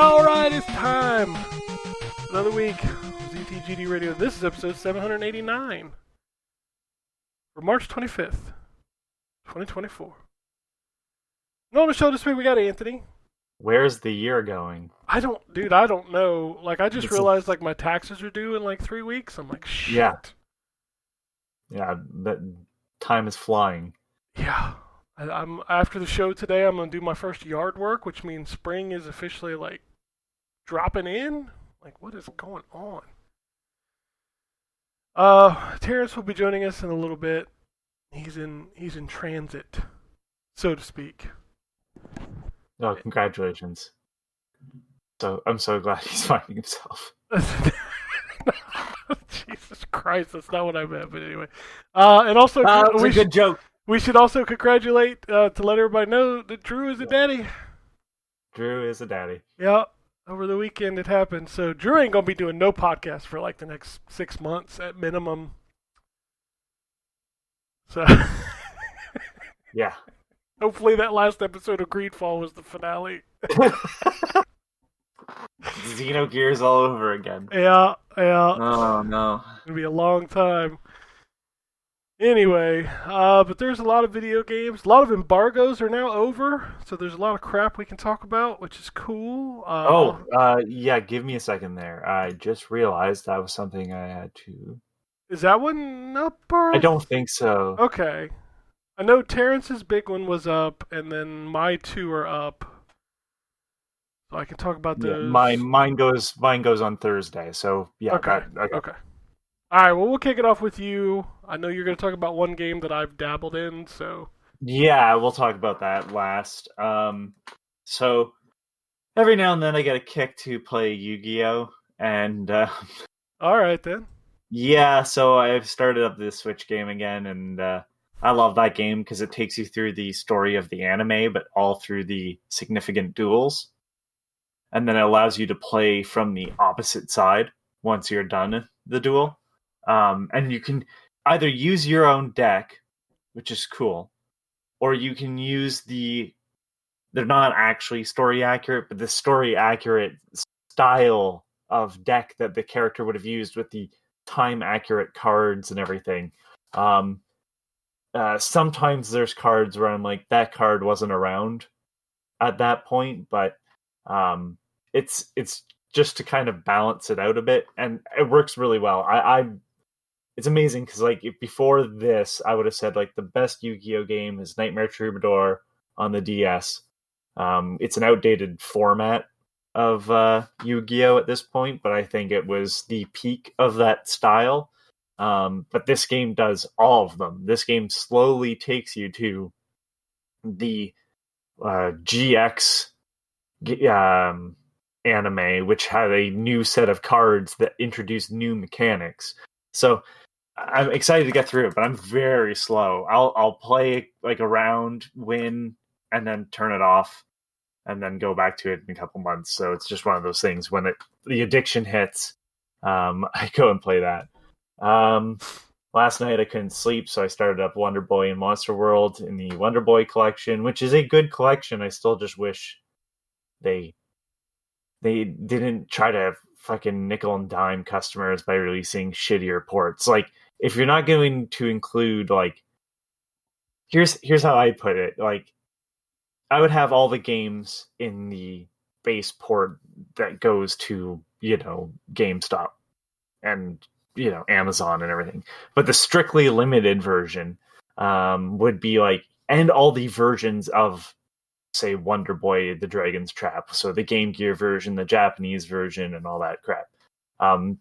Alright, it's time. Another week. ZTGD Radio. This is episode 789. For March 25th, 2024. And on the show this week, we got Anthony. Where's the year going? I don't know. Like, I just realized, like, my taxes are due in, like, 3 weeks. I'm like, shit. Yeah, that time is flying. Yeah. I'm after the show today, I'm going to do my first yard work, which means spring is officially, like, dropping in. Like, what is going on? Terrence will be joining us in a little bit. He's in transit, so to speak. Oh, congratulations. So I'm so glad he's finding himself. Jesus Christ, that's not what I meant, but anyway. And also, that was a good joke. We should also congratulate, to let everybody know that Drew is a daddy. Drew is a daddy. Yeah, over the weekend it happened. So Drew ain't going to be doing no podcast for like the next 6 months at minimum. So, yeah. Hopefully that last episode of Greedfall was the finale. Xenogears all over again. Yeah. Oh, no. It's going to be a long time. Anyway, but there's a lot of video games. A lot of embargoes are now over, so there's a lot of crap we can talk about, which is cool. Yeah, give me a second there. I just realized that was something I had to... Is that one up? Or... I don't think so. Okay. I know Terrence's big one was up, and then my two are up. So I can talk about those. Yeah, mine goes on Thursday, so yeah. Okay. Alright, well, we'll kick it off with you. I know you're going to talk about one game that I've dabbled in, so... Yeah, we'll talk about that last. So, every now and then I get a kick to play Yu-Gi-Oh! And, Alright, then. Yeah, so I've started up this Switch game again, and I love that game because it takes you through the story of the anime, but all through the significant duels. And then it allows you to play from the opposite side once you're done the duel. And you can either use your own deck, which is cool, or you can use they're not actually story accurate, but the story accurate style of deck that the character would have used with the time accurate cards and everything. Sometimes there's cards where I'm like, that card wasn't around at that point, but it's just to kind of balance it out a bit, and it works really well. It's amazing because like before this, I would have said like the best Yu-Gi-Oh game is Nightmare Troubadour on the DS. It's an outdated format of Yu-Gi-Oh at this point, but I think it was the peak of that style. But this game does all of them. This game slowly takes you to the GX anime, which had a new set of cards that introduced new mechanics. So I'm excited to get through it, but I'm very slow. I'll play like a round, win, and then turn it off, and then go back to it in a couple months. So it's just one of those things. When the addiction hits, I go and play that. Last night I couldn't sleep, so I started up Wonder Boy and Monster World in the Wonder Boy collection, which is a good collection. I still just wish they didn't try to fucking nickel and dime customers by releasing shittier ports. Like, if you're not going to include, like, here's how I put it. Like, I would have all the games in the base port that goes to, GameStop and, Amazon and everything. But the strictly limited version would be like, and all the versions of, say, Wonder Boy, the Dragon's Trap, so the Game Gear version, the Japanese version, and all that crap.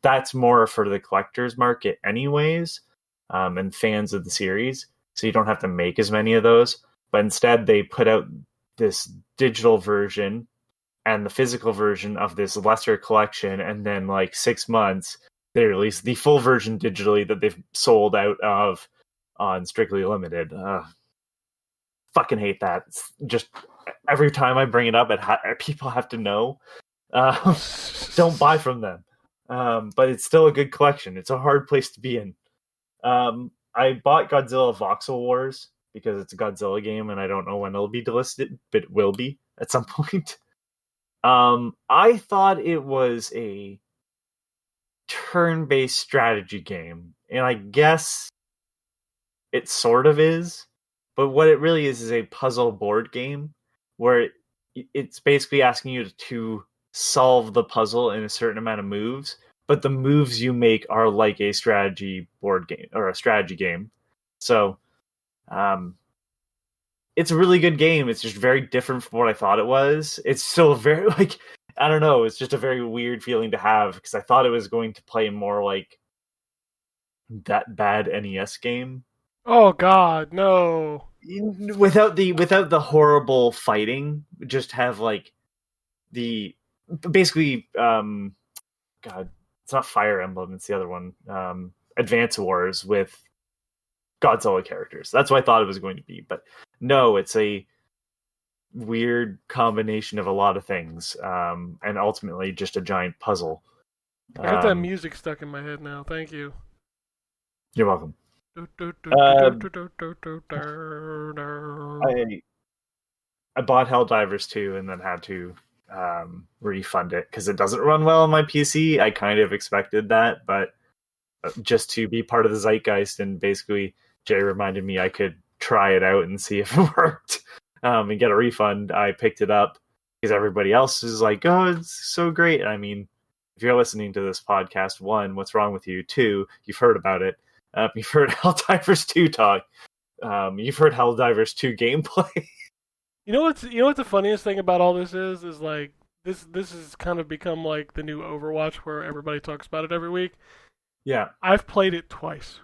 That's more for the collector's market anyways, and fans of the series, so you don't have to make as many of those. But instead, they put out this digital version and the physical version of this lesser collection, and then, like, 6 months, they release the full version digitally that they've sold out of on Strictly Limited. Fucking hate that. It's just every time I bring it up, people have to know. Don't buy from them. But it's still a good collection. It's a hard place to be in. I bought Godzilla Voxel Wars because it's a Godzilla game, and I don't know when it'll be delisted, but it will be at some point. I thought it was a turn-based strategy game, and I guess it sort of is, but what it really is a puzzle board game where it's basically asking you to solve the puzzle in a certain amount of moves, but the moves you make are like a strategy board game or a strategy game. So, um, it's a really good game. It's just very different from what I thought it was. It's still very like I don't know. It's just a very weird feeling to have because I thought it was going to play more like that bad NES game Oh God, no. without the horrible fighting. Just have like the basically God, it's not Fire Emblem. It's the other one. Advance Wars with Godzilla characters. That's what I thought it was going to be, but no, it's a weird combination of a lot of things, and ultimately just a giant puzzle. I got that music stuck in my head now. Thank you. You're welcome. I bought Helldivers 2 and then had to refund it because it doesn't run well on my PC. I kind of expected that, but just to be part of the zeitgeist, and basically Jay reminded me I could try it out and see if it worked, and get a refund. I picked it up because everybody else is like, "Oh, it's so great." I mean, if you're listening to this podcast, one, what's wrong with you? Two, you've heard about it. You've heard Helldivers 2 talk. You've heard Helldivers 2 gameplay. You know what the funniest thing about all this is like this has kind of become like the new Overwatch where everybody talks about it every week. Yeah. I've played it twice.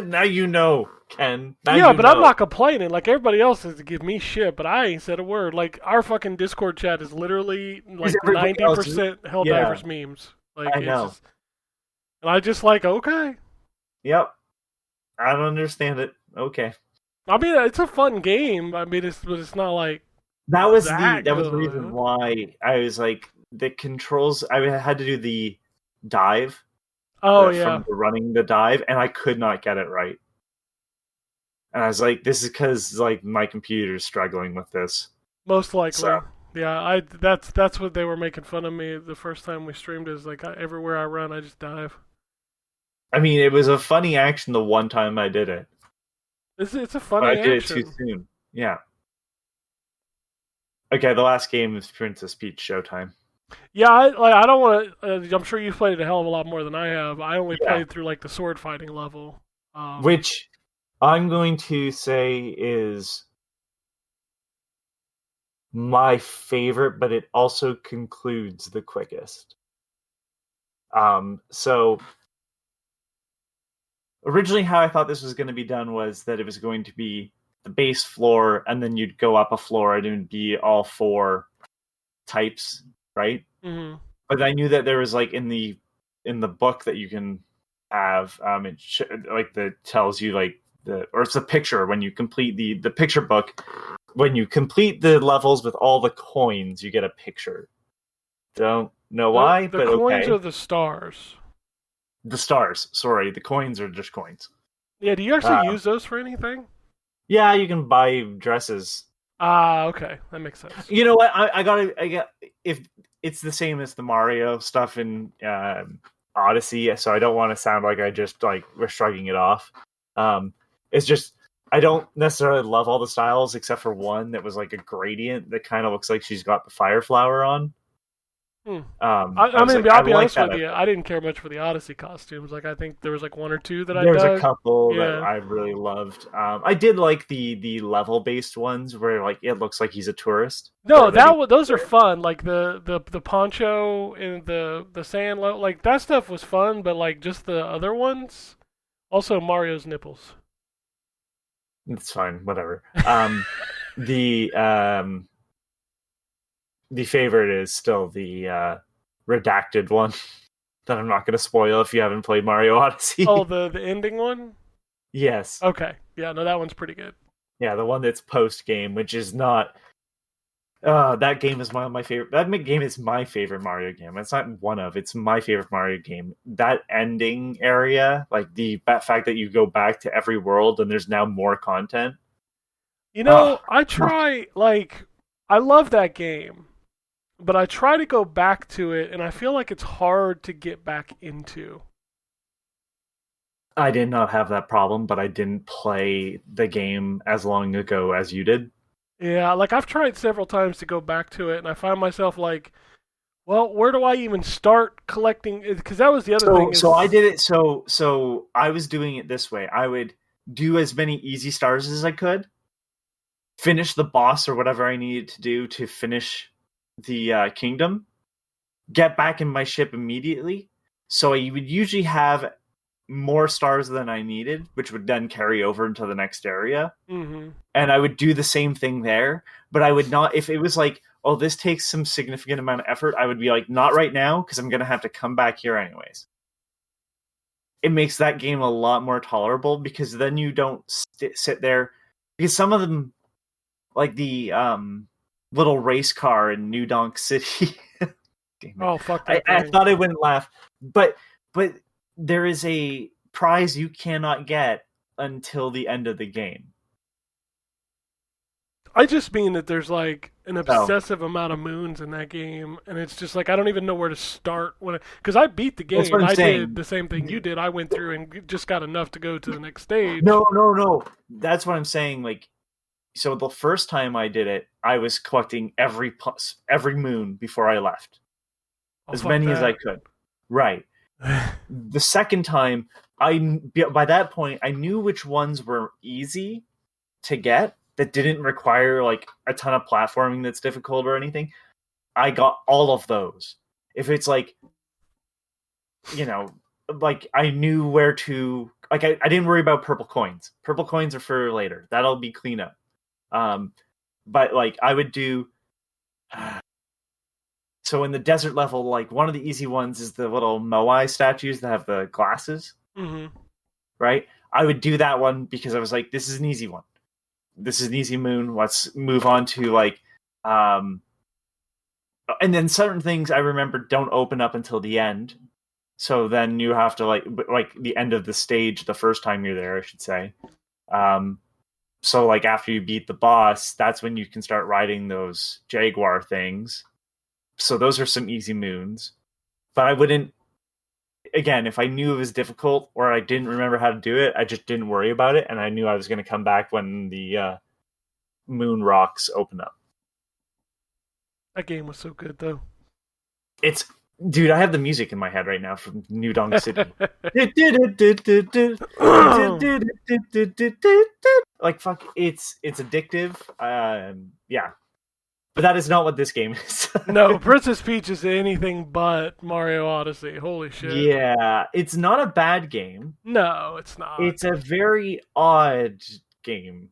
Now you know, Ken. Now Yeah, you but know. I'm not complaining. Like everybody else has to give me shit, but I ain't said a word. Like our fucking Discord chat is literally like Everybody else is- 90% yeah, Helldivers memes. Like I it's know. just, and I just like okay. Yep. I don't understand it. Okay. I mean, it's a fun game. I mean, but it's not like That was that the reason good. why I was like the controls. I had to do the dive, Oh yeah, from the running the dive, and I could not get it right. And I was like, this is because like my computer's struggling with this. most So likely. Yeah, that's what they were making fun of me the first time we streamed. Is like everywhere I run, I just dive. I mean, it was a funny action the one time I did it, It's a but I funny did it too action. soon. Yeah. Okay, the last game is Princess Peach Showtime. Yeah, I don't want to. I'm sure you've played it a hell of a lot more than I have. I only Yeah. played through like the sword fighting level. Which I'm going to say is my favorite, but it also concludes the quickest. So originally how I thought this was going to be done was that it was going to be the base floor, and then you'd go up a floor and it would be all four types, right? hmm But I knew that there was like in the book that you can have, like that tells you like or it's a picture when you complete the picture book. When you complete the levels with all the coins, you get a picture. Don't know why, the but coins okay. are the stars. The stars. Sorry, the coins are just coins. Yeah, do you actually Uh, use those for anything? yeah, you can buy dresses. Ah, okay, that makes sense. You know what? I got if it's the same as the Mario stuff in Odyssey, so I don't want to sound like I just like we're shrugging it off. It's just I don't necessarily love all the styles except for one that was like a gradient that kind of looks like she's got the fire flower on. Hmm. I I was mean, like, I I'll be like honest that. with you. I didn't care much for the Odyssey costumes. Like, I think there was like one or two that I There's a dug. couple that Yeah. I really loved. I did like the level based ones where like it looks like he's a tourist No, or that he. those are fun. Like the poncho and the sand, like that stuff was fun. But like just the other ones, also Mario's nipples. It's fine, whatever. The um, the favorite is still the redacted one that I'm not going to spoil if you haven't played Mario Oh, Odyssey. the ending one. Yes, Okay, yeah, no, that one's pretty good. yeah, the one that's post game, which is not. That game is one of my favorite. Game is my favorite Mario game. It's not one of. It's my favorite Mario game. That ending area, like the fact that you go back to every world and there's now more content. You Oh, know, I try like I love that game, but I try to go back to it, and I feel like it's hard to get back into. I did not have that problem, but I didn't play the game as long ago as you did. Yeah, like I've tried several times to go back to it, and I find myself like, well, where do I even start collecting? Because that was the other thing So I is, did it. So I was doing it this way. I would do as many easy stars as I could, finish the boss or whatever I needed to do to finish the kingdom, get back in my ship immediately. So I would usually have more stars than I needed, which would then carry over into the next area. mm-hmm. And I would do the same thing there, but I would not, if it was like, oh, this takes some significant amount of effort, I would be like, not right now, because I'm going to have to come back here anyways. It makes that game a lot more tolerable, because then you don't sit there, because some of them, like the little race car in New Donk City, damn it. Oh fuck that I thing. thought I wouldn't laugh, but there is a prize you cannot get until the end of the game. I just mean that there's like an So obsessive amount of moons in that game, and it's just like I don't even know where to start when because I beat the that's what game. I'm I did saying. the same thing you did. I went through and just got enough to go to the next stage. No. That's what I'm saying. Like, so the first time I did it, I was collecting every moon before I left, Oh as fuck many as I that. could. Right. The second time, by that point I knew which ones were easy to get that didn't require like a ton of platforming that's difficult or anything. I got all of those. If it's like, you know, like I knew where to, like I didn't worry about purple coins. Purple coins are for later. That'll be cleanup. But like I would do so in the desert level, like one of the easy ones is the little Moai statues that have the glasses, Mm-hmm. right? I would do that one because I was like, this is an easy one. This is an easy moon. Let's move on to like and then certain things I remember don't open up until the end. So then you have to like the end of the stage the first time you're there, I should say. Um, so like after you beat the boss, that's when you can start riding those jaguar things. So those are some easy moons. But I wouldn't, again, if I knew it was difficult or I didn't remember how to do it, I just didn't worry about it, and I knew I was going to come back when the moon rocks open up. That game was so good though. It's dude, I have the music in my head right now from New Donk City. Like fuck, it's addictive. Yeah, but that is not what this game is. No, Princess Peach is anything but Mario Odyssey. Holy shit. Yeah, it's not a bad game. No, it's not. It's a very odd game.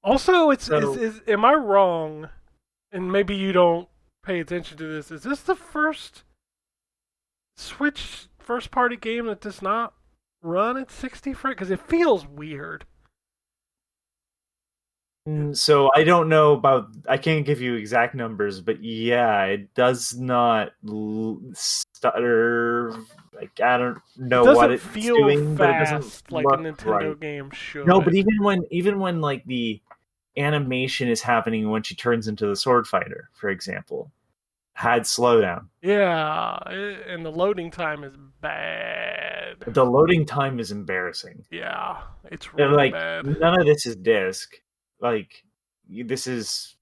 Also, it's So is am I wrong? And maybe you don't pay attention to this. Is this the first Switch first party game that does not run at 60 frames? Because it feels weird. so I don't know about. I can't give you exact numbers, but yeah, it does not stutter. Like I don't It know what doesn't it's feel doing, but it doesn't fast like a look right. Nintendo game No, but should. even when like the animation is happening when she turns into the sword fighter, for example, had slowdown. Yeah, and the loading time is bad. The loading time is embarrassing. Yeah, it's And really like bad. none of this is disc. Like this is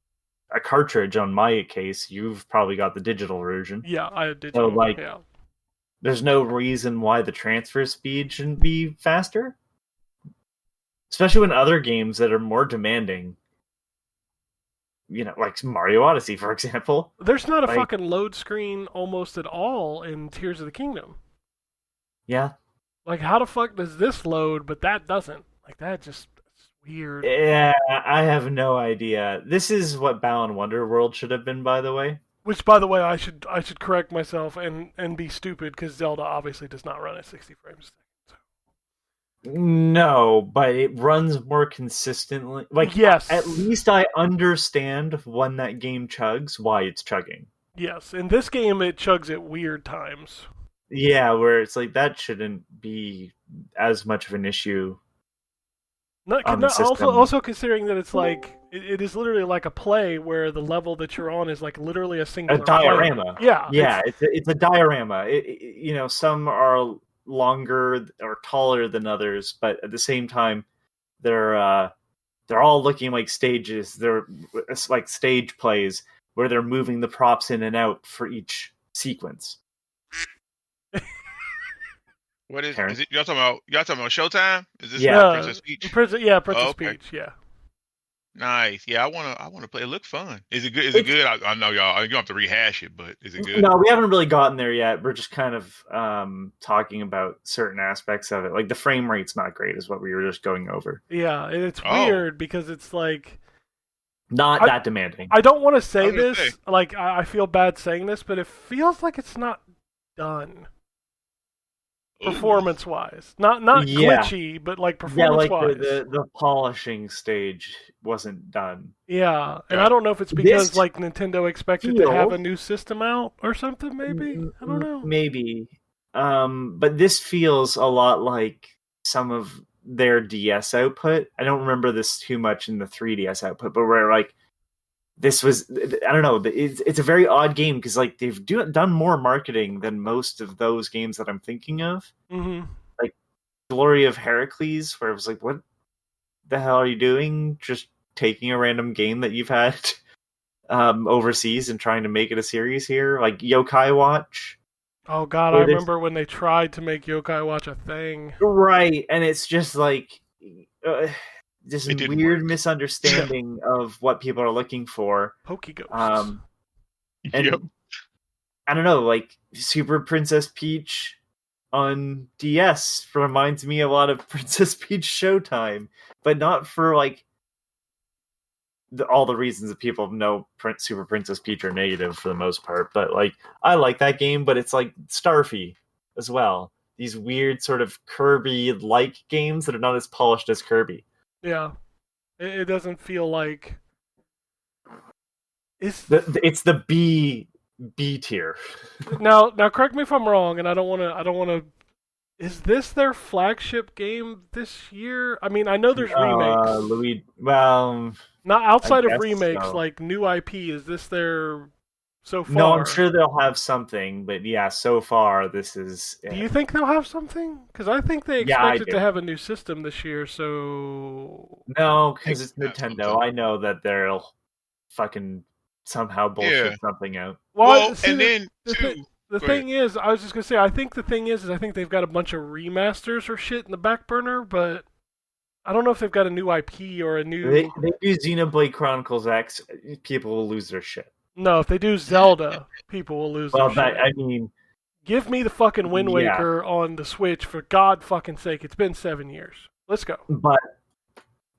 a cartridge on my case. You've probably got the digital version. Yeah, I had So digital. like Yeah. there's no reason why the transfer speed shouldn't be faster. Especially when other games that are more demanding, like Mario Odyssey, for example. There's not a Like, fucking load screen almost at all in Tears of the Kingdom. yeah. Like, how the fuck does this load, but that doesn't? Like, that just it's weird. Yeah, I have no idea. This is what Balan Wonderworld should have been, by the way. Which, by the way, I should correct myself and be stupid because Zelda obviously does not run at 60 frames a second. No, but it runs more consistently. Like, at Yes, least I understand when that game chugs, why it's chugging. yes. In this game, it chugs at weird times. Yeah, where it's like, that shouldn't be as much of an issue Not, on the not also system. also considering that It is literally like a play where the level that you're on is like literally a A singular diorama. plane. Yeah, Yeah, it's a diorama. Some are longer or taller than others, but at the same time, they're all looking like stages. It's like stage plays where they're moving the props in and out for each sequence. What is Karen? is it? Y'all talking about Showtime? Is this Yeah. Princess Peach? Princess Oh, okay. Peach. Yeah. Nice. Yeah, I wanna play. It look fun. Is it good? Is it good? I know y'all. You don't have to rehash it, but is it good? No, we haven't really gotten there yet. We're just kind of talking about certain aspects of it. Like the frame rate's not great, is what we were just going over. Yeah, and it's Oh. weird because it's like Not that demanding. I don't want to say I was gonna this. say. Like I feel bad saying this, but it feels like it's not done Ooh. performance wise. Not Yeah. glitchy, but like Yeah, performance like wise. the polishing stage wasn't done. Yeah, and Yeah. I don't know if it's because This like Nintendo expected to have a feels- new system out or something. Maybe I don't know. Maybe. But this feels a lot like some of their DS output. I don't remember this too much in the 3DS output, but where like this was, I don't know, it's a very odd game because like they've done more marketing than most of those games that I'm thinking of. Mm-hmm. Like Glory of Heracles, where it was like, what the hell are you doing? Just taking a random game that you've had overseas and trying to make it a series here, like Yokai Watch. Oh God, I remember when they tried to make Yokai Watch a thing. Right, and it's just like just It a didn't weird work. misunderstanding of what people are looking for. Pokeghosts. And Yep. I don't know, like Super Princess Peach on DS reminds me a lot of Princess Peach Showtime, but not for like all the reasons that people know Super Princess Peach are negative for the most part. But like, I like that game, but it's like Starfy as well. These weird sort of Kirby-like games that are not as polished as Kirby. Yeah, it doesn't feel like it's the B tier. now. Correct me if I'm wrong, and I don't want to. Is this their flagship game this year? I mean, I know there's remakes. Well, not outside I of guess remakes, so. like new IP. Is this their so far? No, I'm sure they'll have something, but yeah, so far this is. Do you think they'll have something? Because I think they Yeah, I expected do. to have a new system this year. So No, because it's That's Nintendo. something. I know that they'll fucking somehow bullshit something out. Well, see, and then the too. the Go ahead. thing is, I was just gonna say, I think the thing is I think they've got a bunch of remasters or shit in the back burner, but I don't know if they've got a new IP or a new. They do Xenoblade Chronicles X, people will lose their shit. No, if they do Zelda, people will lose Well, their shit. I mean, Give me the fucking Wind Yeah. Waker on the Switch for God fucking sake. It's been 7 years. Let's go. but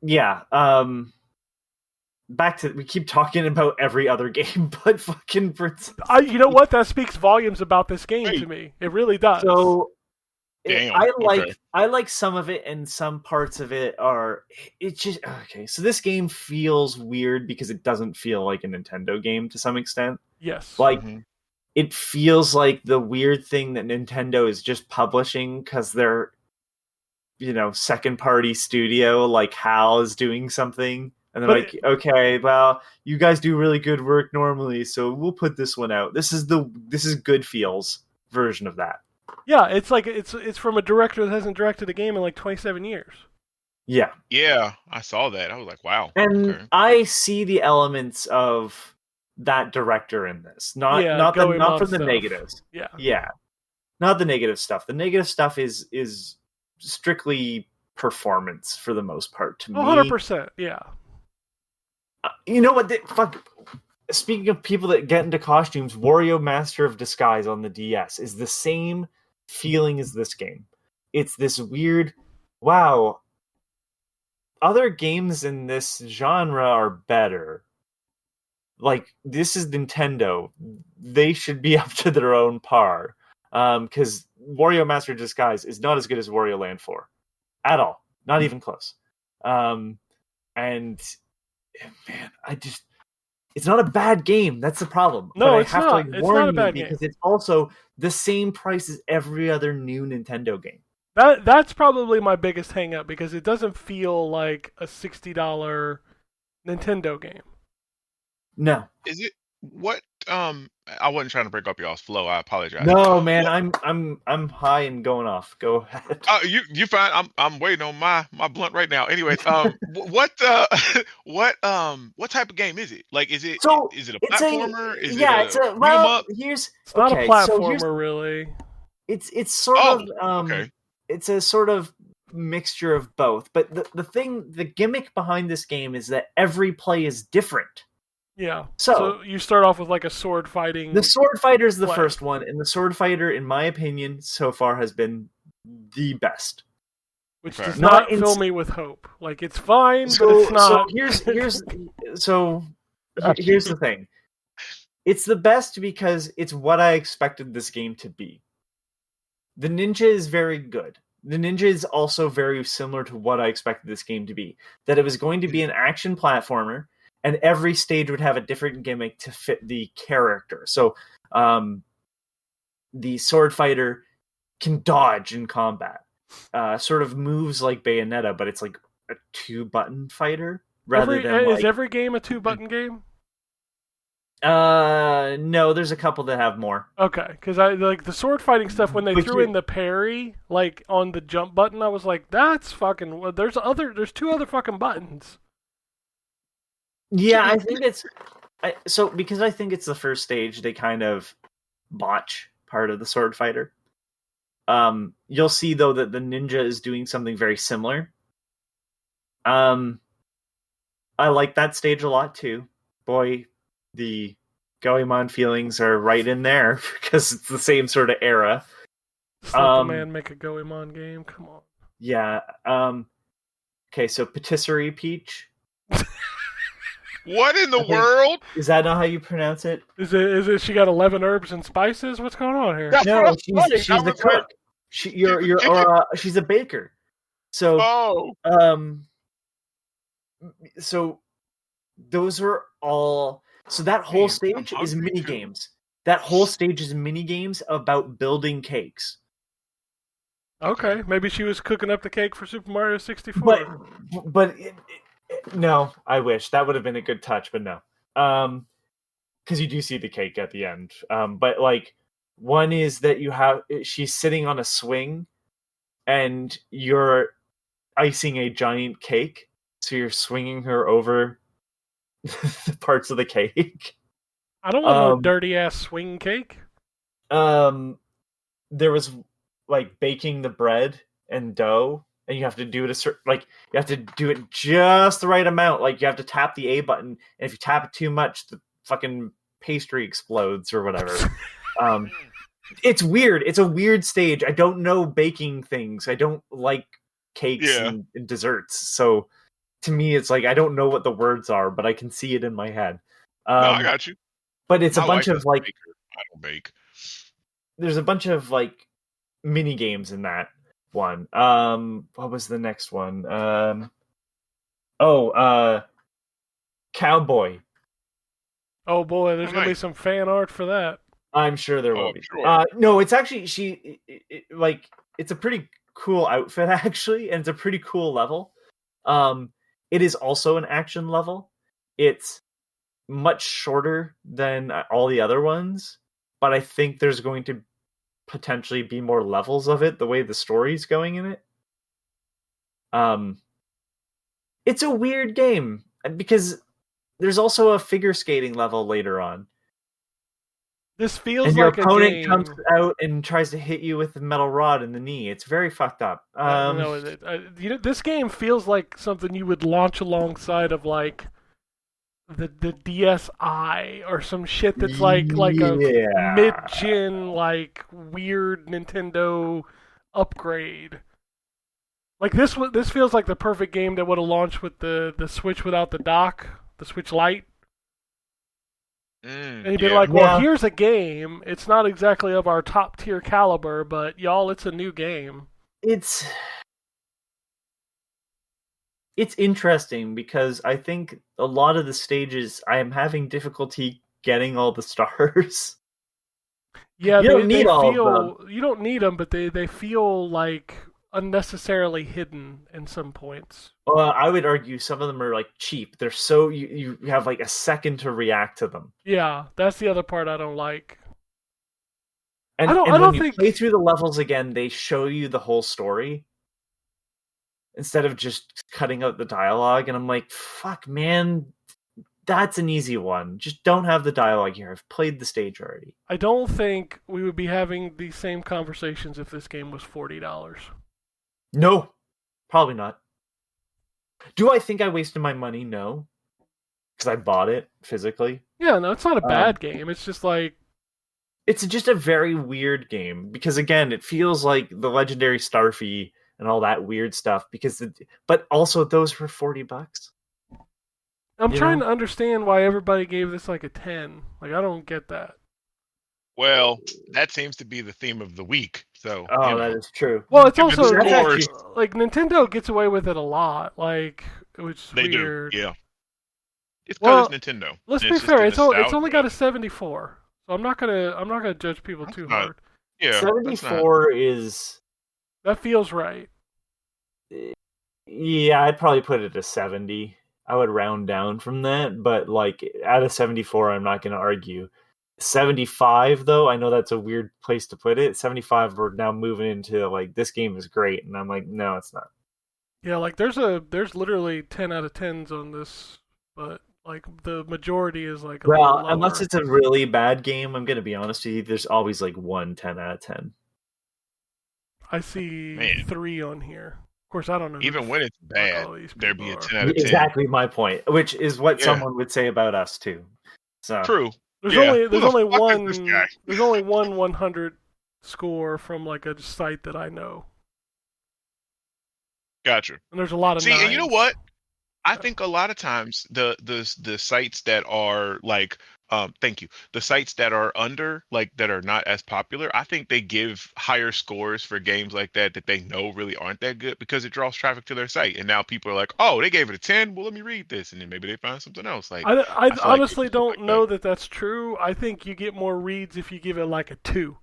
yeah, back to we keep talking about every other game, but fucking Princess. You know what? That speaks volumes about this game Hey. to me. It really does. So Damn, I okay. like some of it, and some parts of it are. It's just okay. So this game feels weird because it doesn't feel like a Nintendo game to some extent. yes. Like Mhm. it feels like the weird thing that Nintendo is just publishing because they're, second party studio. Like HAL is doing something, and they're But like, okay, well, you guys do really good work normally, so we'll put this one out. This is Good Feels version of that. yeah, it's like it's from a director that hasn't directed a game in like 27 years. Yeah. Yeah, I saw that. I was like, wow. And Okay. I see the elements of that director in this. Not from the stuff. negatives. Yeah. Yeah. Not the negative stuff. The negative stuff is strictly performance for the most part to me. 100%. Yeah. You know what? Fuck. Speaking of people that get into costumes, Wario Master of Disguise on the DS is the same feeling as this game. It's this weird, wow, other games in this genre are better. Like, this is Nintendo. They should be up to their own par. Because Wario Master of Disguise is not as good as Wario Land 4. At all. Not even close. And, man, it's not a bad game. That's the problem. No, but it's I have not. to It's warn not a you bad because game. it's also the same price as every other new Nintendo game. That's probably my biggest hang up because it doesn't feel like a $60 Nintendo game. No. Is it what? I wasn't trying to break up y'all's flow. I apologize. No, man, What, I'm high and going off. Go ahead. you fine? I'm waiting on my blunt right now. Anyways, what type of game is it? Like, is it So is it a it's platformer? Is it it's a a beat 'em well. up? Here's It's not a okay. So here's platformer, really. it's sort Oh, of okay. it's a sort of mixture of both. But the gimmick behind this game is that every play is different. Yeah. So you start off with like a sword fighting. the sword fighter is the play. first one, and the sword fighter, in my opinion, so far has been the best. Which Okay. does Not not fill me with hope. Like, it's fine, but it's not. So here's the thing. It's the best because it's what I expected this game to be. The ninja is very good. The ninja is also very similar to what I expected this game to be. That it was going to be an action platformer, and every stage would have a different gimmick to fit the character. So, the sword fighter can dodge in combat. Sort of moves like Bayonetta, but it's like a 2-button fighter rather than Is every game a 2-button game? No, there's a couple that have more. Okay, because I like the sword fighting stuff when they But threw in the parry, like on the jump button. I was like, "That's fucking." There's 2 other fucking buttons. Yeah, I think because I think it's the first stage, they kind of botch part of the sword fighter. You'll see though that the ninja is doing something very similar. I like that stage a lot too. Boy, the Goemon feelings are right in there because it's the same sort of era. Just let the man make a Goemon game. Come on. Yeah. Okay, so Patisserie Peach. What in the world? Is that not how you pronounce it? Is it? She got 11 herbs and spices. What's going on here? That's what No, I'm saying. she's the cook. She's a baker. So so those are all. So that whole stage is mini games. That whole stage is mini games about building cakes. Okay, maybe she was cooking up the cake for Super Mario 64. But no, I wish that would have been a good touch, but no. Because you do see the cake at the end. But like one is that she's sitting on a swing, and you're icing a giant cake, so you're swinging her over the parts of the cake. I don't want no dirty ass swing cake. There was like baking the bread and dough, and you have to do it you have to do it just the right amount. Like you have to tap the A button, and if you tap it too much, the fucking pastry explodes or whatever. It's weird. It's a weird stage. I don't know baking things. I don't like cakes and desserts. So to me, it's like I don't know what the words are, but I can see it in my head. No, I got you. But it's a bunch of like. I don't bake. There's a bunch of like mini games in that one. What was the next one? Cowboy. Oh boy, there's gonna be some fan art for that. I'm sure there will be. Sure. No, it's actually it's a pretty cool outfit actually, and it's a pretty cool level. It is also an action level. It's much shorter than all the other ones, but I think there's going to potentially be more levels of it the way the story's going in it. It's a weird game because there's also a figure skating level later on. This feels and your like opponent a game. comes out and tries to hit you with the metal rod in the knee. It's very fucked up. This game feels like something you would launch alongside of like the DSi or some shit that's like a mid-gen like weird Nintendo upgrade. Like this feels like the perfect game that would have launched with the Switch without the dock, the Switch Lite. And you'd be like, well, here's a game. It's not exactly of our top tier caliber, but y'all, it's a new game. It's interesting because I think a lot of the stages I am having difficulty getting all the stars. Yeah, you don't need all of them. You don't need them, but they feel like unnecessarily hidden in some points. Well, I would argue some of them are like cheap. They're so you have like a second to react to them. Yeah, that's the other part I don't like. And, I don't when you think play through the levels again, they show you the whole story instead of just cutting out the dialogue. And I'm like, fuck, man, that's an easy one. Just don't have the dialogue here. I've played the stage already. I don't think we would be having these same conversations if this game was $40. No, probably not. Do I think I wasted my money? No, because I bought it physically. Yeah, no, it's not a bad game. It's just like it's just a very weird game because again, it feels like the legendary Starfy and all that weird stuff. But also those were $40. I'm trying to understand why everybody gave this like a 10. Like I don't get that. Well, that seems to be the theme of the week. So that is true. Well, it's also scores. like Nintendo gets away with it a lot, like which is They weird. do, yeah. It's because it's Nintendo. Let's be fair. It's only got a 74, so I'm not gonna judge people too hard. Yeah, 74 is. That feels right. Yeah, I'd probably put it at 70. I would round down from that, but like at a 74, I'm not going to argue. 75 though, I know that's a weird place to put it. 75, we're now moving into like this game is great, and I'm like, no, it's not. Yeah, like there's literally 10 out of 10s on this, but like the majority is like a little lower. Unless it's a really bad game, I'm going to be honest with you. There's always like 10 out of 10. I see 3 on here. Of course, I don't know. Even when it's bad, there'd be a 10 out of 10. Exactly my point, which is what someone would say about us too. So true. There's only one 100 score from like a site that I know. Gotcha. And there's a lot of See, 9s. And you know what? I think a lot of times the sites that are like thank you. The sites that are under, like that are not as popular, I think they give higher scores for games like that they know really aren't that good because it draws traffic to their site. And now people are like, oh, they gave it a 10. Well, let me read this. And then maybe they find something else. Like I honestly don't know that that's true. I think you get more reads if you give it like a 2.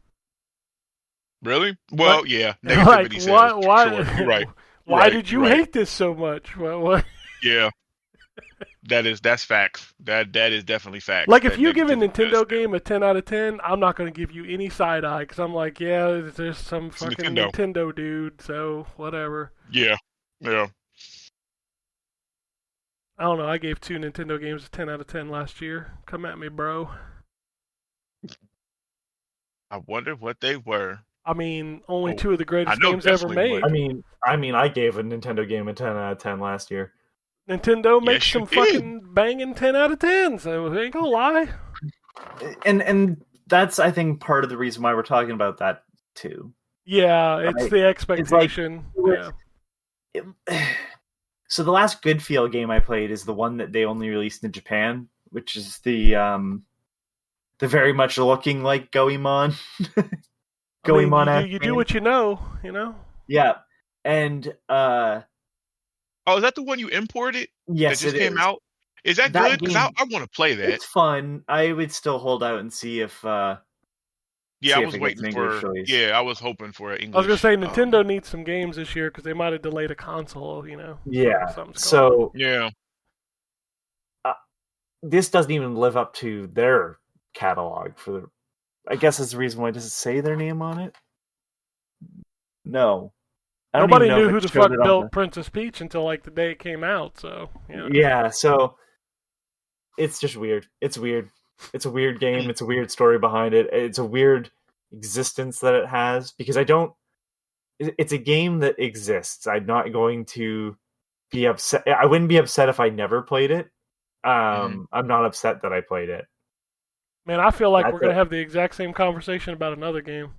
Really? Well, yeah. Negativity says, why, sure, you're right. Why did you hate this so much? What? Yeah. That's facts. That is definitely facts. Like if you give a Nintendo game a 10 out of 10, I'm not going to give you any side eye because I'm like, yeah, there's some fucking Nintendo dude, so whatever. Yeah. Yeah. I don't know. I gave 2 Nintendo games a 10 out of 10 last year. Come at me, bro. I wonder what they were. I mean, only 2 of the greatest games ever made. I mean, I gave a Nintendo game a 10 out of 10 last year. Nintendo makes some fucking banging 10 out of 10, so I ain't gonna lie. And that's, I think, part of the reason why we're talking about that, too. Yeah, it's the expectation. So the last Good Feel game I played is the one that they only released in Japan, which is the very much looking like Goemon. Goemon, you do what you know. Yeah, and oh, is that the one you imported? Yes, that just came out. Is that good? Because I want to play that. It's fun. I would still hold out and see if. I was waiting for. Yeah, I was hoping for an English. I was gonna say Nintendo needs some games this year because they might have delayed a console. Yeah. So yeah. This doesn't even live up to their catalog for the. I guess that's the reason why it doesn't say their name on it. No. Nobody knew who the fuck built Princess Peach until like the day it came out, so yeah, so it's just weird. It's weird. It's a weird game, it's a weird story behind it. It's a weird existence that it has because it's a game that exists. I'm not going to be upset. I wouldn't be upset if I never played it. I'm not upset that I played it. Man, I feel like we're going to have the exact same conversation about another game.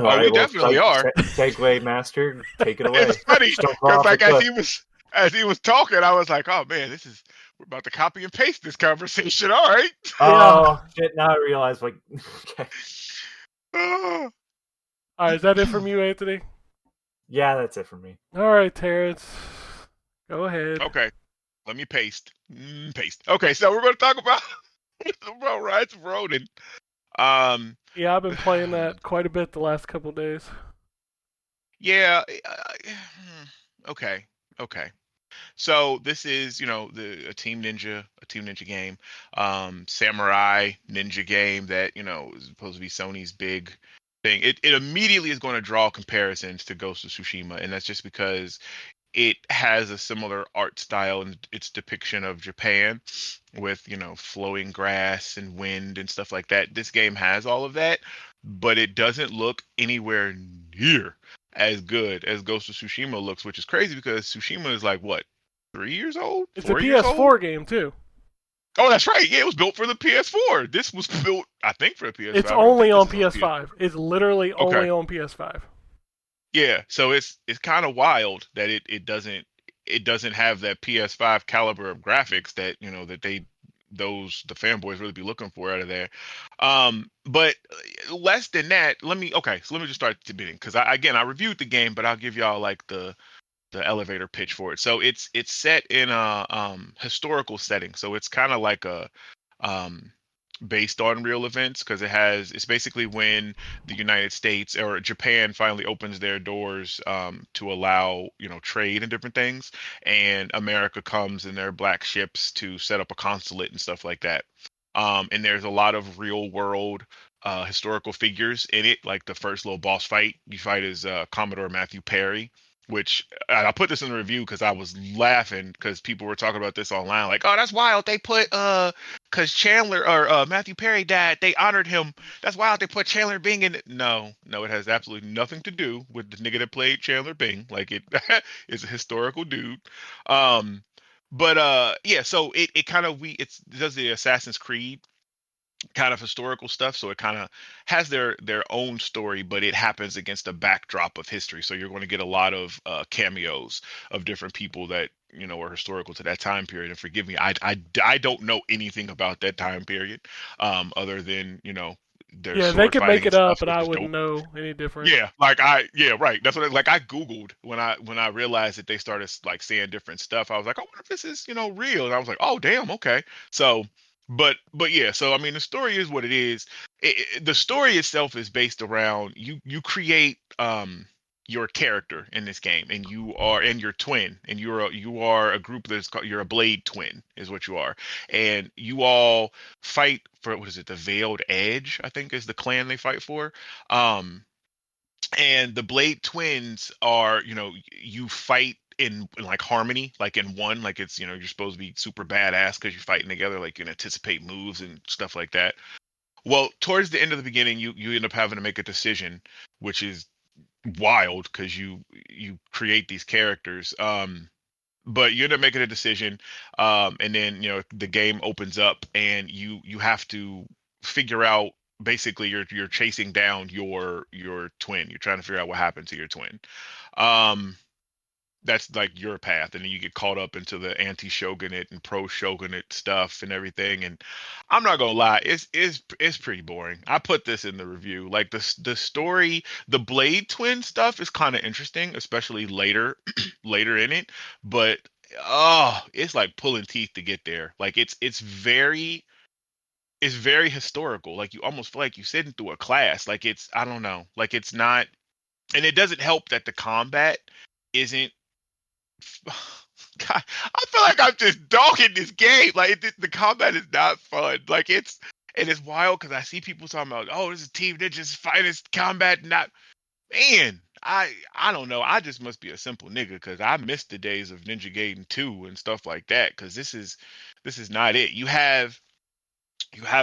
All right, we definitely are. Segue master, take it away. It's funny because like as he was talking, I was like, oh man, we're about to copy and paste this conversation. All right. Oh shit! Now I realize okay. All right, is that it from you, Anthony? Yeah, that's it from me. All right, Terrence, go ahead. Okay, let me paste. Okay, so we're going to talk about Rise of Ronin. Yeah, I've been playing that quite a bit the last couple of days. Yeah. Okay. Okay. So this is, a Team Ninja game, samurai ninja game that is supposed to be Sony's big thing. It immediately is going to draw comparisons to Ghost of Tsushima, and that's just because it has a similar art style in its depiction of Japan with, flowing grass and wind and stuff like that. This game has all of that, but it doesn't look anywhere near as good as Ghost of Tsushima looks, which is crazy because Tsushima is like what, 3 years old, It's a 4 years old? PS4 game too. Oh, that's right. Yeah, it was built for the PS4. This was built, I think, for the PS5. It's I don't only think on this is PS5. It's literally Okay. only on PS5. Yeah, so it's kind of wild that it doesn't have that PS5 caliber of graphics that that the fanboys really be looking for out of there. But less than that, so let me just start at the beginning because I reviewed the game, but I'll give y'all like the elevator pitch for it. So it's set in a historical setting, so it's kind of like a um based on real events because it's basically when the United States or Japan finally opens their doors to allow trade and different things, and America comes in their black ships to set up a consulate and stuff like that. And there's a lot of real world historical figures in it, like the first little boss fight you fight is Commodore Matthew Perry, which I put this in the review because I was laughing because people were talking about this online, like, oh, that's wild. They put because Chandler or Matthew Perry died, they honored him. That's wild. They put Chandler Bing in it. No, no, it has absolutely nothing to do with the nigga that played Chandler Bing. Like it is a historical dude. Um, but yeah, so it kind of it does the Assassin's Creed kind of historical stuff, so it kind of has their own story, but it happens against a backdrop of history, so you're going to get a lot of cameos of different people that are historical to that time period. And forgive me, I don't know anything about that time period other than their Yeah, they sword could fighting make and it up, stuff, but which I is dope. wouldn't know any different. Yeah, right. That's what I Googled when I realized that they started like saying different stuff. I was like, I wonder if this is real. And I was like, oh damn, okay. So, but yeah. So I mean, the story is what it is. The story itself is based around you create your character in this game, and your twin, and you are a group that's called, you're a blade twin is what you are, and you all fight for, what is it, the Veiled Edge, I think is the clan they fight for. um and the Blade Twins are, you fight in like harmony, like in one, like it's, you're supposed to be super badass because you're fighting together, like you can anticipate moves and stuff like that. Well, towards the end of the beginning, you end up having to make a decision, which is wild because you create these characters. But you end up making a decision, and then the game opens up, and you have to figure out, basically you're chasing down your twin. You're trying to figure out what happened to your twin. Um, that's like your path, and then you get caught up into the anti-shogunate and pro-shogunate stuff and everything. And I'm not gonna lie, it's pretty boring. I put this in the review. Like the story, the Blade Twin stuff is kind of interesting, especially later later in it. But oh, it's like pulling teeth to get there. Like it's very historical. Like you almost feel like you're sitting through a class. Like it's, I don't know, like it's not, and it doesn't help that the combat isn't. God, I feel like I'm just dogging this game. Like the combat is not fun. Like it's wild because I see people talking about, oh, this is Team Ninja's finest combat. Not, man. I don't know. I just must be a simple nigga because I missed the days of Ninja Gaiden 2 and stuff like that. Because this is not it. You have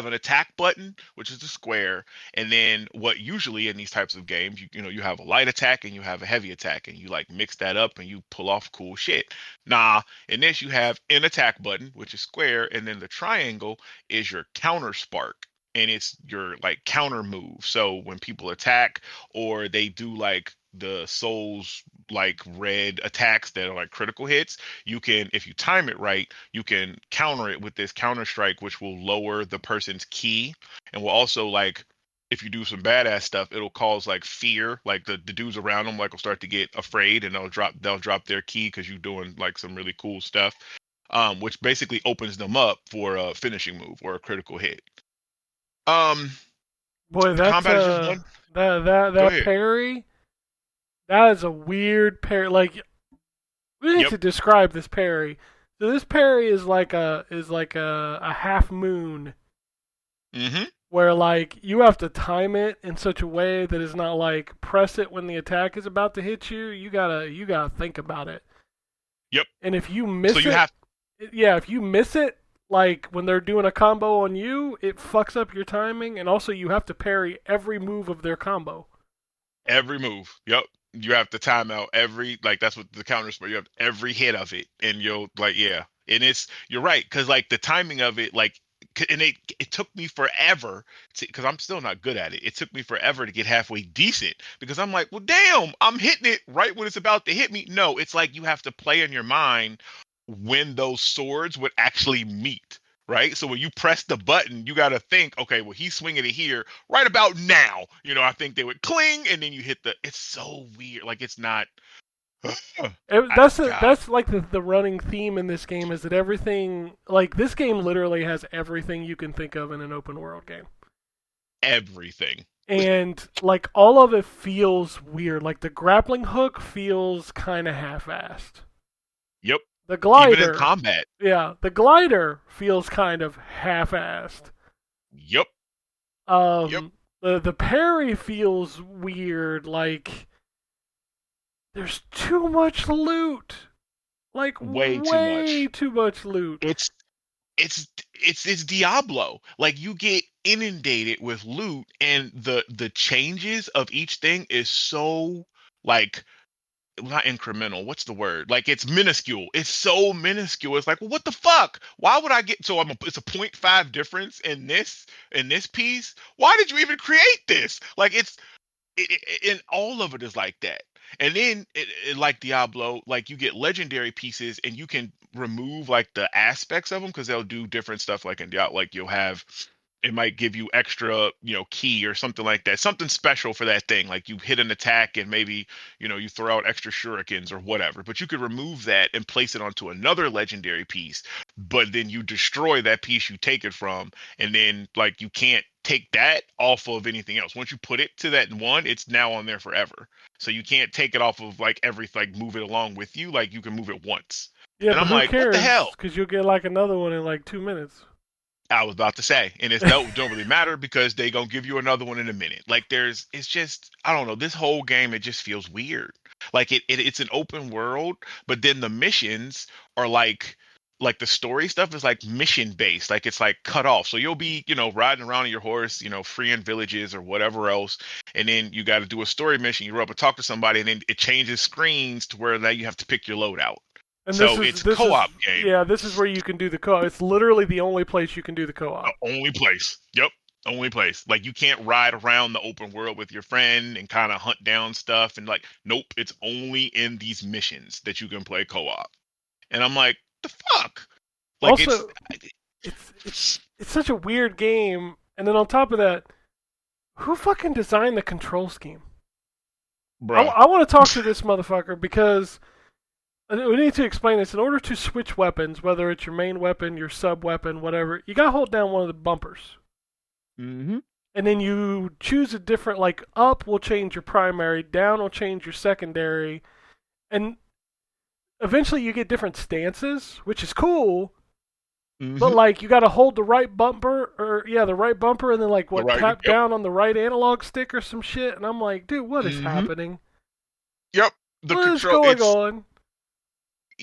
an attack button, which is the square, and then what usually in these types of games, you have a light attack and you have a heavy attack, and you like mix that up and you pull off cool shit. Nah, in this you have an attack button, which is square, and then the triangle is your counter spark. And it's your like counter move. So when people attack or they do like the souls like red attacks that are like critical hits, you can, if you time it right, you can counter it with this counter strike, which will lower the person's key, and will also, like, if you do some badass stuff, it'll cause like fear, like the dudes around them like will start to get afraid, and they'll drop their key because you're doing like some really cool stuff, which basically opens them up for a finishing move or a critical hit. Um, Boy, the that's combat is just one. that that Go that ahead. parry That is a weird parry. Like, we need Yep. to describe this parry. So this parry is like a half moon Mm-hmm. where like you have to time it in such a way that it's not like press it when the attack is about to hit you. You gotta think about it. Yep. And if you So miss you it, have yeah, if you miss it, like when they're doing a combo on you, it fucks up your timing, and also you have to parry every move of their combo. every move. Yep. You have to time out every like that's what the counter sport. You have every hit of it, and you'll like yeah. And you're right because like the timing of it like and it took me forever because I'm still not good at it. It took me forever to get halfway decent because I'm like, well, damn, I'm hitting it right when it's about to hit me. No, it's like you have to play in your mind when those swords would actually meet. Right. So when you press the button, you got to think, okay, well, he's swinging it here right about now. I think they would cling and then you hit it's so weird. Like it's not, God, That's like the running theme in this game is that everything like this game literally has everything you can think of in an open world game. everything. And like all of it feels weird. Like the grappling hook feels kind of half-assed. Yep. The Even in glider, combat. yeah, the glider feels kind of half-assed. Yep. Yep. The parry feels weird. Like there's too much loot. Like Way too much loot. It's Diablo. Like you get inundated with loot and the changes of each thing is so like not incremental. What's the word? Like it's minuscule. It's so minuscule. It's like, well, what the fuck? Why would I get it's a 0.5 difference in this piece? Why did you even create this? Like and all of it is like that. And then like Diablo, like you get legendary pieces and you can remove like the aspects of them because they'll do different stuff. Like in Diablo, like you'll have it might give you extra, key or something like that, something special for that thing. Like you hit an attack and maybe, you throw out extra shurikens or whatever. But you could remove that and place it onto another legendary piece. But then you destroy that piece you take it from, and then like you can't take that off of anything else. Once you put it to that one, it's now on there forever. So you can't take it off of like everything, move it along with you. Like you can move it once. Yeah, And but I'm who like, what the cares? hell? Because you'll get like another one in like 2 minutes. I was about to say, and it's don't really matter because they gonna give you another one in a minute. Like it's just I don't know. This whole game it just feels weird. Like it's an open world, but then the missions are like the story stuff is like mission based. Like it's like cut off. So you'll be riding around on your horse, freeing villages or whatever else, and then you got to do a story mission. You run up and talk to somebody, and then it changes screens to where now you have to pick your load out. And So it's a co-op game. Yeah, this is where you can do the co-op. It's literally the only place you can do the co-op. Only place. Yep. Only place. Like you can't ride around the open world with your friend and kind of hunt down stuff and like, nope, it's only in these missions that you can play co-op. And I'm like, the fuck? Like Also, it's such a weird game. And then on top of that, who fucking designed the control scheme? bro. I want to talk to this motherfucker because we need to explain this. In order to switch weapons, whether it's your main weapon, your sub weapon, whatever, you gotta hold down one of the bumpers. Mm-hmm. And then you choose a different, like up will change your primary, down will change your secondary, and eventually you get different stances, which is cool. Mm-hmm. But like you gotta hold the right bumper, the right bumper, and then like tap down on the right analog stick or some shit. And I'm like, dude, what is happening? Yep. What is going on?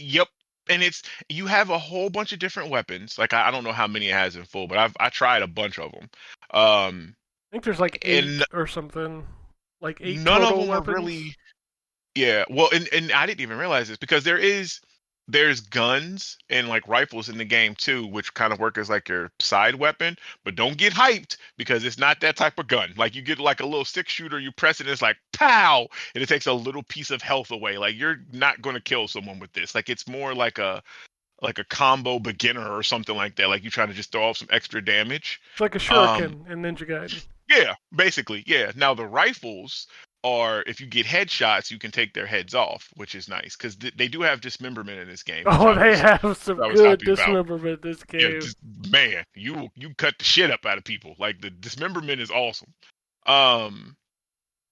Yep. And you have a whole bunch of different weapons. Like I don't know how many it has in full, but I tried a bunch of them. I think there's like 8 or something. Like 8 none total of them weapons. are really. Yeah. Well, and I didn't even realize this because there's guns and like rifles in the game too, which kind of work as like your side weapon. But don't get hyped because it's not that type of gun. Like you get like a little 6-shooter, you press it, and it's like pow, and it takes a little piece of health away. Like you're not going to kill someone with this. Like it's more like a combo beginner or something like that. Like you trying to just throw off some extra damage. It's like a shuriken in Ninja Gaiden. Yeah, basically, yeah. Now the rifles are, if you get headshots, you can take their heads off, which is nice because they do have dismemberment in this game. Oh, they have some good dismemberment in this game. Yeah, man, you cut the shit up out of people. Like the dismemberment is awesome.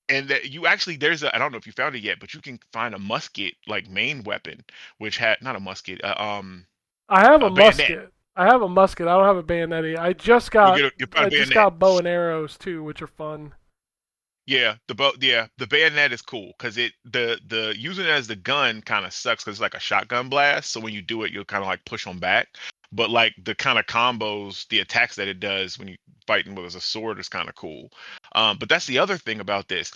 And that you actually there's a I don't know if you found it yet, but you can find a musket like main weapon, which had not a musket, I have a a bayonet. musket. I have a musket. I don't have a bayonet. You found I a just bayonet. got bow and arrows too, which are fun. Yeah, the bayonet is cool because the using it as the gun kind of sucks because it's like a shotgun blast. So when you do it, you'll kind of like push them back. But like the kind of combos, the attacks that it does when you fighting with as a sword is kind of cool. But that's the other thing about this.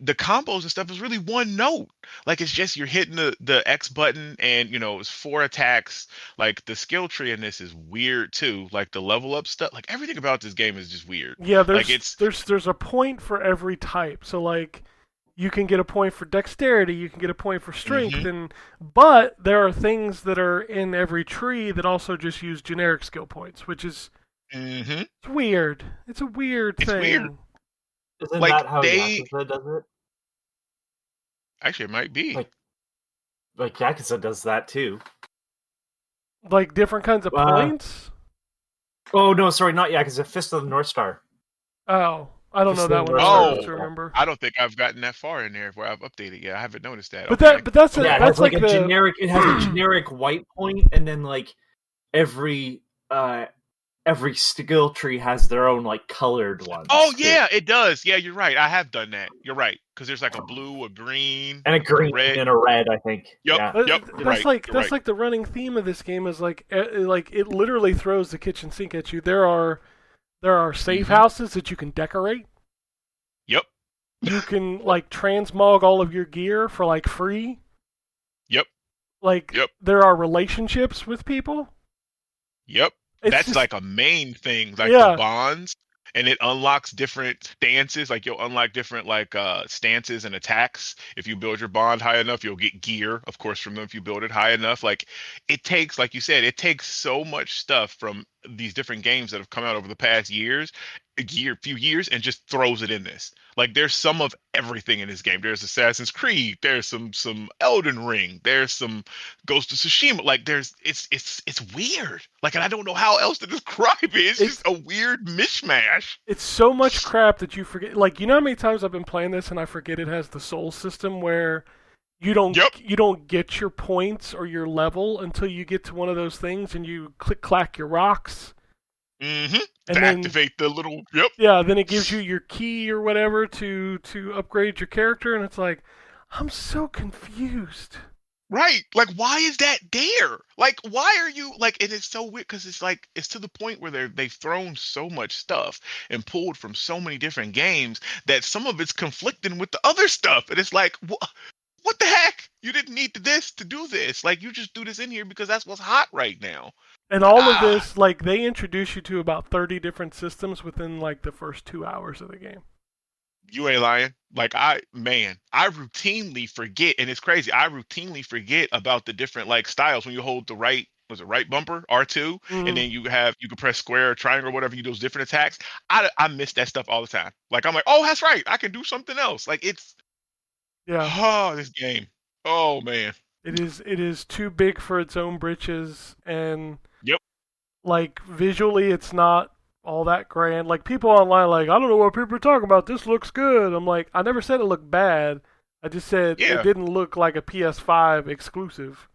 The combos and stuff is really one note. Like it's just you're hitting the X button and it's four attacks. Like the skill tree in this is weird too. Like the level up stuff. Like everything about this game is just weird. Yeah, Like it's there's a point for every type. So like you can get a point for dexterity, you can get a point for strength, hmm but there are things that are in every tree that also just use generic skill points, which is hmm it's weird. It's a weird It's weird. thing. Isn't Like that how they Yakuza does it? actually it might be. Like Yakuza does that too. Like different kinds of Uh, points. oh no, sorry, not Yakuza. Fist of the North Star. Oh, I don't know Fist that of the one North well Star enough does Oh, to that. remember. I don't think I've gotten that far in there where I've updated yet. I haven't noticed that. But Okay. that's Yeah, it that's has like like a the generic. It has a generic white point, and then like every uh every skill tree has their own like colored Oh ones too, yeah, it does. Yeah, you're right. I have done that. You're right. Because there's like a blue, a green, and a a green red. and a red. I think. Yep, Yeah. yep. You're that's right. like You're right. the running theme of this game is like it literally throws the kitchen sink at you. There are safe hmm houses that you can decorate. Yep. You can like transmog all of your gear for like free. Yep. Like Yep. there are relationships with people. Yep. It's That's just like a main thing, like the yeah, bonds, and it unlocks different stances. Like you'll unlock different like stances and attacks. If you build your bond high enough, you'll get gear, of course, from them if you build it high enough. Like it takes, like you said, it takes so much stuff from these different games that have come out over the past few years, and just throws it in this. Like there's some of everything in this game. There's Assassin's Creed, there's some Elden Ring, there's some Ghost of Tsushima. Like there's it's weird. Like, and I don't know how else to describe it. It's it's just a weird mishmash. it's so much crap that you forget. Like you know how many times I've been playing this and I forget it has the soul system where Yep. you don't get your points or your level until you get to one of those things and you click clack your rocks Mm-hmm. To and then activate the little. Yep. yeah, then it gives you your key or whatever to upgrade your character and it's like I'm so confused. Right. Like, why is that there? Like, why are you like? And it's so weird because it's like it's to the point where they've thrown so much stuff and pulled from so many different games that some of it's conflicting with the other stuff, and it's like, what the heck? You didn't need this to do this. Like, you just do this in here because that's what's hot right now. And Like, all of this, like they introduce you to about 30 different systems within like the first 2 hours of the game. you ain't lying. Like I routinely forget, and it's crazy. I routinely forget about the different like styles when you hold the right, was it right bumper R2, and Mm, then you can press square or triangle or whatever. You do those different attacks. I miss that stuff all the time. Like I'm like, oh, that's right. I can do something else. Like it's yeah, this game. Oh man. it is too big for its own britches, and Yep. like visually, it's not all that grand. Like people online, like I don't know what people are talking about. This looks good. I'm like, I never said it looked bad. I just said it Yeah. didn't look like a PS5 exclusive.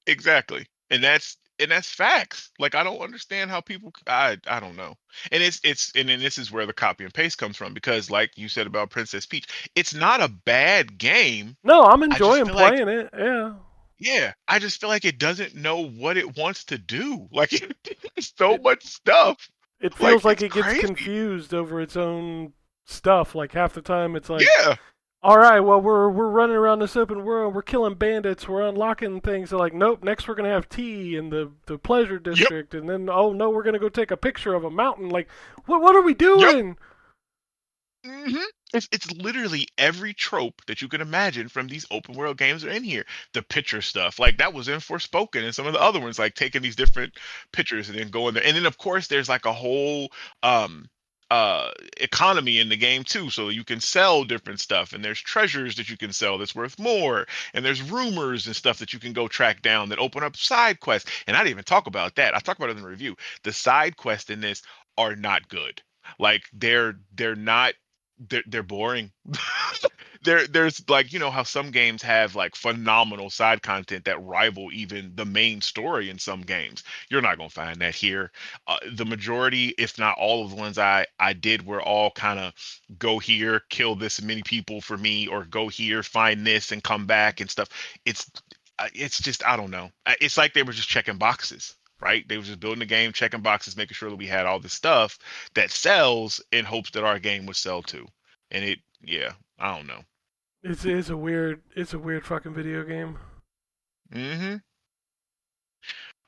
Exactly. And that's facts. Like I don't understand how people I don't know. And it's and then this is where the copy and paste comes from because like you said about Princess Peach, it's not a bad game. No, I'm I just enjoying feel like playing it. Yeah, yeah, I just feel like it doesn't know what it wants to do. Like it's so it much stuff. it feels Like like it's it gets crazy. confused over its own stuff. Like half the time, it's like, Yeah. all right, well we're running around this open world, we're killing bandits, we're unlocking things. They're like, nope, next we're gonna have tea in the pleasure Yep. district, and then oh no, we're gonna go take a picture of a mountain. Like, what are we Yep. doing? hmm it's literally every trope that you can imagine from these open world games are in here. The picture stuff, like that was in Forspoken, and some of the other ones, like taking these different pictures and then going there. And then of course there's like a whole um economy in the game too, so you can sell different stuff, and there's treasures that you can sell that's worth more, and there's rumors and stuff that you can go track down that open up side quests. And I didn't even talk about that. I talked about it in the review. The side quests in this are not good. Like they're not they're boring. There's like, you know how some games have like phenomenal side content that rival even the main story in some games. You're not gonna find that here. The majority, if not all of the ones I did, were all kind of go here, kill this many people for me, or go here, find this, and come back and stuff. It's it's just, I don't know. It's like they were just checking boxes. Right? They were just building the game, checking boxes, making sure that we had all the stuff that sells in hopes that our game would sell too. And it, yeah, I don't know. It's a weird fucking video game. Hmm.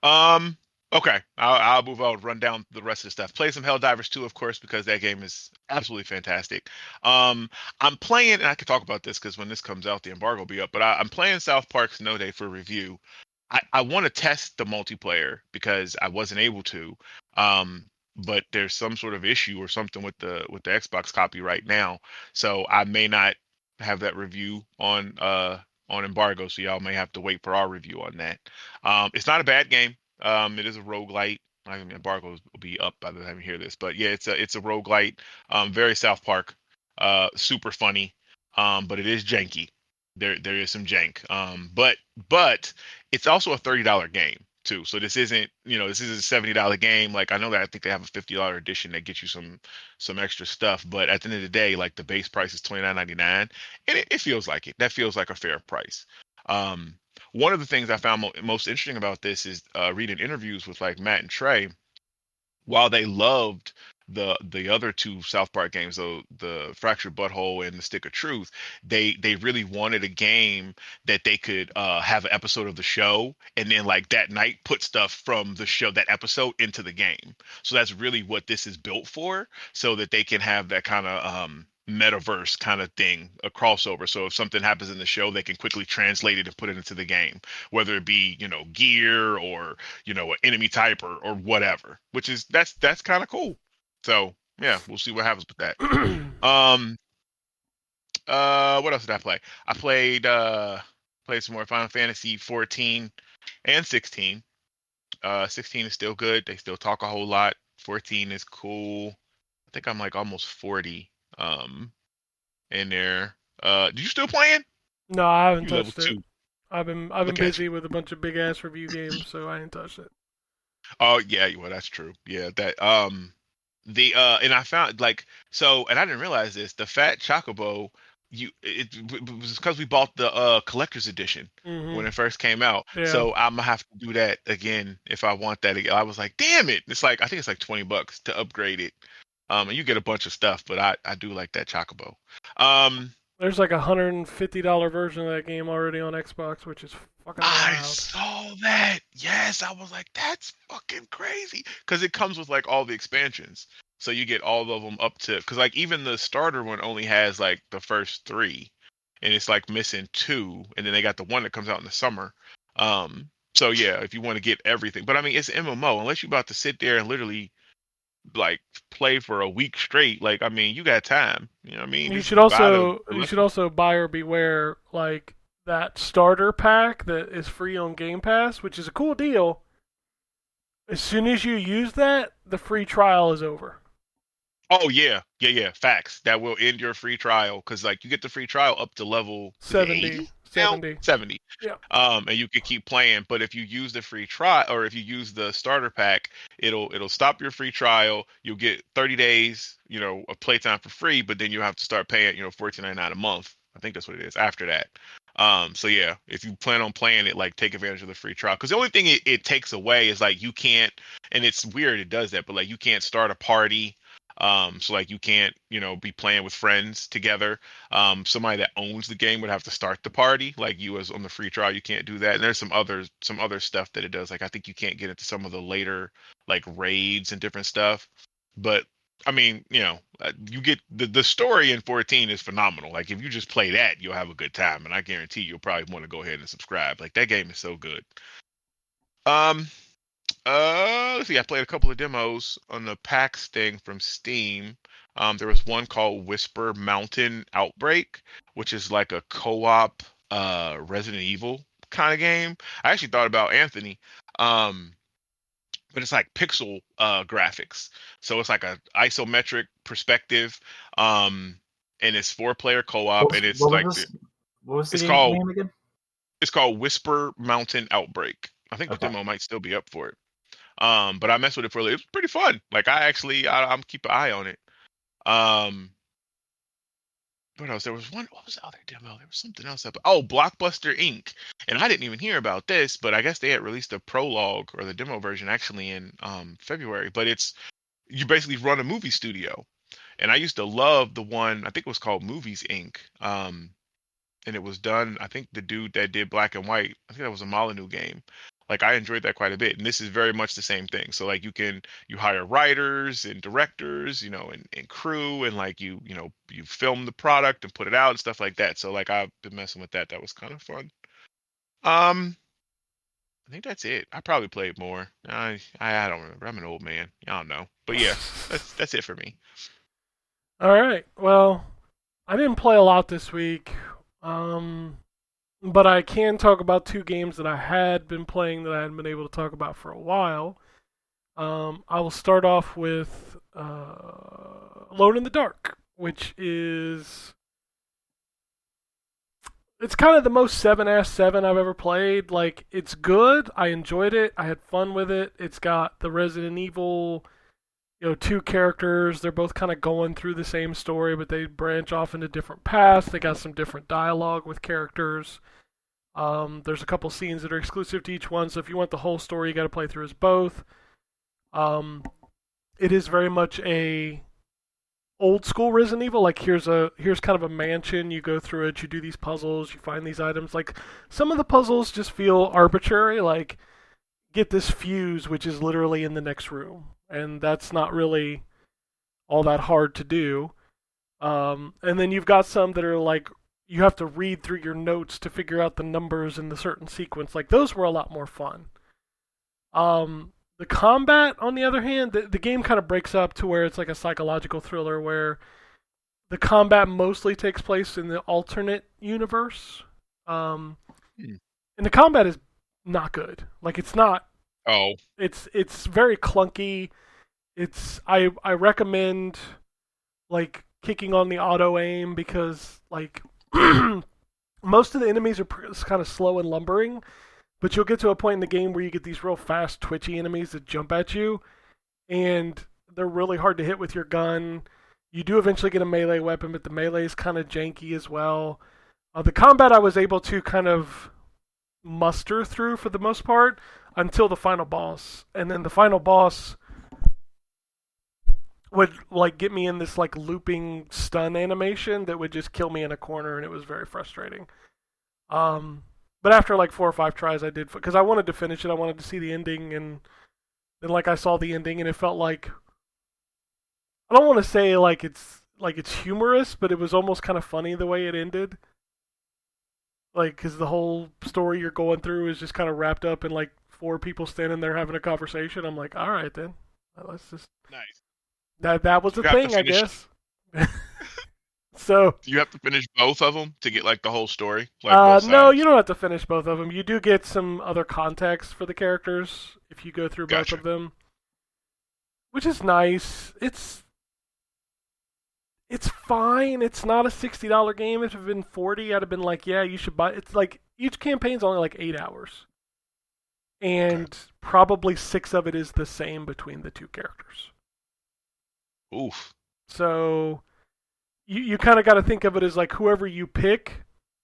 Um. Okay, I'll move on. Run down the rest of the stuff. Play some Helldivers 2, of course, because that game is absolutely fantastic. Um, I'm playing, and I can talk about this because when this comes out, the embargo will be up. But I'm playing South Park Snow Day for review. I want to test the multiplayer because I wasn't able to. Um, but there's some sort of issue or something with the Xbox copy right now, so I may not have that review on embargo. So y'all may have to wait for our review on that. It's not a bad game. It is a roguelite. I mean, embargo will be up by the time you hear this, but yeah, it's a roguelite. Very South Park. Super funny. But it is janky. There is some jank. But it's also a $30 game too. So this isn't, this is a $70 game. Like, I know that I think they have a $50 edition that gets you some extra stuff, but at the end of the day, like, the base price is $29.99, and it feels like it. That feels like a fair price. Um, One of the things I found most interesting about this is reading interviews with like Matt and Trey. While they loved the other two South Park games, though, the Fractured Butthole and the Stick of Truth, they really wanted a game that they could have an episode of the show, and then like that night put stuff from the show, that episode, into the game. So that's really what this is built for, so that they can have that kind of metaverse kind of thing, a crossover. So if something happens in the show, they can quickly translate it and put it into the game, whether it be, gear, or an enemy type, or whatever, which is that's kind of cool. So yeah, we'll see what happens with that. Um, what else did I play? I played some more Final Fantasy 14 and 16. 16 is still good. They still talk a whole lot. 14 is cool. I think I'm like almost 40 in there. You still playing? No, I haven't You level touched it. 2. I've been Look at you. busy with a bunch of big ass review games, so I ain't touched it. Oh yeah, well that's true. Yeah, that the and I found, like, so, and I didn't realize this, the Fat Chocobo, it was because we bought the collector's edition when Hmm. it first came out. Yeah. So I'm gonna have to do that again if I want that again. I was like, damn it. It's like, I think it's like $20 to upgrade it. And you get a bunch of stuff, but I do like that Chocobo. Um There's like $150 version of that game already on Xbox, which is fucking I wild. saw that. Yes, I was like, that's fucking crazy. Because it comes with like all the expansions. So you get all of them up to, because like even the starter one only has like the first three. And it's like missing two. And then they got the one that comes out in the summer. So yeah, if you want to get everything. But I mean, it's MMO. Unless you're about to sit there and literally like play for a week straight, like, I mean, you got time. You know what I mean? You Just should buy also the you rest should of also buy or beware like that starter pack that is free on Game Pass, which is a cool deal. As soon as you use that, the free trial is over. Oh yeah, yeah, yeah. Facts. That will end your free trial, because like you get the free trial up to level, is it 70, 80 now? 70. 70. Yeah. And you can keep playing. But if you use the free trial, or if you use the starter pack, it'll stop your free trial. You'll get 30 days, of playtime for free, but then you have to start paying, 14.99 a month. I think that's what it is after that. So yeah, if you plan on playing it, like, take advantage of the free trial. Because the only thing it takes away is like you can't, and it's weird it does that, but like you can't start a party. So like you can't, be playing with friends together. Somebody that owns the game would have to start the party. Like, you, as on the free trial, you can't do that. And there's some other stuff that it does. Like, I think you can't get into some of the later like raids and different stuff. But I mean, you get the story in 14 is phenomenal. Like, if you just play that, you'll have a good time, and I guarantee you'll probably want to go ahead and subscribe. Like, that game is so good. Um, let's see. I played a couple of demos on the PAX thing from Steam. There was one called Whisper Mountain Outbreak, which is like a co-op Resident Evil kind of game. I actually thought about Anthony. Um, but it's like pixel graphics. So it's like a isometric perspective. Um, and it's 4-player co-op, and it's like What was the it's game called name again? it's called Whisper Mountain Outbreak. I think the Okay. demo might still be up for it. But I messed with it for a little. It was pretty fun. Like I'm keep an eye on it. Um, what else? There was one. What was the other demo? There was something else up. Oh, Blockbuster Inc. And I didn't even hear about this, but I guess they had released a prologue or the demo version actually in February. But it's you basically run a movie studio, and I used to love the one. I think it was called Movies Inc. And it was done. I think the dude that did Black and White. I think that was a Molyneux game. Like I enjoyed that quite a bit, and this is very much the same thing. So like you hire writers and directors, and crew, and like you film the product and put it out and stuff like that. So like I've been messing with that. That was kind of fun. Um, I think that's it. I probably played more. I don't remember. I'm an old man. I don't know. But yeah, that's it for me. All right. Well, I didn't play a lot this week, but I can talk about two games that I had been playing that I hadn't been able to talk about for a while. I will start off with Alone in the Dark, which is it's kind of the most 7-7 I've ever played. Like it's good. I enjoyed it. I had fun with it. It's got the Resident Evil, two characters. They're both kind of going through the same story, but they branch off into different paths. They got some different dialogue with characters. There's a couple scenes that are exclusive to each one, so if you want the whole story, you got to play through as both. It is very much a old school Resident Evil. Like here's kind of a mansion. You go through it. You do these puzzles. You find these items. Like some of the puzzles just feel arbitrary. Like get this fuse, which is literally in the next room, and that's not really all that hard to do. And then you've got some that are like you have to read through your notes to figure out the numbers in the certain sequence. Like those were a lot more fun. The combat, on the other hand, the game kind of breaks up to where it's like a psychological thriller where the combat mostly takes place in the alternate universe. And the combat is not good. Like it's not. Oh. It's very clunky. I recommend like kicking on the auto aim because like most of the enemies are kind of slow and lumbering. But you'll get to a point in the game where you get these real fast, twitchy enemies that jump at you, and they're really hard to hit with your gun. You do eventually get a melee weapon, but the melee is kind of janky as well. The combat I was able to kind of muster through for the most part until the final boss, and then the final boss would like get me in this like looping stun animation that would just kill me in a corner, and it was very frustrating. But after like 4 or 5 tries, I did because I wanted to finish it. I wanted to see the ending, and then like I saw the ending, and it felt like I don't want to say like it's humorous, but it was almost kind of funny the way it ended. Like, because the whole story you're going through is just kind of wrapped up in like 4 people standing there having a conversation. I'm like, all right then, let's just Nice. That was the thing, I guess. So you have to finish both of them to get like the whole story. Like no, you don't have to finish both of them. You do get some other context for the characters if you go through both of them, which is nice. It's fine. It's not a $60 game. If it had been $40, I'd have been like, yeah, you should buy. It's like each campaign's only like 8 hours, and probably 6 of it is the same between the 2 characters. Oof. So you kind of got to think of it as like whoever you pick,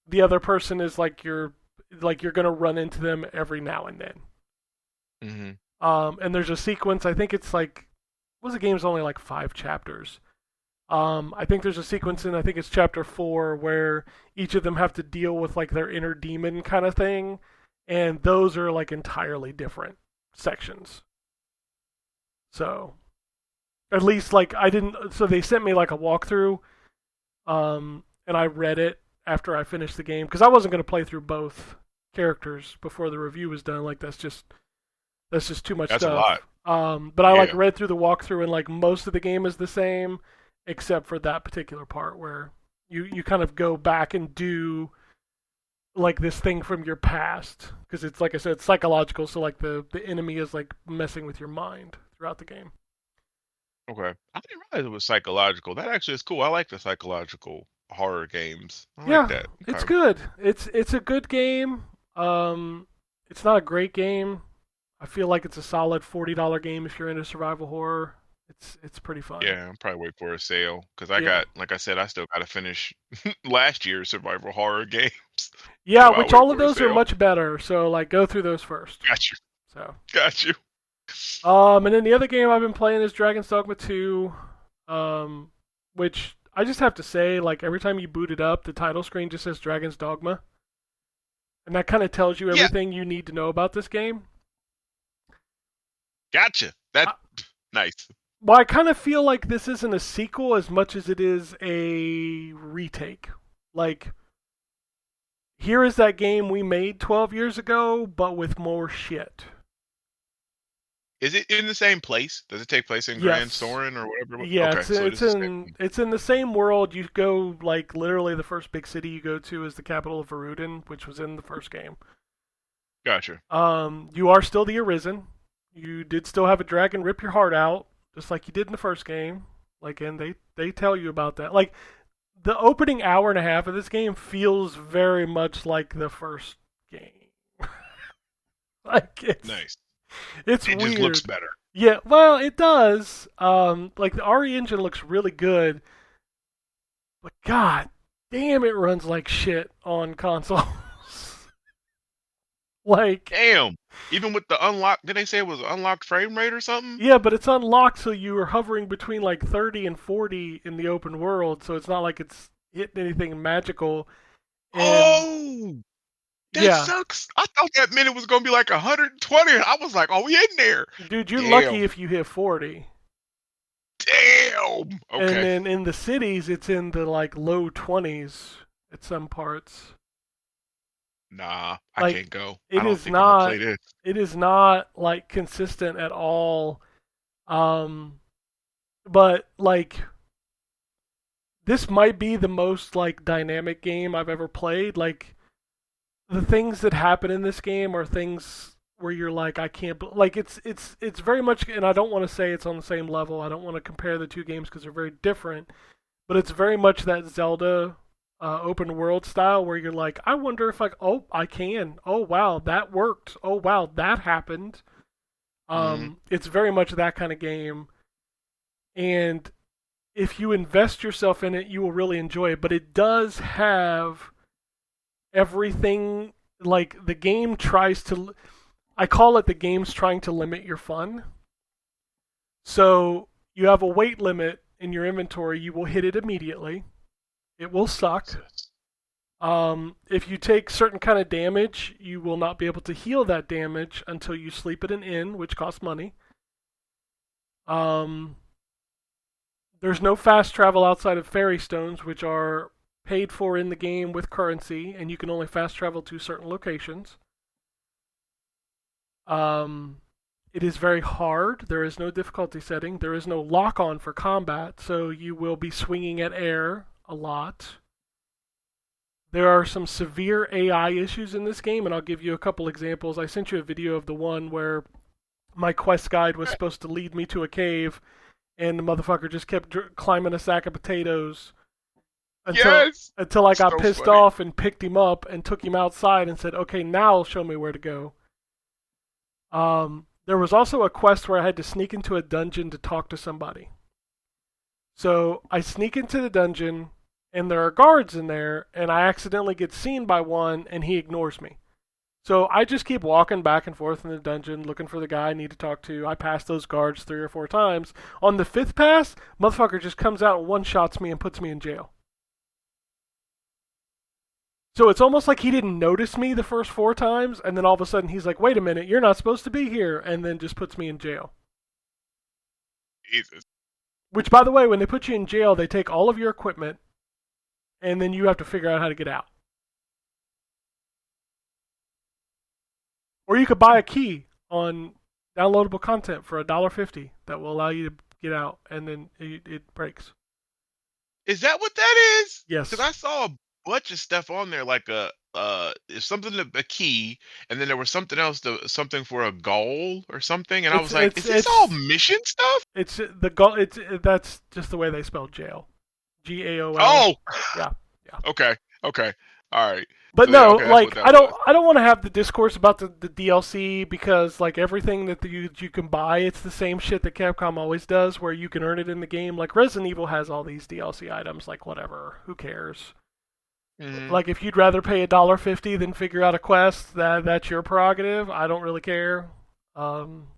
the other person is like you're gonna run into them every now and then. Mm-hmm. And there's a sequence. I think it's like, the game's only like 5 chapters. I think there's a sequence in I think it's chapter 4 where each of them have to deal with like their inner demon kind of thing, and those are like entirely different sections. So at least like I didn't. So they sent me like a walkthrough. And I read it after I finished the game because I wasn't going to play through both characters before the review was done. Like that's just too much stuff. That's a lot. But I like read through the walkthrough and like most of the game is the same except for that particular part where you kind of go back and do like this thing from your past because it's like I said, it's psychological. So like the enemy is like messing with your mind throughout the game. Okay. I didn't realize it was psychological. That actually is cool. I like the psychological horror games. I like Yeah, that. it's Okay. good. It's a good game. It's not a great game. I feel like it's a solid $40 game if you're into survival horror. It's pretty fun. Yeah, I'm probably wait for a sale because I Yeah. got, like I said, I still got to finish last year's survival horror games. Yeah, So I'll which wait all of for a those are sale. much better. So like go through those first. Got you. So Got you. and then the other game I've been playing is Dragon's Dogma 2, um, which I just have to say, like every time you boot it up, the title screen just says Dragon's Dogma, and that kind of tells you Yeah, everything you need to know about this game. gotcha. That I, nice. well, I kind of feel like this isn't a sequel as much as it is a retake. Like, here is that game we made 12 years ago, but with more shit. Is it in the same place? Does it take place in Grand Yes. Soren or whatever? Yeah, Okay, so it is the same. it's in the same world. You go like literally the first big city you go to is the capital of Varuden, which was in the first game. Gotcha. You are still the Arisen. You did still have a dragon rip your heart out, just like you did in the first game. Like, and they tell you about that. Like, the opening hour and a half of this game feels very much like the first game. Like Nice. it's It just looks weird. better. Yeah, well, it does. Like the RE engine looks really good, but god damn, it runs like shit on consoles. Like, Damn. Even with the unlocked, did they say it was unlocked frame rate or something? yeah, but it's unlocked, so you are hovering between like 30 and 40 in the open world, so it's not like it's hitting anything magical. And Oh, that yeah, sucks. I thought that meant it was gonna be like 120. I was like, oh, we in there. dude, you're lucky Damn. if you hit 40. Damn. And Okay. then in the cities, it's in the like low 20s at some parts. Nah, I Like, can't go. I it don't is think I'm gonna play not this. it is not like consistent at all. Um, but like this might be the most like dynamic game I've ever played. Like the things that happen in this game are things where you're like, I can't like it's very much, and I don't want to say it's on the same level. I don't want to compare the two games because they're very different, but it's very much that Zelda open world style where you're like, I wonder if like, oh, I can. Oh wow, that worked. Oh wow, that happened. Hmm. It's very much that kind of game, and if you invest yourself in it, you will really enjoy it. But it does have everything. Like the game tries to, I call it the game's trying to limit your fun. So you have a weight limit in your inventory. You will hit it immediately. It will suck. Jesus. If you take certain kind of damage, you will not be able to heal that damage until you sleep at an inn, which costs money. Um, there's no fast travel outside of fairy stones, which are paid for in the game with currency, and you can only fast travel to certain locations. Um, it is very hard. There is no difficulty setting. There is no lock on for combat, so you will be swinging at air a lot. There are some severe AI issues in this game, and I'll give you a couple examples. I sent you a video of the one where my quest guide was supposed to lead me to a cave, and the motherfucker just kept climbing a sack of potatoes until Yes. until I got So pissed funny. off and picked him up and took him outside and said, "Okay, now show me where to go." There was also a quest where I had to sneak into a dungeon to talk to somebody. So I sneak into the dungeon, and there are guards in there, and I accidentally get seen by one, and he ignores me. So I just keep walking back and forth in the dungeon looking for the guy I need to talk to. I pass those guards 3 or 4 times. On the fifth pass, motherfucker just comes out and one-shots me and puts me in jail. So it's almost like he didn't notice me the first 4 times, and then all of a sudden he's like, wait a minute, you're not supposed to be here, and then just puts me in jail. Jesus. Which, by the way, when they put you in jail, they take all of your equipment, and then you have to figure out how to get out. Or you could buy a key on downloadable content for $1.50 that will allow you to get out, and then it breaks. Is that what that is? Yes. Because I saw a bunch of stuff on there, like it's something a key, and then there was something else, something for a goal or something, and I It's was like, it's is this all it's mission stuff? it's the goal. That's just the way they spell jail. GAOL. Oh, Yeah, yeah. okay, okay, all right. But So yeah, no, okay, that's what like that was. I don't want to have the discourse about the DLC because like everything that you can buy, it's the same shit that Capcom always does, where you can earn it in the game. Like Resident Evil has all these DLC items. Like whatever, who cares? Hmm. Like if you'd rather pay $1.50 than figure out a quest, that's your prerogative. I don't really care. Um,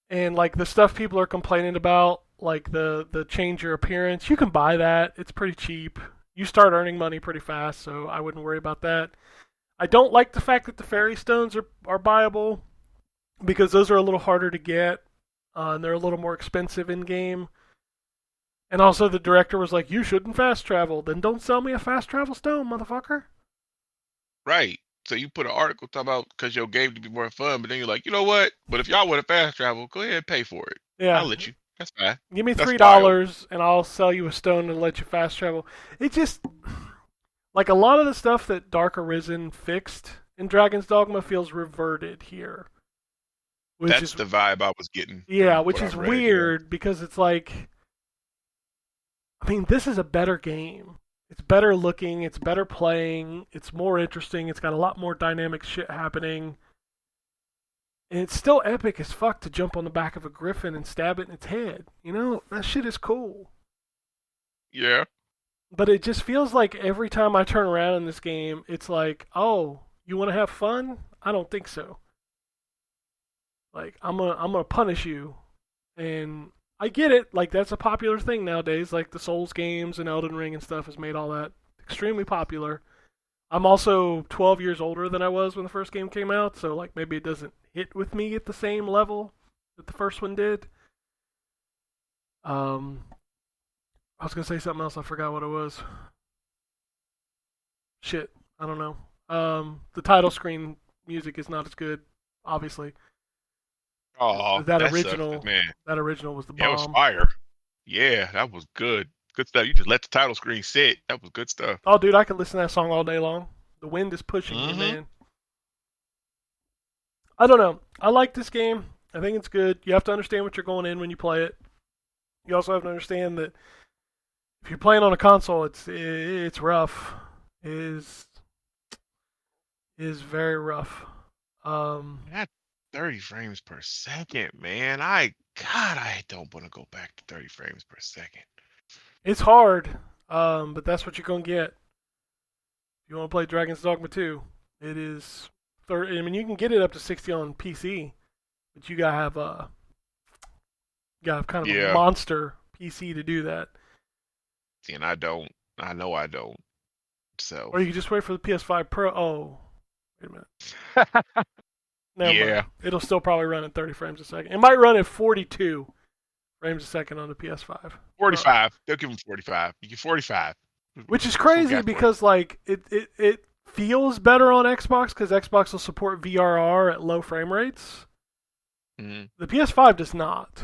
and like the stuff people are complaining about, like the change your appearance, you can buy that. It's pretty cheap. You start earning money pretty fast, so I wouldn't worry about that. I don't like the fact that the fairy stones are buyable because those are a little harder to get, and they're a little more expensive in game. And also, the director was like, "You shouldn't fast travel. Then don't sell me a fast travel stone, motherfucker." Right. So you put an article talking about because your game to be more fun, but then you're like, you know what? But if y'all want to fast travel, go ahead and pay for it. Yeah, I'll let you. That's fine. give me That's three wild. dollars and I'll sell you a stone and let you fast travel. It just like a lot of the stuff that Dark Arisen fixed in Dragon's Dogma feels reverted here, which That's is the vibe I was getting yeah, from which what is I've read. Yeah. weird because it's like, I mean, this is a better game. It's better looking, it's better playing, it's more interesting, it's got a lot more dynamic shit happening. And it's still epic as fuck to jump on the back of a griffin and stab it in its head. You know, that shit is cool. Yeah. But it just feels like every time I turn around in this game, it's like, oh, you want to have fun? I don't think so. Like I'm gonna punish you, and I get it. Like that's a popular thing nowadays. Like the Souls games and Elden Ring and stuff has made all that extremely popular. I'm also 12 years older than I was when the first game came out, so like maybe it doesn't hit with me at the same level that the first one did. Um, I was gonna say something else. I forgot what it was. Shit, I don't know. The title screen music is not as good, obviously. Oh, That that sucks, original, man. that original was the Yeah, it was bomb. fire. Yeah, that was good. Good stuff. You just let the title screen sit. That was good stuff. Oh, dude, I could listen to that song all day long. The wind is pushing me, Mm-hmm. man. I don't know. I like this game. I think it's good. You have to understand what you're going in when you play it. You also have to understand that if you're playing on a console, it's rough. Is is very rough. Um, That 30 frames per second, man. God, I don't want to go back to 30 frames per second. it's hard, but that's what you're gonna get. If you want to play Dragon's Dogma 2, it is 30. I mean, you can get it up to 60 on PC, but you gotta have kind of a Yeah. monster PC to do that. See, and I don't. I know I don't. So, Or you can just wait for the PS5 Pro. Oh, wait a minute. Never mind. yeah. It'll still probably run at 30 frames a second. It might run at 42 frames a second on the PS5 Pro, 45. They'll give him 45. You get 45. which is That's what we crazy got for you. because like it feels better on Xbox because Xbox will support VRR at low frame rates. Mhm. The PS5 does not.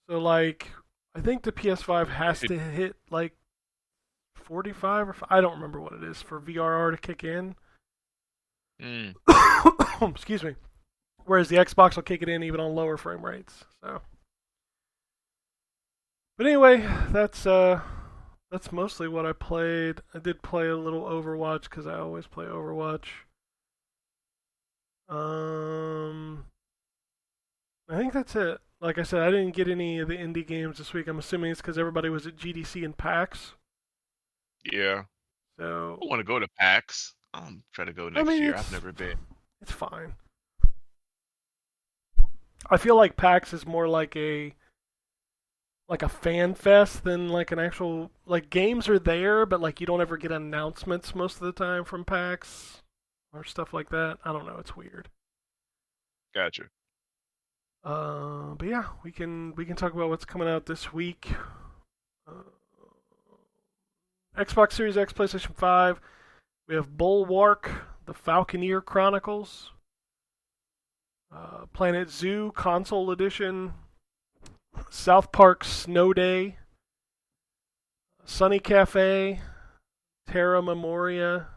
So like, I think the PS5 has to hit like 45 or I don't remember what it is for VRR to kick in. Mm. Excuse me. Whereas the Xbox will kick it in even on lower frame rates. So, but anyway, that's mostly what I played. I did play a little Overwatch because I always play Overwatch. I think that's it. Like I said, I didn't get any of the indie games this week. I'm assuming it's because everybody was at GDC and PAX. Yeah. So, I want to go to PAX. I'm trying to go I next mean, year. I've never been. it's fine. I feel like PAX is more like a fan fest than like an actual like games are there, but like you don't ever get announcements most of the time from PAX or stuff like that. I don't know. It's weird. Gotcha. But yeah, we can talk about what's coming out this week. Uh, Xbox Series X, PlayStation 5. We have Bulwark, The Falconeer Chronicles, Planet Zoo Console Edition, South Park Snow Day, Sunny Cafe, Terra Memoria,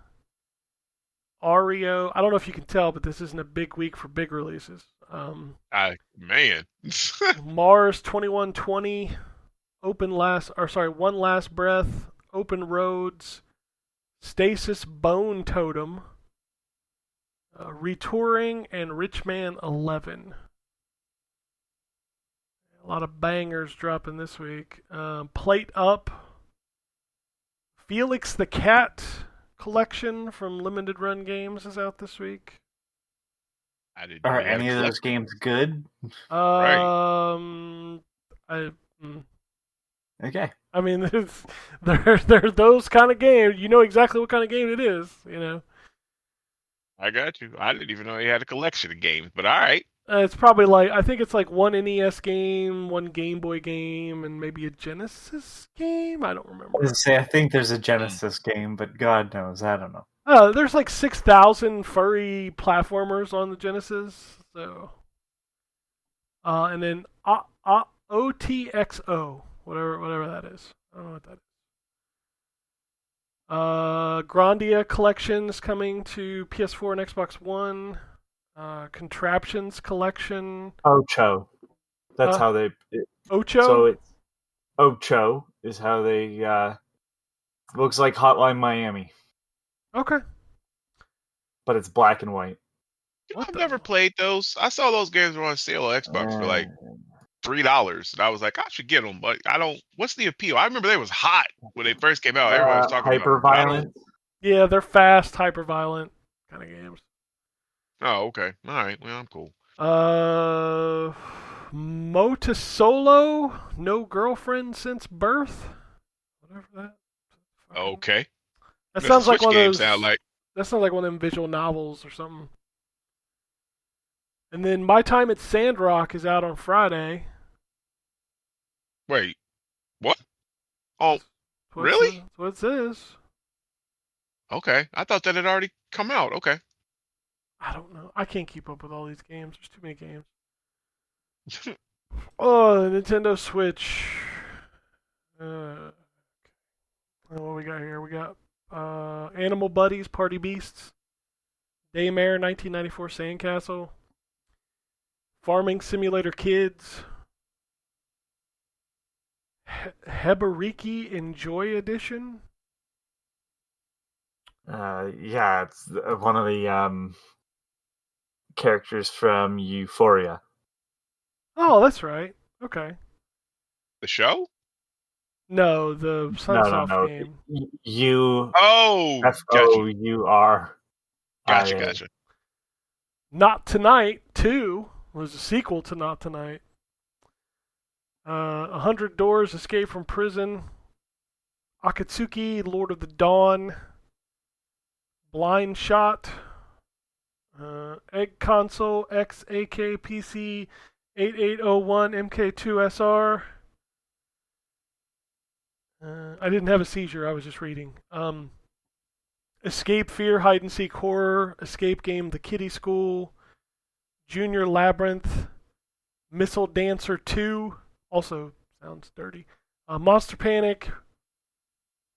Ario. I don't know if you can tell, but this isn't a big week for big releases. Man. Mars 2120, One Last Breath, Open Roads, Stasis Bone Totem, Retouring, and Richman 11. A lot of bangers dropping this week. Plate Up, Felix the Cat collection from Limited Run Games is out this week. I didn't know Are he had a any of those collection. games good? Okay. I mean, they're those kind of games. You know exactly what kind of game it is. You know, I got you. I didn't even know he had a collection of games, but all right. it's probably like I think it's like one NES game, one Game Boy game, and maybe a Genesis game. I don't remember. I think there's a Genesis game, but God knows, I don't know. There's like 6,000 furry platformers on the Genesis. So, and then OTXO, whatever that is. I don't know what that is. Grandia Collections coming to PS4 and Xbox One. Contraptions Collection. Ocho. That's how they. Ocho? So it's Ocho is how they. Looks like Hotline Miami, Okay. but it's black and white. I've never played those. I saw those games were on sale on Xbox for like $3, and I was like, I should get them, but I don't. What's the appeal? I remember they was hot when they first came out. Everyone was talking about hyper them, but I don't. violent. Yeah, they're fast, hyper violent kind of games. Oh, okay. All right. Well, I'm cool. Motasolo, No Girlfriend Since Birth. Whatever that. Okay. That sounds like Switch one of game those. sound like. That sounds like one of them visual novels or something. And then My Time at Sandrock is out on Friday. Wait. What? Oh, That's what really? That's what it says. Okay. I thought that had already come out. Okay. I don't know. I can't keep up with all these games. There's too many games. Oh, the Nintendo Switch. What we got here? We got Animal Buddies, Party Beasts, Daymare, 1994 Sandcastle, Farming Simulator Kids, Hebariki Enjoy Edition. Yeah, it's one of the characters from Euphoria. Oh, that's right. Okay. The show? No, the Sunsoft game. Oh, Four. Gotcha. Not Tonight 2 was a sequel to Not Tonight. 100 Doors, Escape from Prison, Akatsuki, Lord of the Dawn, Blind Shot, Egg Console, XAK PC 8801 MK2SR. I didn't have a seizure, I was just reading. Escape Fear, Hide and Seek Horror, Escape Game The Kiddie School, Junior Labyrinth, Missile Dancer 2, also sounds dirty. Monster Panic,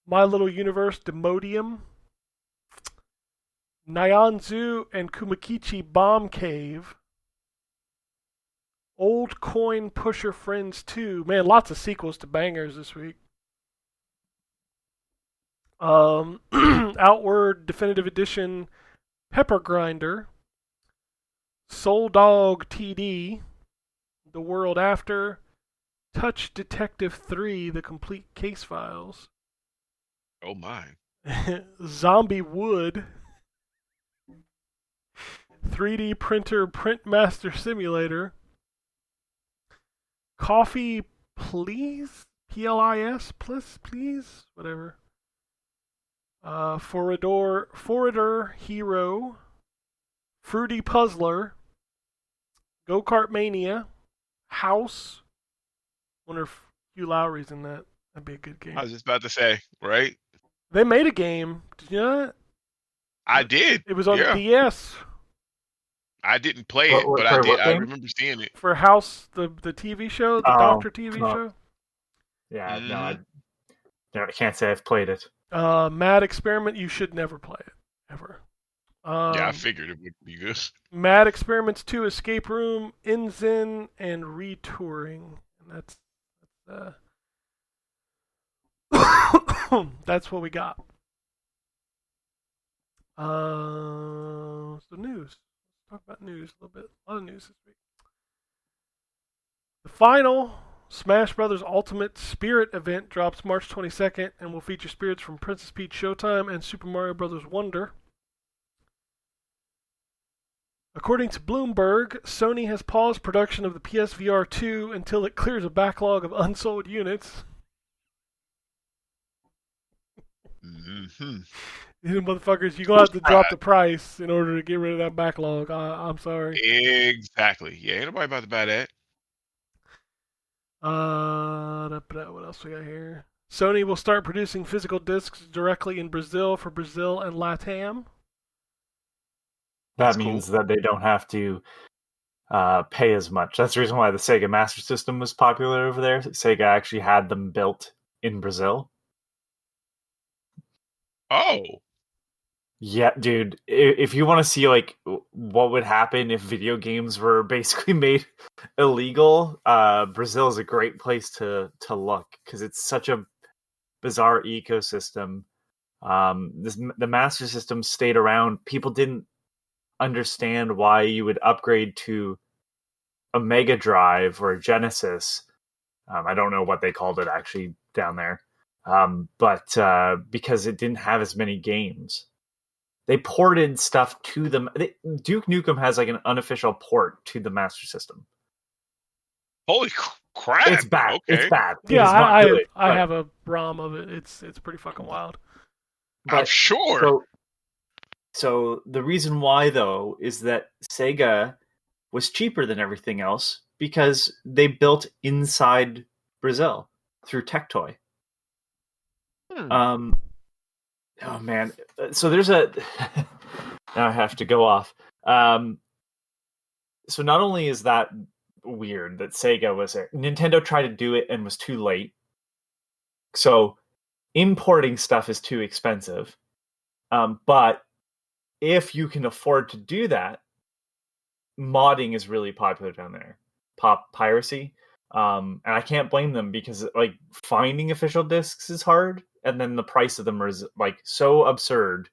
My Little Universe, Demodium, Nyanzu and Kumakichi Bomb Cave, Old Coin Pusher Friends 2. Man, lots of sequels to bangers this week. Outward Definitive Edition, Pepper Grinder, Soul Dog TD, The World After, Touch Detective 3, The Complete Case Files. Oh my. Zombie Wood, 3D Printer Printmaster Simulator, Coffee Please, PLIS, please, whatever. Forrader Hero, Fruity Puzzler, Go Kart Mania, House. Wonder if Hugh Lowry's in that. That'd be a good game. I was just about to say, right? They made a game. Did you know that? I did. It was on the DS. I didn't play it, but I did. I remember seeing it. For House, the TV show, the Doctor TV show. Yeah, no, I can't say I've played it. Mad Experiment, you should never play it, ever. Yeah, I figured it would be good. Mad Experiments 2, Escape Room, Inzen, and Retouring. And that's what we got. So news. Let's talk about news a little bit. A lot of news this week. The final Smash Bros. Ultimate Spirit event drops March 22nd and will feature spirits from Princess Peach Showtime and Super Mario Bros. Wonder. According to Bloomberg, Sony has paused production of the PSVR 2 until it clears a backlog of unsold units. Mm-hmm. You motherfuckers, you're going to have to drop the price in order to get rid of that backlog. I'm sorry. Exactly. Yeah, ain't nobody about to buy that. What else we got here? Sony will start producing physical discs directly in Brazil for Brazil and LATAM. That means that they don't have to pay as much. That's the reason why the Sega Master System was popular over there. Sega actually had them built in Brazil. Oh. Yeah, dude. If you want to see like what would happen if video games were basically made illegal, Brazil is a great place to look because it's such a bizarre ecosystem. The Master System stayed around. People didn't understand why you would upgrade to a Mega Drive or a Genesis. I don't know what they called it actually down there, but because it didn't have as many games. They ported stuff to them. Duke Nukem has like an unofficial port to the Master System. Holy crap! It's bad. Okay. It's bad. Yeah, not good, I have a ROM of it. It's pretty fucking wild. I'm sure. So the reason why though is that Sega was cheaper than everything else because they built inside Brazil through Tectoy. Oh man, so there's a now I have to go off. So not only is that weird that Sega was there, Nintendo tried to do it and was too late. So importing stuff is too expensive. But if you can afford to do that, modding is really popular down there. Piracy. And I can't blame them because like finding official discs is hard, and then the price of them is like so absurd.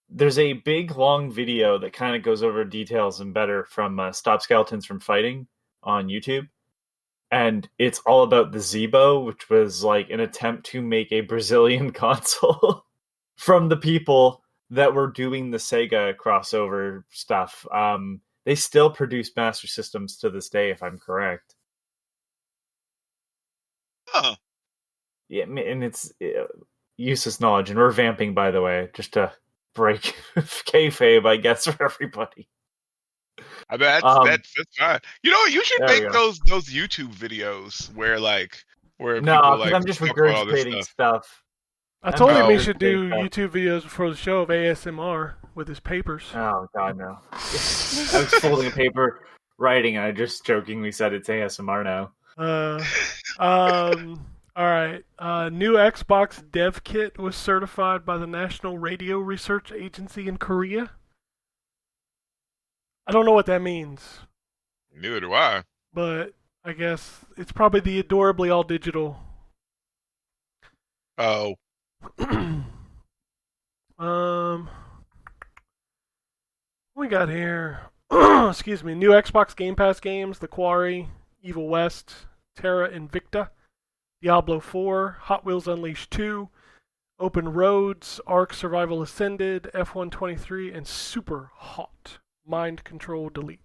There's a big long video that kind of goes over details and better from Stop Skeletons from Fighting on YouTube, and it's all about the Zeebo, which was like an attempt to make a Brazilian console from the people that were doing the Sega crossover stuff. They still produce Master Systems to this day, if I'm correct. Huh. Yeah, and it's useless knowledge, and we're vamping, by the way, just to break kayfabe, I guess, for everybody. I mean, that's fine. You know, you should make those YouTube videos where no, people I'm just talk about all this regurgitating stuff. I told him he should do YouTube videos before the show of ASMR with his papers. Oh god, no! I was folding a paper, writing, and I just jokingly said it's ASMR now. All right. New Xbox dev kit was certified by the National Radio Research Agency in Korea. I don't know what that means. Neither do I. But I guess it's probably the adorably all digital. Oh. We got here. Excuse me. New Xbox Game Pass games: The Quarry, Evil West, Terra Invicta, Diablo 4, Hot Wheels Unleashed 2, Open Roads, Ark Survival Ascended, F123, and Super Hot Mind Control Delete.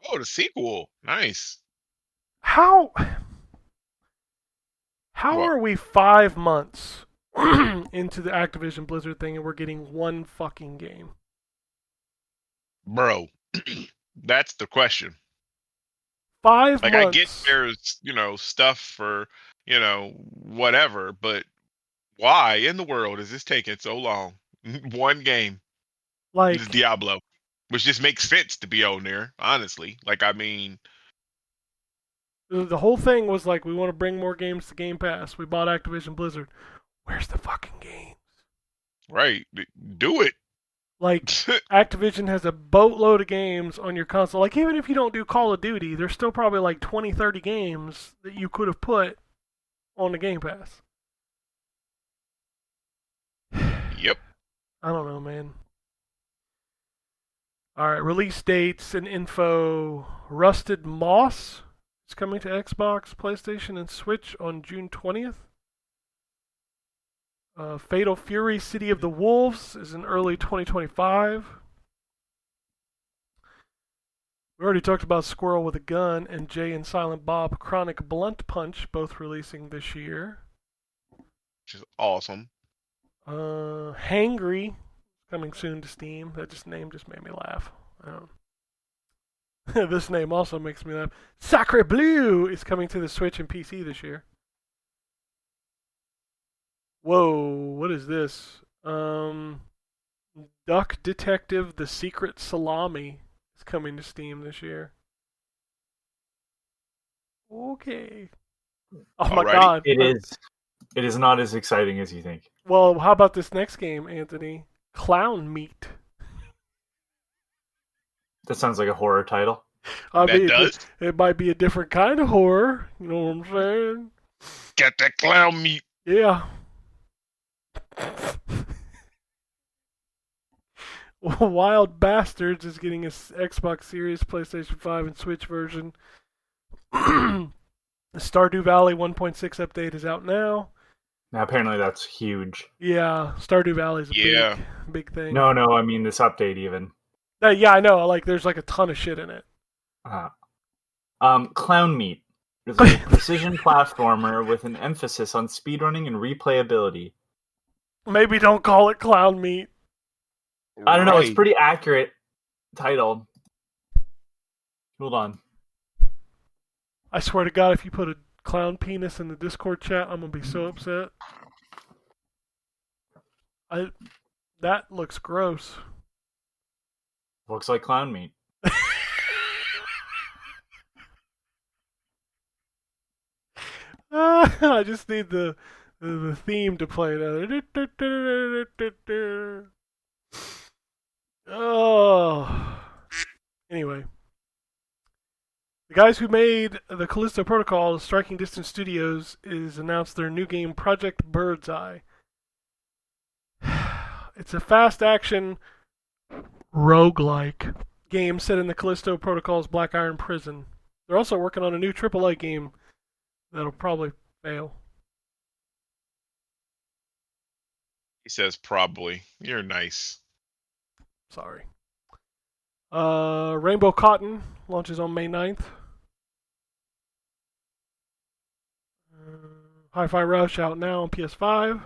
Oh, the sequel. Nice. How are we 5 months into the Activision Blizzard thing and we're getting one fucking game? Bro, that's the question. 5 months. I get there's, stuff for, whatever, but why in the world is this taking so long? One game. This is Diablo. Which just makes sense to be on there, honestly. The whole thing was like, we want to bring more games to Game Pass. We bought Activision Blizzard. Where's the fucking games? Right. Do it. Like, Activision has a boatload of games on your console. Like, even if you don't do Call of Duty, there's still probably like 20, 30 games that you could have put on the Game Pass. Yep. I don't know, man. Alright, release dates and info. Rusted Moss is coming to Xbox, PlayStation, and Switch on June 20th. Fatal Fury City of the Wolves is in early 2025. We already talked about Squirrel with a Gun and Jay and Silent Bob Chronic Blunt Punch, both releasing this year. Which is awesome. Hangry, coming soon to Steam. That name just made me laugh. This name also makes me laugh. Sacre Bleu is coming to the Switch and PC this year. Whoa, what is this? Duck Detective: The Secret Salami is coming to Steam this year. Okay. Oh my Alrighty. god. It is not as exciting as you think. Well, how about this next game, Anthony? Clown Meat. That sounds like a horror title. I That mean, does. it might be a different kind of horror. You know what I'm saying? Get that clown meat. Yeah. Wild Bastards is getting a Xbox Series, PlayStation 5, and Switch version. The Stardew Valley 1.6 update is out now. Now, apparently that's huge. Yeah, Stardew Valley's a big thing. No, I mean this update even. Yeah, I know. Like, there's like a ton of shit in it. Clown Meat is a precision platformer with an emphasis on speedrunning and replayability. Maybe don't call it Clown Meat. I don't know. It's pretty accurate title. Hold on. I swear to God, if you put a clown penis in the Discord chat, I'm gonna be so upset. That looks gross. Looks like Clown Meat. I just need the theme to play now. Oh. Anyway. The guys who made the Callisto Protocol, Striking Distance Studios, is announced their new game, Project Birdseye. It's a fast-action roguelike game set in the Callisto Protocol's Black Iron Prison. They're also working on a new AAA game that'll probably fail. He says probably. You're nice. Sorry. Rainbow Cotton launches on May 9th. Hi-Fi Rush out now on PS5.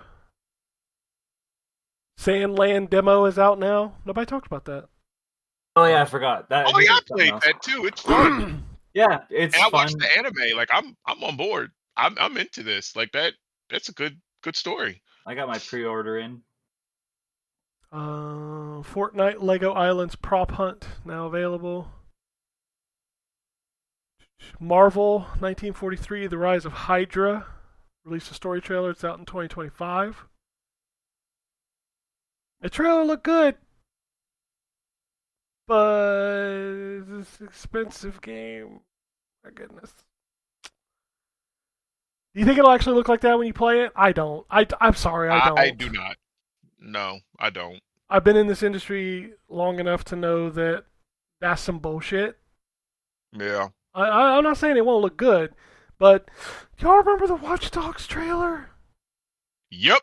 Sandland demo is out now. Nobody talked about that. Oh yeah, I forgot that. Oh yeah, I played that too. It's fun. Yeah, it's and I fun. watched the anime. Like I'm on board. I'm into this. Like that's a good story. I got my pre-order in. Fortnite Lego Islands Prop Hunt now available. Marvel 1943: The Rise of Hydra released a story trailer. It's out in 2025. The trailer looked good, but it's an expensive game. My goodness. Do you think it'll actually look like that when you play it? I don't. I'm sorry, I don't. I do not. No, I don't. I've been in this industry long enough to know that that's some bullshit. Yeah. I'm not saying it won't look good, but y'all remember the Watch Dogs trailer? Yep.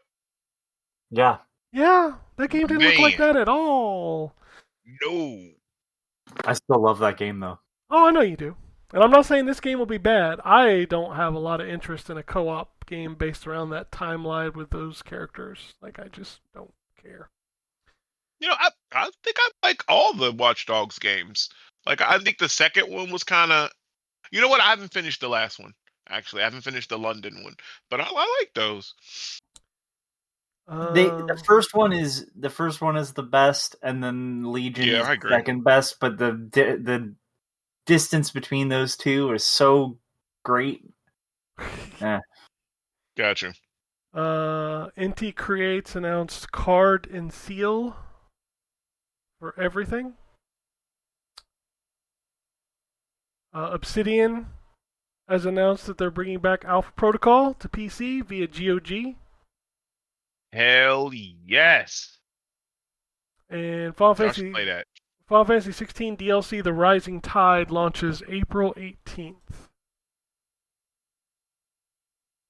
Yeah. Yeah, that game didn't look like that at all. No. I still love that game though. Oh, I know you do. And I'm not saying this game will be bad. I don't have a lot of interest in a co-op game based around that timeline with those characters. Like, I just don't care. You know, I think I like all the Watch Dogs games. Like, I think the second one was kind of. You know what? I haven't finished the last one. Actually, I haven't finished the London one, but I like those. The first one is the best, and then Legion is the second best. But the distance between those two is so great. Gotcha. Inti Creates announced card and seal for everything. Obsidian has announced that they're bringing back Alpha Protocol to PC via GOG. Hell yes. And Y'all should play that. Final Fantasy 16 DLC The Rising Tide launches April 18th.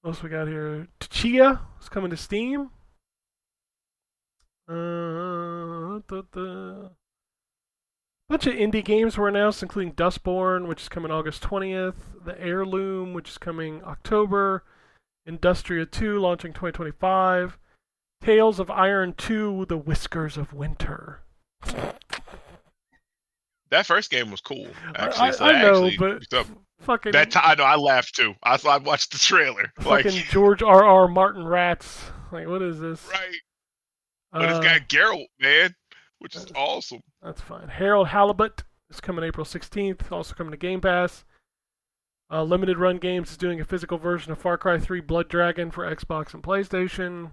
What else we got here? Tchia is coming to Steam. Bunch of indie games were announced, including Dustborn, which is coming August 20th, The Heirloom, which is coming October, Industria 2, launching 2025, Tales of Iron 2, The Whiskers of Winter. That first game was cool, actually. I know, but fucking... I know, I laughed too. I watched the trailer. Fucking George R.R. Martin rats. Like, what is this? Right. But it's got Geralt, man, which is awesome. That's fine. Harold Halibut is coming April 16th, also coming to Game Pass. Limited Run Games is doing a physical version of Far Cry 3 Blood Dragon for Xbox and PlayStation.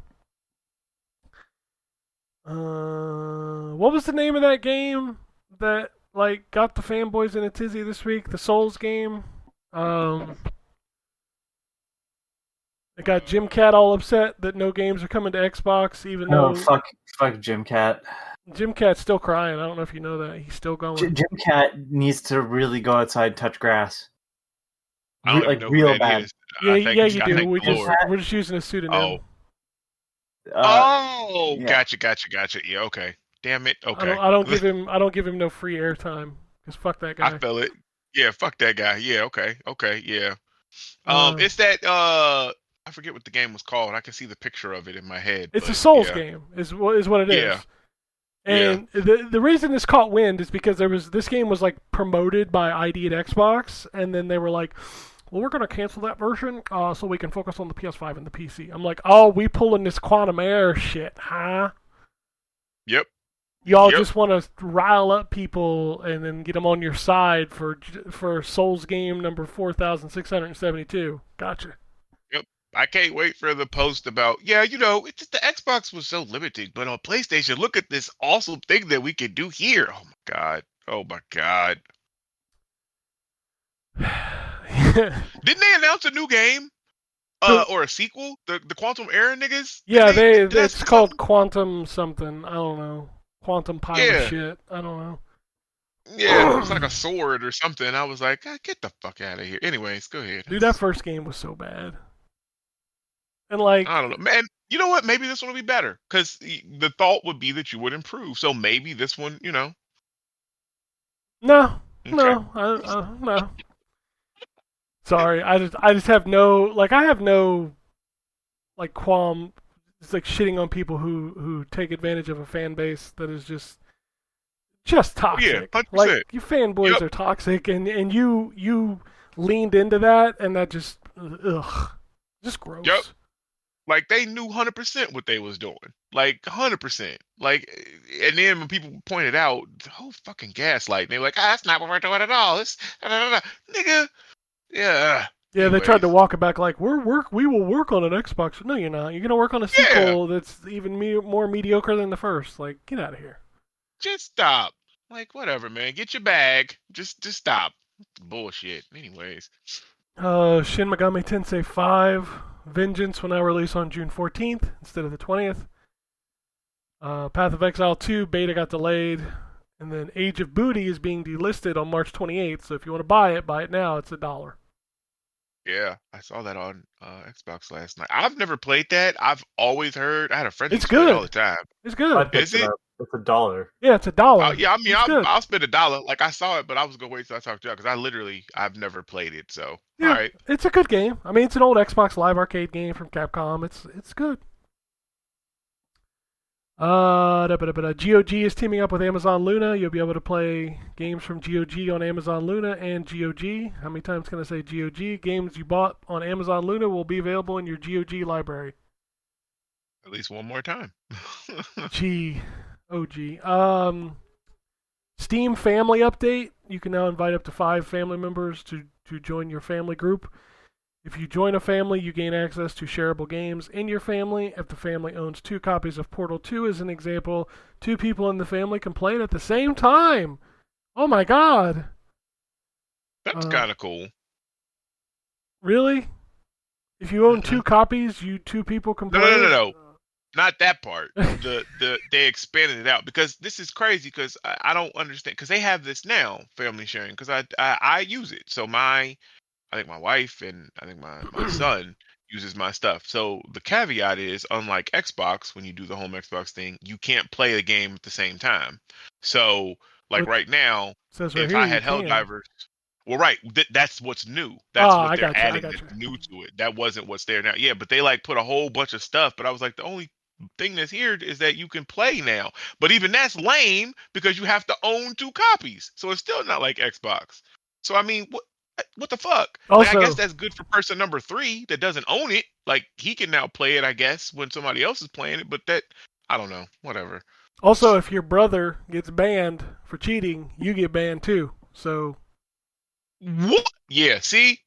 What was the name of that game that got the fanboys in a tizzy this week? The Souls game. It got Jim Cat all upset that no games are coming to Xbox, even though... fuck Jim Cat. Jim Cat's still crying. I don't know if you know that. He's still going. Jim Cat needs to really go outside and touch grass. I don't even know real who that bad. is. Yeah, you do. We're just using a pseudonym. Gotcha. Yeah, okay. Damn it. Okay. I don't give him no free airtime because fuck that guy. I feel it. Yeah, fuck that guy. Yeah, okay, yeah. It's that I forget what the game was called. I can see the picture of it in my head. It's a Souls game, is what it is. Yeah. And the reason this caught wind is because this game was promoted by ID at Xbox, and then they were like, well, we're gonna cancel that version so we can focus on the PS5 and the PC. I'm like, oh, we pulling this Quantum Error shit, huh? Yep. Y'all just want to rile up people and then get them on your side for Souls game number 4,672. Gotcha. Yep. I can't wait for the post about, it's just the Xbox was so limited, but on PlayStation, look at this awesome thing that we can do here. Oh my god. Didn't they announce a new game? Or a sequel? The Quantum Error niggas? Yeah, it's called Quantum something. I don't know. Quantum pile of shit. I don't know. Yeah, it was like a sword or something. I was like, get the fuck out of here. Anyways, go ahead. Dude, that first game was so bad. And I don't know. Man, you know what? Maybe this one will be better. Because the thought would be that you would improve. So maybe this one, No. Okay. No. Sorry, I just have no qualm. It's like shitting on people who take advantage of a fan base that is just toxic. Yeah, 100%. Like, you fanboys are toxic, and you leaned into that, and that just gross. Yep. Like, they knew 100% what they was doing. Like, 100%. Like, and then when people pointed out the whole fucking gaslight, they were like, that's not what we're doing at all. It's nigga. Yeah. Yeah, they tried to walk it back like, we will work on an Xbox. No, you're not. You're going to work on a sequel that's even more mediocre than the first. Like, get out of here. Just stop. Like, whatever, man. Get your bag. Just stop. Bullshit. Anyways. Shin Megami Tensei 5 Vengeance will now release on June 14th instead of the 20th. Path of Exile 2 beta got delayed. And then Age of Booty is being delisted on March 28th. So if you want to buy it now. It's $1. Yeah, I saw that on Xbox last night. I've never played that. I've always heard. I had a friend who played it all the time. It's good. Is it? It's $1. Yeah, it's $1. Yeah, I mean, I'll spend $1. Like, I saw it, but I was gonna wait till I talked to you because I've never played it. So, yeah, all right, it's a good game. I mean, it's an old Xbox Live Arcade game from Capcom. It's good. GOG is teaming up with Amazon Luna. You'll be able to play games from GOG on Amazon Luna and GOG. How many times can I say GOG? Games you bought on Amazon Luna will be available in your GOG library. At least one more time. GOG. Steam Family Update. You can now invite up to 5 family members to join your family group. If you join a family, you gain access to shareable games in your family. If the family owns 2 copies of Portal 2, as an example, 2 people in the family can play it at the same time. Oh my god. That's kind of cool. Really? If you own 2 copies, 2 people can play it? No. Not that part. They expanded it out because this is crazy because I don't understand because they have this now, family sharing, because I use it. So I think my wife and I think my son uses my stuff. So the caveat is, unlike Xbox, when you do the home Xbox thing, you can't play the game at the same time. So like right now, Says right if here I you had can. Helldivers, well, right, that's what's new. That's what they're adding I got that's you. new to it. That wasn't what's there now. Yeah, but they like put a whole bunch of stuff. But I was like, the only thing that's here is that you can play now. But even that's lame because you have to own 2 copies. So it's still not like Xbox. So I mean, what the fuck? Like, I Also, guess that's good for person number 3 that doesn't own it. Like, he can now play it, I guess, when somebody else is playing it. But that, I don't know. Whatever. if your brother gets banned for cheating, you get banned too. So What? Yeah, see?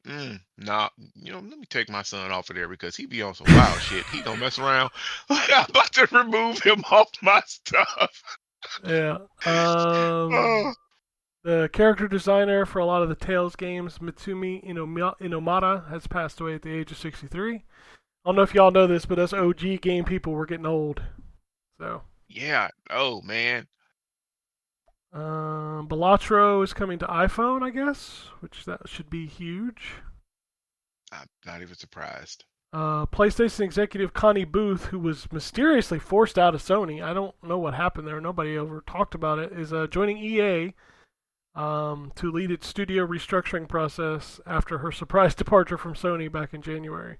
Nah, let me take my son off of there because he be on some wild shit. He gonna mess around. I'm about to remove him off my stuff. yeah. Oh, The character designer for a lot of the Tales games, Mitsumi Inomata, has passed away at the age of 63. I don't know if y'all know this, but us OG game people were getting old. So. yeah. Oh, man. Balatro is coming to iPhone, I guess, which that should be huge. I'm not even surprised. PlayStation executive Connie Booth, who was mysteriously forced out of Sony, I don't know what happened there, nobody ever talked about it, is joining EA to lead its studio restructuring process after her surprise departure from Sony back in January.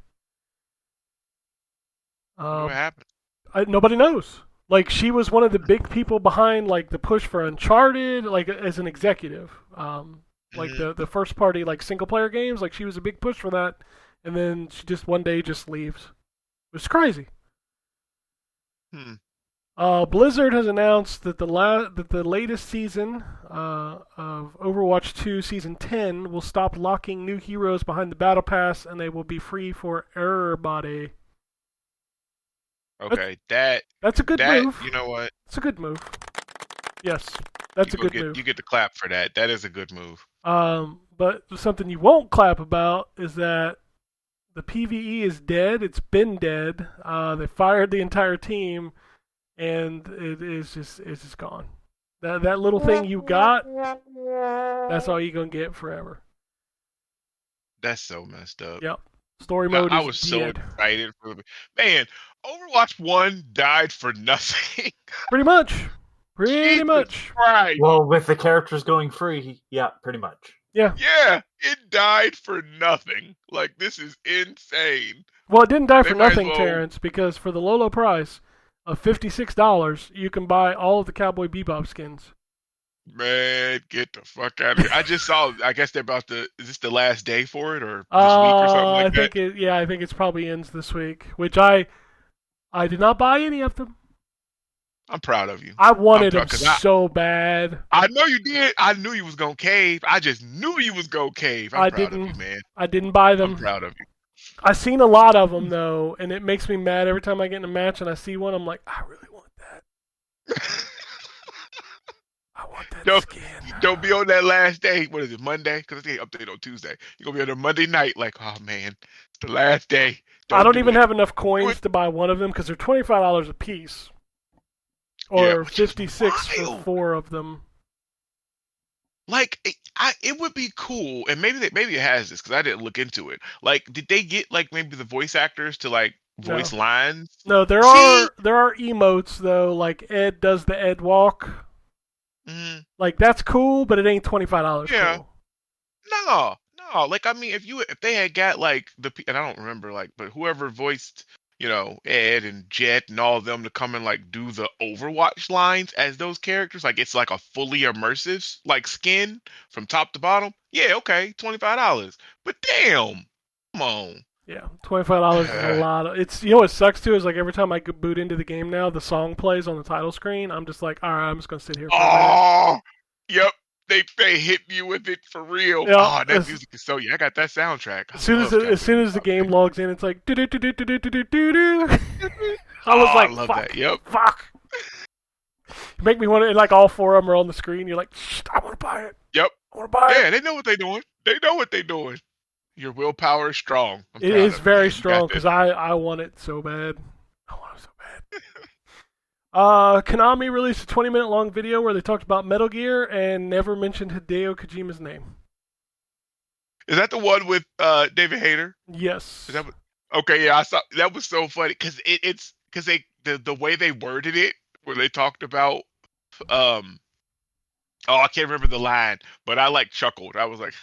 What happened? Nobody knows. Like, she was one of the big people behind like the push for Uncharted, like as an executive. Like the first party like single player games, like she was a big push for that, and then she just one day just leaves. It's crazy. Blizzard has announced that the latest season of Overwatch 2 Season 10 will stop locking new heroes behind the battle pass, and they will be free for everybody. Okay, that's a good move. You know what? It's a good move. Yes, that's a good move. You get the clap for that. That is a good move. But something you won't clap about is that the PvE is dead. It's been dead. They fired the entire team, and it's just gone. That little thing you got, that's all you're gonna get forever. That's so messed up. Yep. Story mode is I was so excited for man. Overwatch 1 died for nothing. Pretty much. Pretty much. Right. Well, with the characters going free, yeah, pretty much. Yeah. Yeah, it died for nothing. Like, this is insane. Well, it didn't die for nothing, Terrence, because for the low price of $56, you can buy all of the Cowboy Bebop skins. Man, get the fuck out of here. I just saw, I guess they're about to, is this the last day for it, or this week or something like that? I think it's probably ends this week, which I did not buy any of them. I'm proud of you. I wanted them so bad. I know you did. I knew you was going to cave. I just knew you was going to cave. I'm proud of you, man. I didn't buy them. I'm proud of you. I've seen a lot of them, though, and it makes me mad every time I get in a match and I see one. I'm like, I really want that. I want that skin. Don't be on that last day. What is it, Monday? Because it's update on Tuesday. You're going to be on there Monday night like, oh, man, it's the last day. I don't even have enough coins to buy one of them because they're $25 a piece. Or 56 for 4 of them. Like, it would be cool, and maybe it has this because I didn't look into it. Like, did they get like maybe the voice actors to like voice lines? No, there are emotes though. Like Ed does the Ed walk. Mm-hmm. Like that's cool, but it ain't $25. Yeah. Cool. No. Like, I mean, if they had got like and I don't remember but whoever voiced, Ed and Jet and all of them to come and like do the Overwatch lines as those characters, like it's like a fully immersive like skin from top to bottom. Yeah, okay, $25. But damn, come on. Yeah, $25 is a lot. It's what sucks too is like every time I boot into the game now, the song plays on the title screen. I'm just like, all right, I'm just gonna sit here for a minute. Yep. they hit you with it for real. Yeah, Oh, that music is so I got that soundtrack. I love as soon as the Castlevania. game logs in, it's like do do do do do do do do do. I was Oh, I like, love fuck, that. Yep. fuck. You make me want to. And like all four of them are on the screen. You're like, shh, I want to buy it. Yep. I want to buy it. Yeah, they know what they're doing. They know what they're doing. Your willpower is strong. I'm It proud is of very you. strong because I want it so bad. I want it so bad. Konami released a 20-minute long video where they talked about Metal Gear and never mentioned Hideo Kojima's name. Is that the one with David Hayter? Yes. Is that what, okay, yeah, I saw that was so funny because it's because the way they worded it where they talked about I can't remember the line, but I like chuckled. I was like,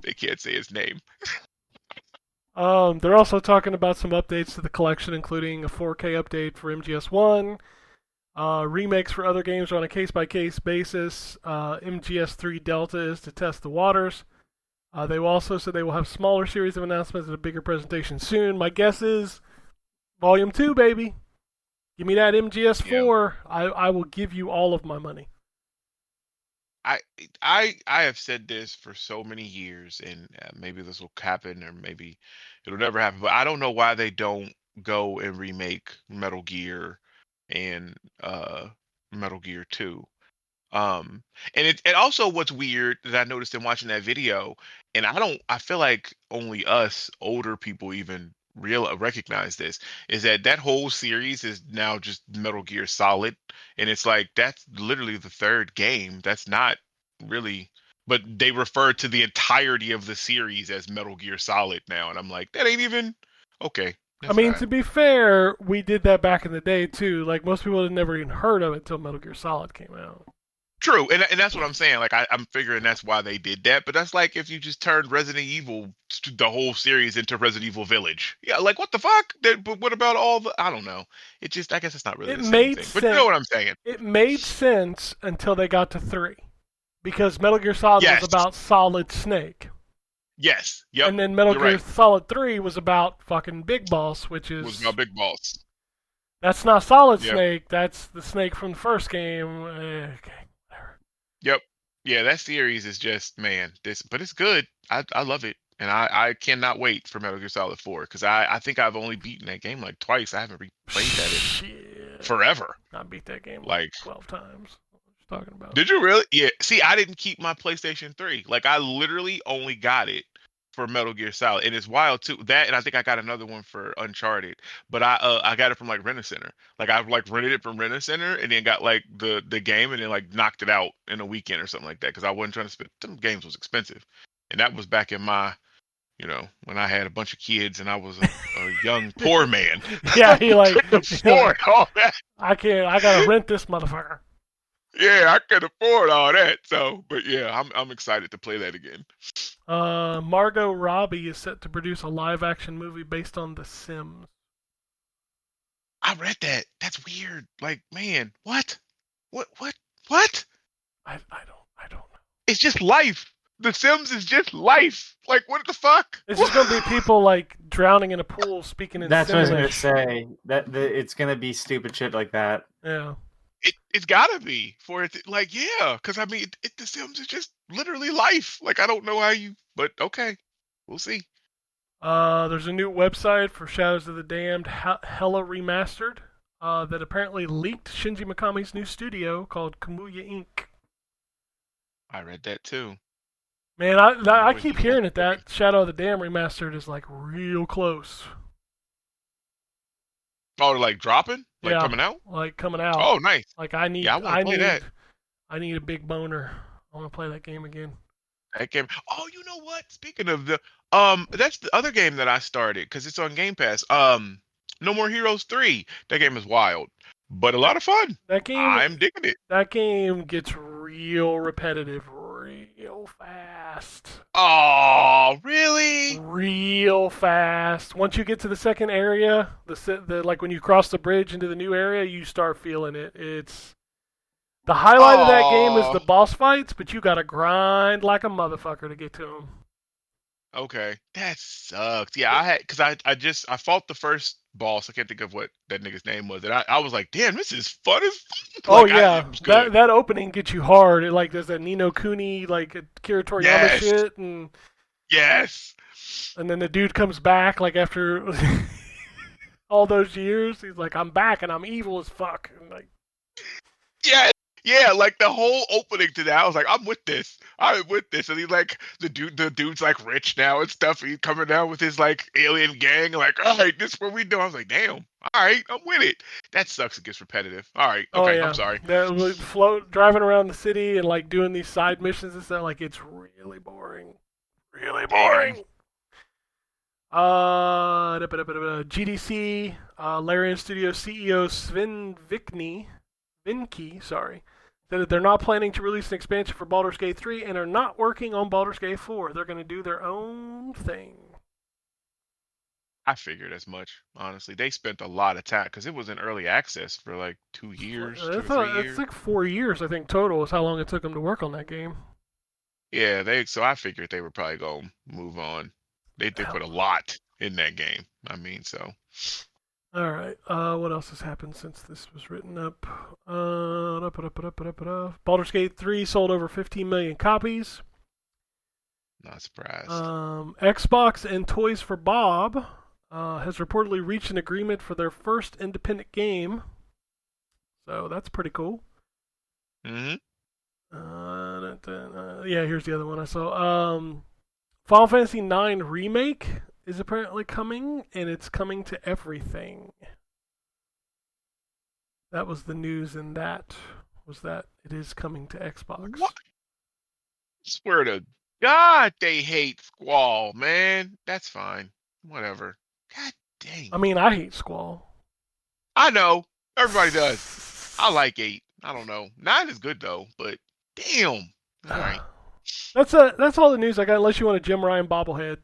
they can't say his name. They're also talking about some updates to the collection, including a 4K update for MGS1, remakes for other games on a case-by-case basis. MGS3 Delta is to test the waters. They will also said they will have smaller series of announcements and a bigger presentation soon. My guess is Volume 2, baby. Give me that MGS4. Yeah. I will give you all of my money. I have said this for so many years, and maybe this will happen, or maybe it'll never happen. But I don't know why they don't go and remake Metal Gear and Metal Gear 2. And it also what's weird that I noticed in watching that video, and I feel like only us older people even recognize this, is that whole series is now just Metal Gear Solid, and it's like that's literally the third game. That's not really, but they refer to the entirety of the series as Metal Gear Solid now, and I'm like, that ain't even okay. I mean, to be fair, we did that back in the day too. Like most people had never even heard of it until Metal Gear Solid came out. True, and that's what I'm saying. Like I'm figuring that's why they did that. But that's like if you just turned Resident Evil, the whole series, into Resident Evil Village. Yeah, like what the fuck? But what about all the? I don't know. It just I guess it's not really the same thing. But you know what I'm saying? It made sense until they got to 3, because Metal Gear Solid was about Solid Snake. Yes. Yep. And then Metal Gear Solid 3 was about fucking Big Boss, which is was about Big Boss. That's not Solid Snake. That's the Snake from the first game. Okay. Yep. Yeah, that series is just but it's good. I love it, and I cannot wait for Metal Gear Solid 4 because I think I've only beaten that game like twice. I haven't replayed that in forever. I beat that game like 12 times. What are you talking about? Did you really? Yeah. See, I didn't keep my PlayStation 3. Like I literally only got it for Metal Gear Solid, and it's wild too. That, and I think I got another one for Uncharted, but I got it from like Rent-A-Center. Like I like rented it from Rent-A-Center, and then got like the game, and then like knocked it out in a weekend or something like that because I wasn't trying to spend. Them games was expensive, and that was back in my, when I had a bunch of kids and I was a young poor man. Yeah, he like afford all that. I gotta rent this motherfucker. Yeah, I can afford all that. So, but yeah, I'm excited to play that again. Margot Robbie is set to produce a live-action movie based on The Sims. I read that. That's weird. Like, man, what? I don't know. It's just life. The Sims is just life. Like, what the fuck? It's just gonna be people like drowning in a pool speaking in. That's what I was gonna say. It's gonna be stupid shit like that. Yeah. It's gotta be for it to, like, yeah, because I mean The Sims is just literally life. Like I don't know how but okay, we'll see. There's a new website for Shadows of the Damned, Hella Remastered, that apparently leaked Shinji Mikami's new studio called Kamuya Inc. I read that too. Man, I keep hearing it that Shadow of the Damned Remastered is like real close. Oh, like dropping? Like coming out? Like coming out. Oh, nice. Like I need that. I need a big boner. I want to play that game again. That game. Oh, you know what? Speaking of that's the other game that I started because it's on Game Pass. No More Heroes 3. That game is wild, but a lot of fun. That game. I'm digging it. That game gets real repetitive real fast. Oh, really? Real fast. Once you get to the second area, the like when you cross the bridge into the new area, you start feeling it. It's the highlight of that game is the boss fights, but you gotta grind like a motherfucker to get to them. Okay, that sucks. Yeah, I had because I fought the first boss. I can't think of what that nigga's name was, and I was like, damn, this is fun as fuck. Oh Like yeah, it was good. that opening gets you hard. It like does that Nino Kuni like Akira Toriyama Yes, shit, and yes. then the dude comes back like after all those years. He's like, I'm back and I'm evil as fuck. And like, Yeah, yeah, like the whole opening to that, I was like, I'm with this. I'm with this. And he's like, the dude's like rich now and stuff. He's coming down with his like alien gang. Like, all right, this is what we do. I was like, damn, all right, I'm with it. That sucks. It gets repetitive. All right, oh okay, I'm yeah, sorry. that was driving around the city and like doing these side missions and stuff. Like it's really boring. Really Damn. boring. GDC, Larian Studio CEO Sven Vinke, sorry, said that they're not planning to release an expansion for Baldur's Gate 3 and are not working on Baldur's Gate 4. They're going to do their own thing. I figured as much. Honestly, they spent a lot of time because it was in early access for like 2 years, 2 to 3 years. It's like 4 years, I think, total is how long it took them to work on that game. Yeah, so I figured they were probably gonna move on. They put a lot in that game. I mean, so. All right. What else has happened since this was written up? Baldur's Gate 3 sold over 15 million copies. Not surprised. Xbox and Toys for Bob has reportedly reached an agreement for their first independent game. So that's pretty cool. Mm-hmm. Yeah, here's the other one I saw. Final Fantasy IX Remake is apparently coming, and it's coming to everything. That was the news in that, was that it is coming to Xbox. What? Swear to God, they hate Squall, man. That's fine. Whatever. God dang. I mean, I hate Squall. I know. Everybody does. I like 8. I don't know. 9 is good, though, but damn. All right. That's all the news I got, unless you want a Jim Ryan bobblehead.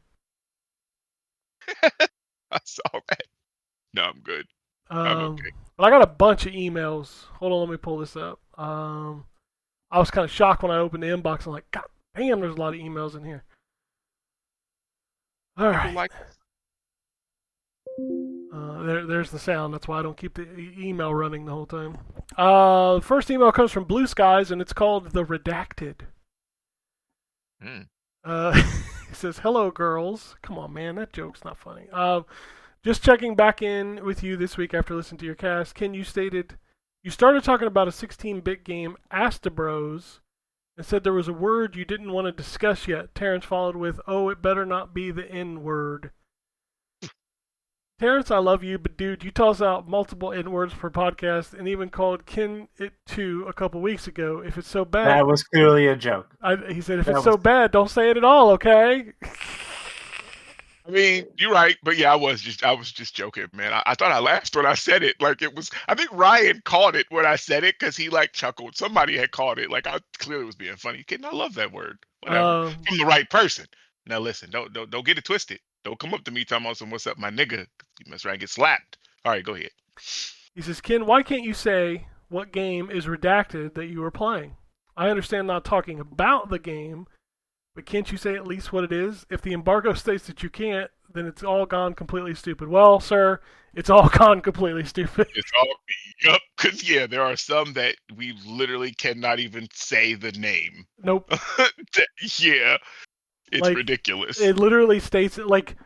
I saw that. No, I'm good. I'm okay. But I got a bunch of emails. Hold on, let me pull this up. I was kind of shocked when I opened the inbox. I'm like, God damn, there's a lot of emails in here. All right. There's the sound. That's why I don't keep the email running the whole time. First email comes from Blue Skies, and it's called The Redacted. It says, hello, girls. Come on, man. That joke's not funny. Just checking back in with you this week after listening to your cast. Ken, you started talking about a 16-bit game, Astabros, and said there was a word you didn't want to discuss yet. Terrence followed with, oh, it better not be the N-word. Terrence, I love you, but dude, you toss out multiple N-words per podcast and even called Ken it too a couple weeks ago. If it's so bad... That was clearly a joke. He said, if it's so bad, don't say it at all, okay? I mean, you're right, but yeah, I was just joking, man. I thought I laughed when I said it. Like it was, I think Ryan caught it when I said it because he like chuckled. Somebody had caught it. Like I clearly was being funny. Kid, I love that word. Whatever. From the right person. Now listen, don't get it twisted. Don't come up to me talking about some what's up, my nigga. You mess around and get slapped. All right, go ahead. He says, Ken, why can't you say what game is redacted that you are playing? I understand not talking about the game, but can't you say at least what it is? If the embargo states that you can't, then it's all gone completely stupid. Well, sir, it's all gone completely stupid. It's all, yep, because, yeah, there are some that we literally cannot even say the name. Nope. Yeah. It's like, ridiculous. It literally states it like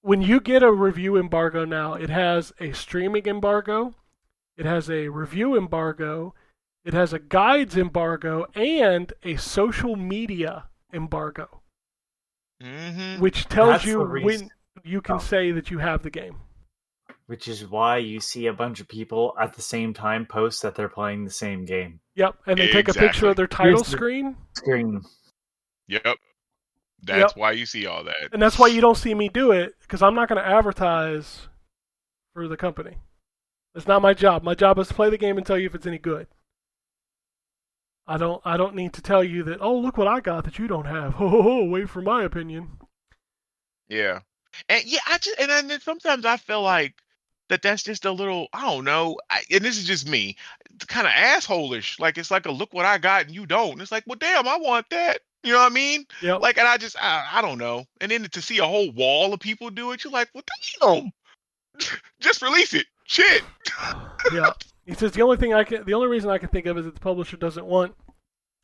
when you get a review embargo now, it has a streaming embargo, it has a review embargo, it has a guides embargo, and a social media embargo, which tells you when you can say that you have the game. Which is why you see a bunch of people at the same time post that they're playing the same game. Yep, and they take a picture of their title screen. Yep. That's why you see all that. And that's why you don't see me do it, because I'm not going to advertise for the company. That's not my job. My job is to play the game and tell you if it's any good. I don't need to tell you that, oh, look what I got that you don't have. Oh, wait for my opinion. Yeah. And yeah, and then sometimes I feel like that's just a little, I don't know, and this is just me, kind of asshole-ish. Like, it's like a look what I got and you don't. It's like, well, damn, I want that. You know what I mean? Yep. Like, and I don't know. And then to see a whole wall of people do it, you're like, well, damn, just release it. Shit. Yeah. He says the only reason I can think of is that the publisher doesn't want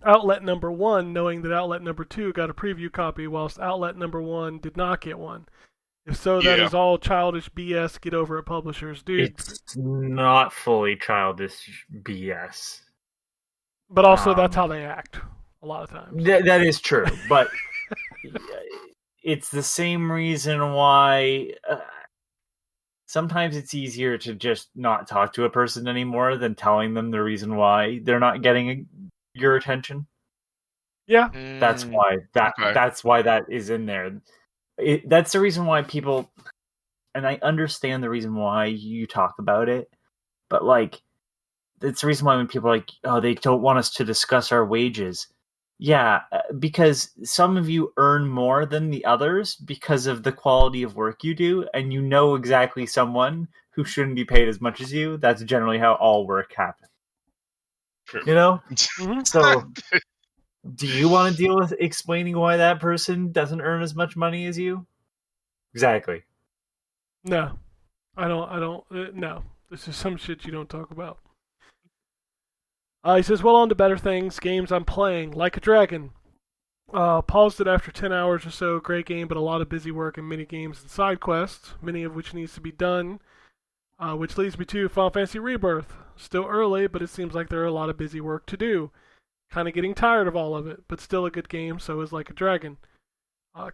outlet number 1 knowing that outlet number 2 got a preview copy whilst outlet number 1 did not get one. If so, that Yeah. is all childish BS. Get over it, publishers. Dude. It's not fully childish BS. But also, that's how they act a lot of times. That is true, but it's the same reason why sometimes it's easier to just not talk to a person anymore than telling them the reason why they're not getting your attention. Yeah. That's why that's why that is in there. That's the reason why people, and I understand the reason why you talk about it, but like, it's the reason why when people are like, oh, they don't want us to discuss our wages. Yeah, because some of you earn more than the others because of the quality of work you do, and you know exactly someone who shouldn't be paid as much as you. That's generally how all work happens. True. You know? Mm-hmm. So, do you want to deal with explaining why that person doesn't earn as much money as you? Exactly. No. I don't. No. This is some shit you don't talk about. He says, well, on to better things. Games I'm playing. Like a Dragon. Paused it after 10 hours or so. Great game, but a lot of busy work and mini games and side quests, many of which needs to be done. Which leads me to Final Fantasy Rebirth. Still early, but it seems like there are a lot of busy work to do. Kind of getting tired of all of it, but still a good game, so is Like a Dragon.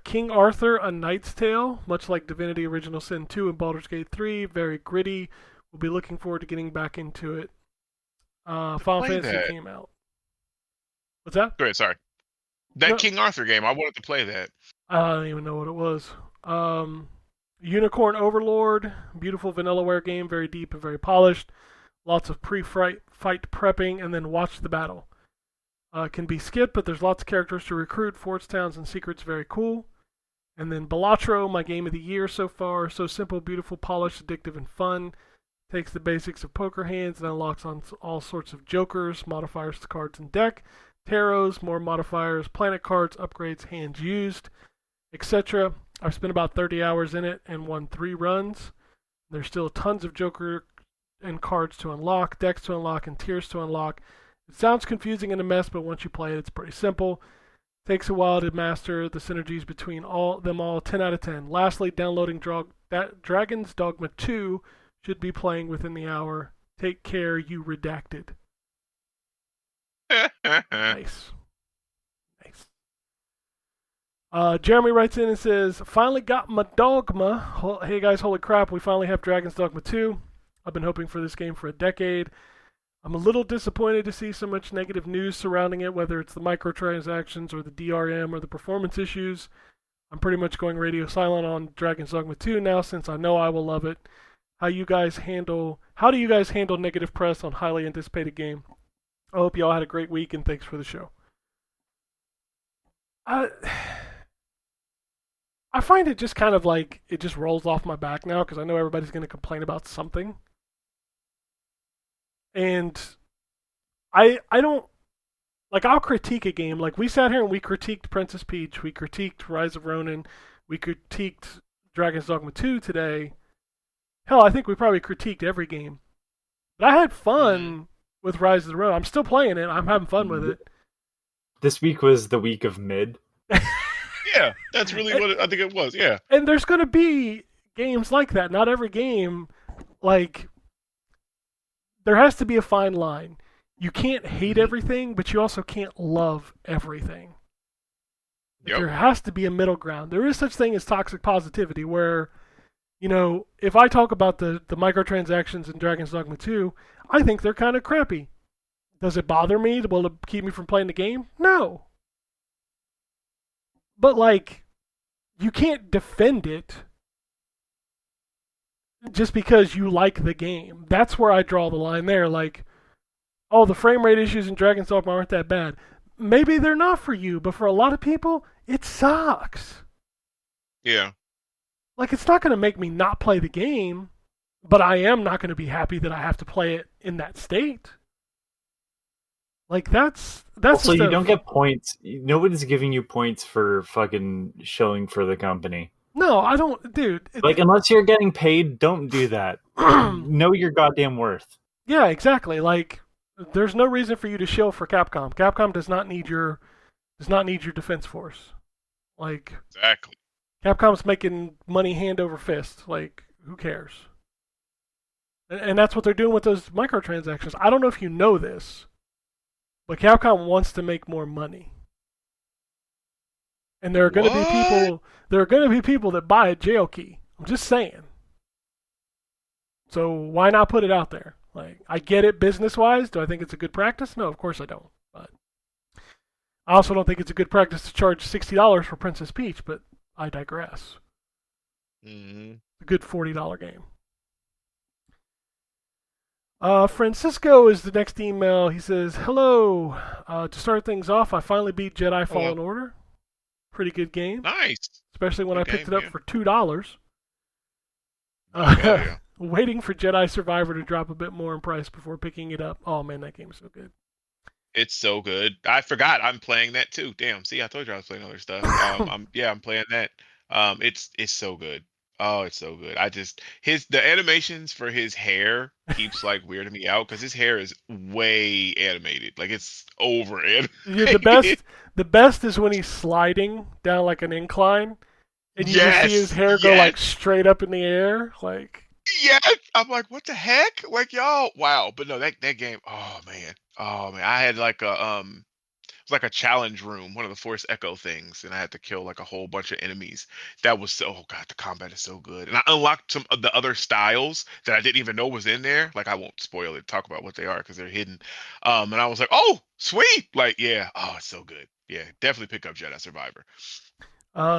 King Arthur, A Knight's Tale, much like Divinity Original Sin 2 and Baldur's Gate 3, very gritty. We'll be looking forward to getting back into it. Final Fantasy came out. What's that? Go ahead, sorry. That King Arthur game, I wanted to play that. I don't even know what it was. Unicorn Overlord, beautiful Vanillaware game, very deep and very polished. Lots of pre-fight prepping, and then watch the battle. Can be skipped, but there's lots of characters to recruit, forts, towns, and secrets, very cool. And then Balatro, my game of the year so far. So simple, beautiful, polished, addictive, and fun. Takes the basics of poker hands and unlocks on all sorts of jokers, modifiers to cards and deck, tarots, more modifiers, planet cards, upgrades, hands used, etc. I've spent about 30 hours in it and won 3 runs. There's still tons of joker and cards to unlock, decks to unlock, and tiers to unlock. It sounds confusing and a mess, but once you play it, it's pretty simple. Takes a while to master the synergies between them all. 10 out of 10. Lastly, downloading Dragon's Dogma 2 should be playing within the hour. Take care, you redacted. Nice. Jeremy writes in and says, finally got my Dogma. Hey guys, holy crap, we finally have Dragon's Dogma 2. I've been hoping for this game for a decade. I'm a little disappointed to see so much negative news surrounding it, whether it's the microtransactions or the DRM or the performance issues. I'm pretty much going radio silent on Dragon's Dogma 2 now since I know I will love it. How do you guys handle negative press on highly anticipated game? I hope you all had a great week and thanks for the show. I find it just kind of like it just rolls off my back now because I know everybody's going to complain about something. And I don't, like, I'll critique a game. Like, we sat here and we critiqued Princess Peach, we critiqued Rise of Ronin, we critiqued Dragon's Dogma 2 today. Hell, I think we probably critiqued every game. But I had fun with Rise of the Ronin. I'm still playing it. I'm having fun with it. This week was the week of mid. Yeah, that's really what I think it was, yeah. And there's going to be games like that. Not every game, like, there has to be a fine line. You can't hate everything, but you also can't love everything. Yep. There has to be a middle ground. There is such thing as toxic positivity where, you know, if I talk about the microtransactions in Dragon's Dogma 2, I think they're kind of crappy. Does it bother me? Will it keep me from playing the game? No. But, like, you can't defend it just because you like the game. That's where I draw the line there. Like, oh, the frame rate issues in Dragon's Dogma aren't that bad. Maybe they're not for you, but for a lot of people, it sucks. Yeah. Like, it's not going to make me not play the game, but I am not going to be happy that I have to play it in that state. Like that's Also, the you stuff. don't get points. Nobody's giving you points for fucking showing for the company. No, I don't, dude. Like, unless you're getting paid, don't do that. Know your goddamn worth. Yeah, exactly. Like, there's no reason for you to shill for Capcom. Capcom does not need your defense force. Like, Exactly. Capcom's making money hand over fist. Like, who cares? And that's what they're doing with those microtransactions. I don't know if you know this, but Capcom wants to make more money. And there are going to be people. There are going to be people that buy a jail key. I'm just saying. So why not put it out there? Like, I get it business wise. Do I think it's a good practice? No, of course I don't. But I also don't think it's a good practice to charge $60 for Princess Peach. But I digress. Mm-hmm. A good $40 game. Francisco is the next email. He says, "Hello. To start things off, I finally beat Jedi Fallen Order. Pretty good game. Nice. Especially when Good I picked game, it up man. for $2. Hell yeah. Waiting for Jedi Survivor to drop a bit more in price before picking it up. Oh man, that game is so good. It's so good. I forgot I'm playing that too. Damn. See, I told you I was playing other stuff. I'm playing that. It's so good. Oh, it's so good. The animations for his hair keeps like weirding me out because his hair is way animated. Like it's over animated. Yeah, the best is when he's sliding down like an incline, and you just see his hair go like straight up in the air, like. Yes, I'm like, what the heck? Like, y'all, wow. But no, that game, oh man, I had like it was like a challenge room, one of the Force Echo things, and I had to kill like a whole bunch of enemies. That was so, oh god, the combat is so good, and I unlocked some of the other styles that I didn't even know was in there. Like, I won't spoil it, talk about what they are because they're hidden. And I was like, oh, sweet, like, yeah, oh, it's so good. Yeah, definitely pick up Jedi Survivor.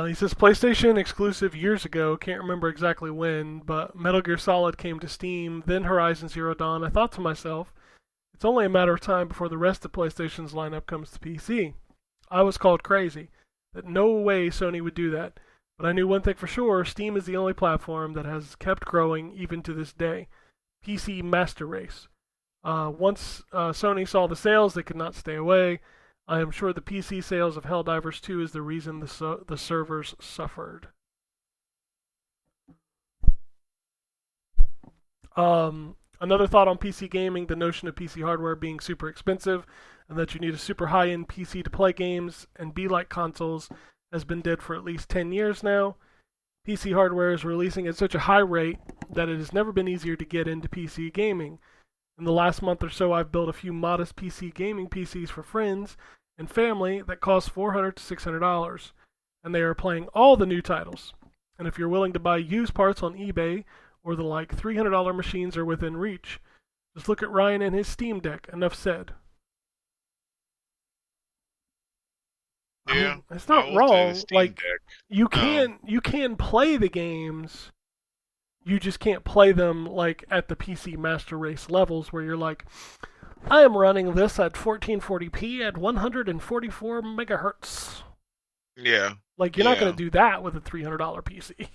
He says PlayStation exclusive years ago. Can't remember exactly when, but Metal Gear Solid came to Steam. Then Horizon Zero Dawn. I thought to myself, it's only a matter of time before the rest of PlayStation's lineup comes to PC. I was called crazy. That no way Sony would do that. But I knew one thing for sure: Steam is the only platform that has kept growing even to this day. PC master race. Once Sony saw the sales, they could not stay away. I am sure the PC sales of Helldivers 2 is the reason the servers suffered. Another thought on PC gaming: the notion of PC hardware being super expensive and that you need a super high-end PC to play games and be like consoles has been dead for at least 10 years now. PC hardware is releasing at such a high rate that it has never been easier to get into PC gaming. In the last month or so, I've built a few modest PC gaming PCs for friends and family that cost $400 to $600, and they are playing all the new titles. And if you're willing to buy used parts on eBay or the like, $300 machines are within reach. Just look at Ryan and his Steam Deck. Enough said. Yeah, I mean, it's not wrong. Like, Deck. you can play the games. You just can't play them like at the PC Master Race levels where you're like, I am running this at 1440p at 144 megahertz. Yeah. Like, you're not going to do that with a $300 PC.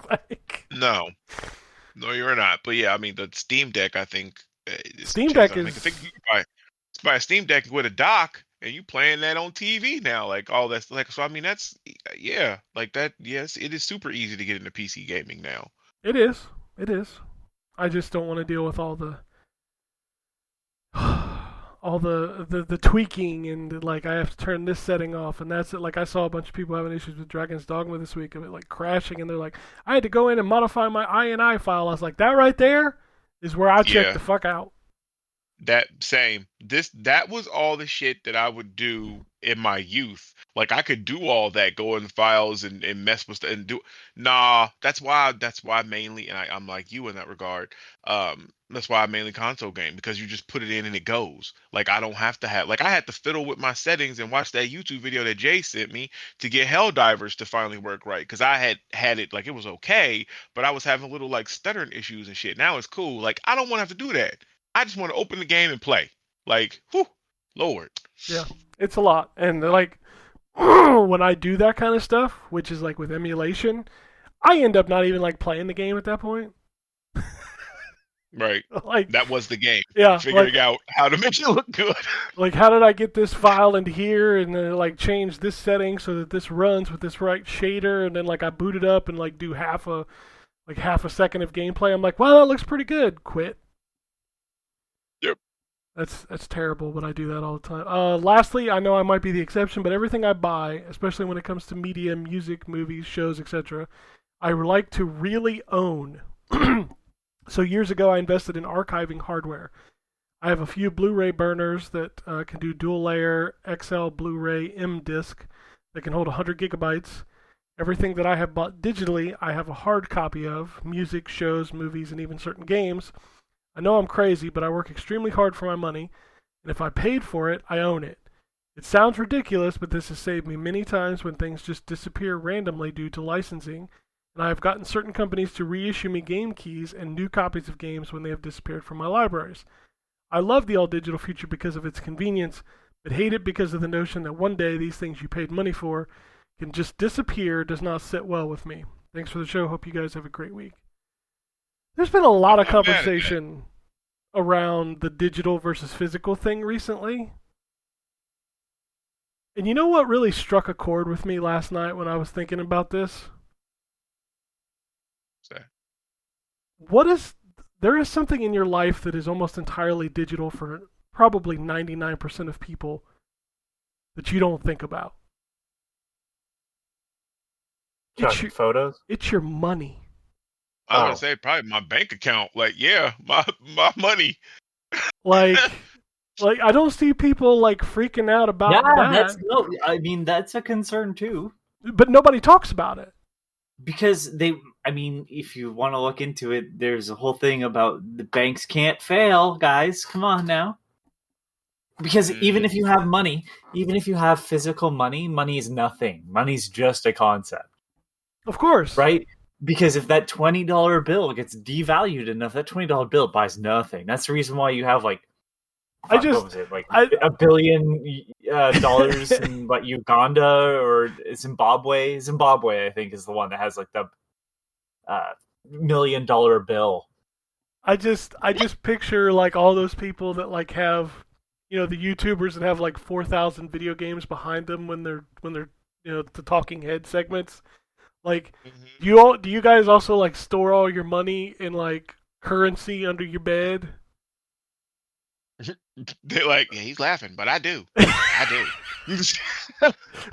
Like, no, you're not. But yeah, I mean, the Steam Deck, I think. Steam Deck is. I think you can buy a Steam Deck with a dock, and you playing that on TV now. Like, all that's like. So I mean, that's like that. Yes, it is super easy to get into PC gaming now. It is. It is. I just don't want to deal with all the tweaking and like I have to turn this setting off and that's it. Like I saw a bunch of people having issues with Dragon's Dogma this week of it like crashing and they're like, I had to go in and modify my INI file. I was like, that right there is where I check the fuck out. That same. That was all the shit that I would do in my youth. Like I could do all that, go in files and mess with stuff and do. Nah, that's why mainly, and I'm like you in that regard. That's why I mainly console game because you just put it in and it goes. Like I don't have to have like I had to fiddle with my settings and watch that YouTube video that Jay sent me to get Helldivers to finally work right because I had it like it was okay, but I was having little like stuttering issues and shit. Now it's cool. Like I don't want to have to do that. I just want to open the game and play. Like, whew, Lord. Yeah, it's a lot. And like, when I do that kind of stuff, which is like with emulation, I end up not even like playing the game at that point. Right. Like, That was the game. yeah, Figuring out how to make it look good. like how did I get this file into here and then like change this setting so that this runs with this right shader, and then like I boot it up and like do half a second of gameplay. I'm like, wow, that looks pretty good. Quit. Yep. That's terrible, but I do that all the time. Lastly, I know I might be the exception, but everything I buy, especially when it comes to media, music, movies, shows, etc., I like to really own. So years ago, I invested in archiving hardware. I have a few Blu-ray burners that can do dual layer XL Blu-ray M disc that can hold 100 gigabytes. Everything that I have bought digitally, I have a hard copy of: music, shows, movies, and even certain games. I know I'm crazy, but I work extremely hard for my money, and if I paid for it, I own it. It sounds ridiculous, but this has saved me many times when things just disappear randomly due to licensing, and I have gotten certain companies to reissue me game keys and new copies of games when they have disappeared from my libraries. I love the all-digital future because of its convenience, but hate it because of the notion that one day these things you paid money for can just disappear. Does not sit well with me. Thanks for the show. Hope you guys have a great week. There's been a lot of conversation around the digital versus physical thing recently. And you know what really struck a chord with me last night when I was thinking about this? There is something in your life that is almost entirely digital for probably 99% of people that you don't think about. It's photos? It's your money. I was gonna say probably my bank account. Like, yeah, my money. Like I don't see people like freaking out about that. That's a concern too. But nobody talks about it. Because if you want to look into it, there's a whole thing about the banks can't fail, guys. Come on now. Because even if you have money, even if you have physical money, money is nothing. Money's just a concept. Of course. Right? Because if that $20 bill gets devalued enough, that $20 bill buys nothing. That's the reason why you have what was it? Like $1 billion in Uganda or Zimbabwe? Zimbabwe, I think, is the one that has like the $1 million bill. I just picture like all those people that like have, the YouTubers that have like 4,000 video games behind them when they're the talking head segments. Like, do you guys also like store all your money in like currency under your bed? They're like, yeah, he's laughing, but I do. I do.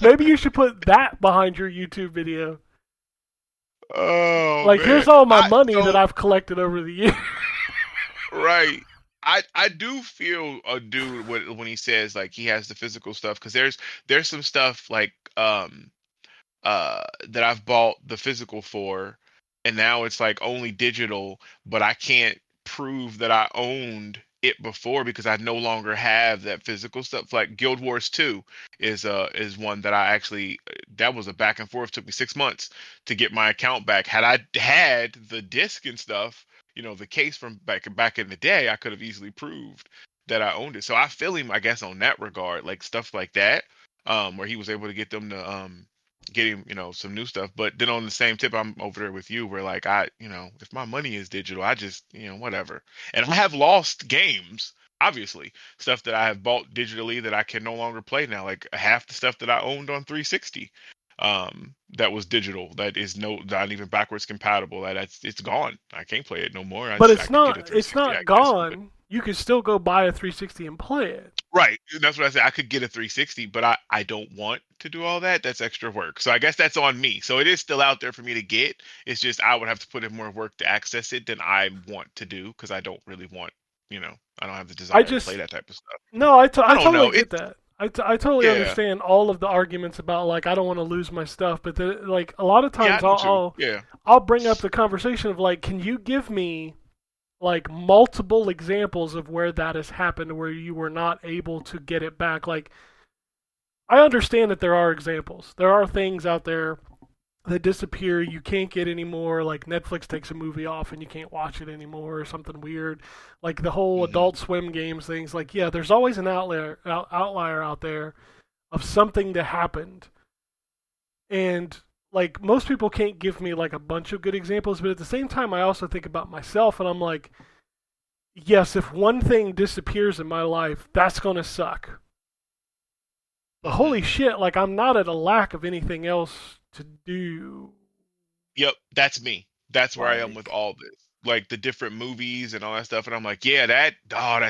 Maybe you should put that behind your YouTube video. Oh, like, man. Here's all my money that I've collected over the years. Right. I do feel a dude when he says like he has the physical stuff, because there's some stuff like that I've bought the physical for, and now it's like only digital, but I can't prove that I owned it before because I no longer have that physical stuff. Like Guild Wars 2 is one that I actually, that was a back and forth. Took me 6 months to get my account back. Had I had the disc and stuff, the case from back in the day, I could have easily proved that I owned it. So I feel him, I guess, on that regard, like stuff like that, where he was able to get them to get him, some new stuff. But then on the same tip, I'm over there with you, where like if my money is digital, I just, whatever. And I have lost games, obviously, stuff that I have bought digitally that I can no longer play now. Like half the stuff that I owned on 360, that was digital, that is not even backwards compatible. It's gone. I can't play it no more. But it's not gone. You could still go buy a 360 and play it. Right. That's what I said. I could get a 360, but I don't want to do all that. That's extra work. So I guess that's on me. So it is still out there for me to get. It's just I would have to put in more work to access it than I want to do, because I don't really want, I don't have the desire to play that type of stuff. No, I totally get that. I totally understand all of the arguments about like I don't want to lose my stuff, but like a lot of times I'll bring up the conversation of like, can you give me like multiple examples of where that has happened, where you were not able to get it back? Like, I understand that there are examples. There are things out there that disappear, you can't get anymore. Like Netflix takes a movie off and you can't watch it anymore, or something weird. Like the whole Adult Swim games things. Like, yeah, there's always an outlier out there of something that happened. And like most people can't give me like a bunch of good examples, but at the same time I also think about myself and I'm like, yes, if one thing disappears in my life, that's gonna suck. But Hmm. holy shit, like I'm not at a lack of anything else to do. Yep, that's me. That's where I am with Like, all this. Like the different movies and all that stuff, and I'm like, yeah, that